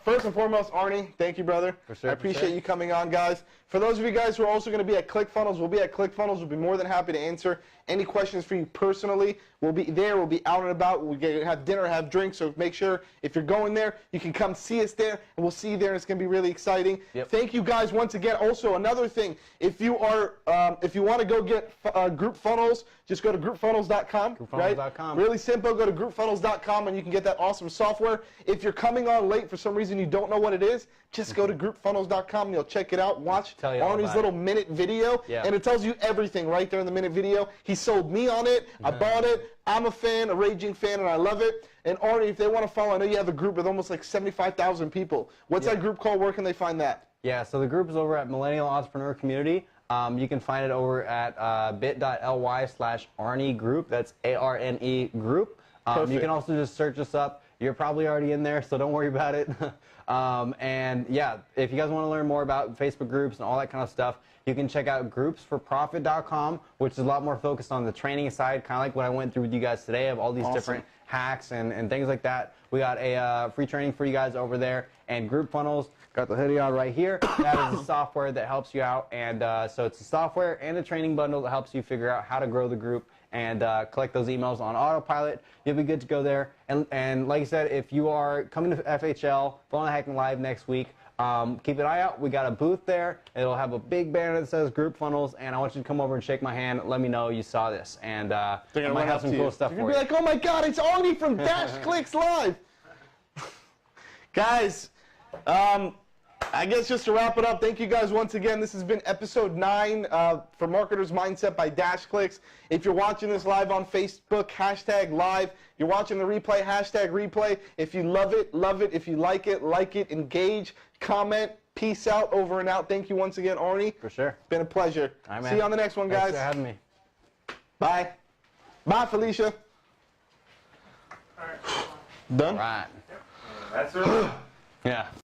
Speaker 2: first and foremost, Arnie, thank you, brother.
Speaker 1: For sure,
Speaker 2: I
Speaker 1: for
Speaker 2: appreciate
Speaker 1: sure.
Speaker 2: you coming on, guys. For those of you guys who are also going to be at ClickFunnels, we'll be at ClickFunnels. We'll be more than happy to answer any questions for you personally. We'll be there. We'll be out and about. We'll have dinner, have drinks. So make sure if you're going there, you can come see us there, and we'll see you there. It's going to be really exciting.
Speaker 1: Yep.
Speaker 2: Thank you guys once again. Also, another thing, if you want to go get group funnels, just go to groupfunnels.com.
Speaker 1: Groupfunnels.com.
Speaker 2: Right? Really simple. Go to groupfunnels.com and you can get that awesome software. If you're coming on late for some reason you don't know what it is, just go to groupfunnels.com and you'll check it out. Watch
Speaker 1: Tell you all
Speaker 2: Arnie's
Speaker 1: about
Speaker 2: little
Speaker 1: it.
Speaker 2: minute video,
Speaker 1: Yeah.
Speaker 2: and it tells you everything right there in the minute video. He sold me on it. I bought it. I'm a fan, a raging fan, and I love it. And Arnie, if they want to follow, I know you have a group with almost like 75,000 people. What's that group called? Where can they find that?
Speaker 1: Yeah, so the group is over at Millennial Entrepreneur Community. You can find it over at bit.ly/Arnie Group. That's ARNE Group. You
Speaker 2: Perfect.
Speaker 1: can also just search us up. You're probably already in there, so don't worry about it. And yeah, if you guys want to learn more about Facebook groups and all that kind of stuff, you can check out groupsforprofit.com, which is a lot more focused on the training side, kind of like what I went through with you guys today of all these different hacks and things like that. We got a free training for you guys over there. And GroupFunnels, got the hoodie on right here. That is the software that helps you out. And so it's a software and a training bundle that helps you figure out how to grow the group and collect those emails on autopilot. You'll be good to go there. And like I said, if you are coming to FHL, Phone Hacking Live next week, keep an eye out. We got a booth there. It'll have a big banner that says GroupFunnels, and I want you to come over and shake my hand. Let me know you saw this, and I might have some cool stuff
Speaker 2: You're
Speaker 1: for
Speaker 2: gonna
Speaker 1: you.
Speaker 2: be like, oh my God, it's Arnie from DashClicks Live. Guys, I guess just to wrap it up, thank you guys once again. This has been episode 9 for Marketers Mindset by DashClicks. If you're watching this live on Facebook, #live. You're watching the replay, #replay. If you love it, love it. If you like it, engage, comment. Peace out, over and out. Thank you once again, Arnie.
Speaker 1: For sure.
Speaker 2: It's been a pleasure.
Speaker 1: All right, man.
Speaker 2: See you on the next one, guys.
Speaker 1: Thanks for having me.
Speaker 2: Bye. Bye, Felicia.
Speaker 3: All right.
Speaker 2: Done?
Speaker 1: Right.
Speaker 4: That's it.
Speaker 1: Yeah.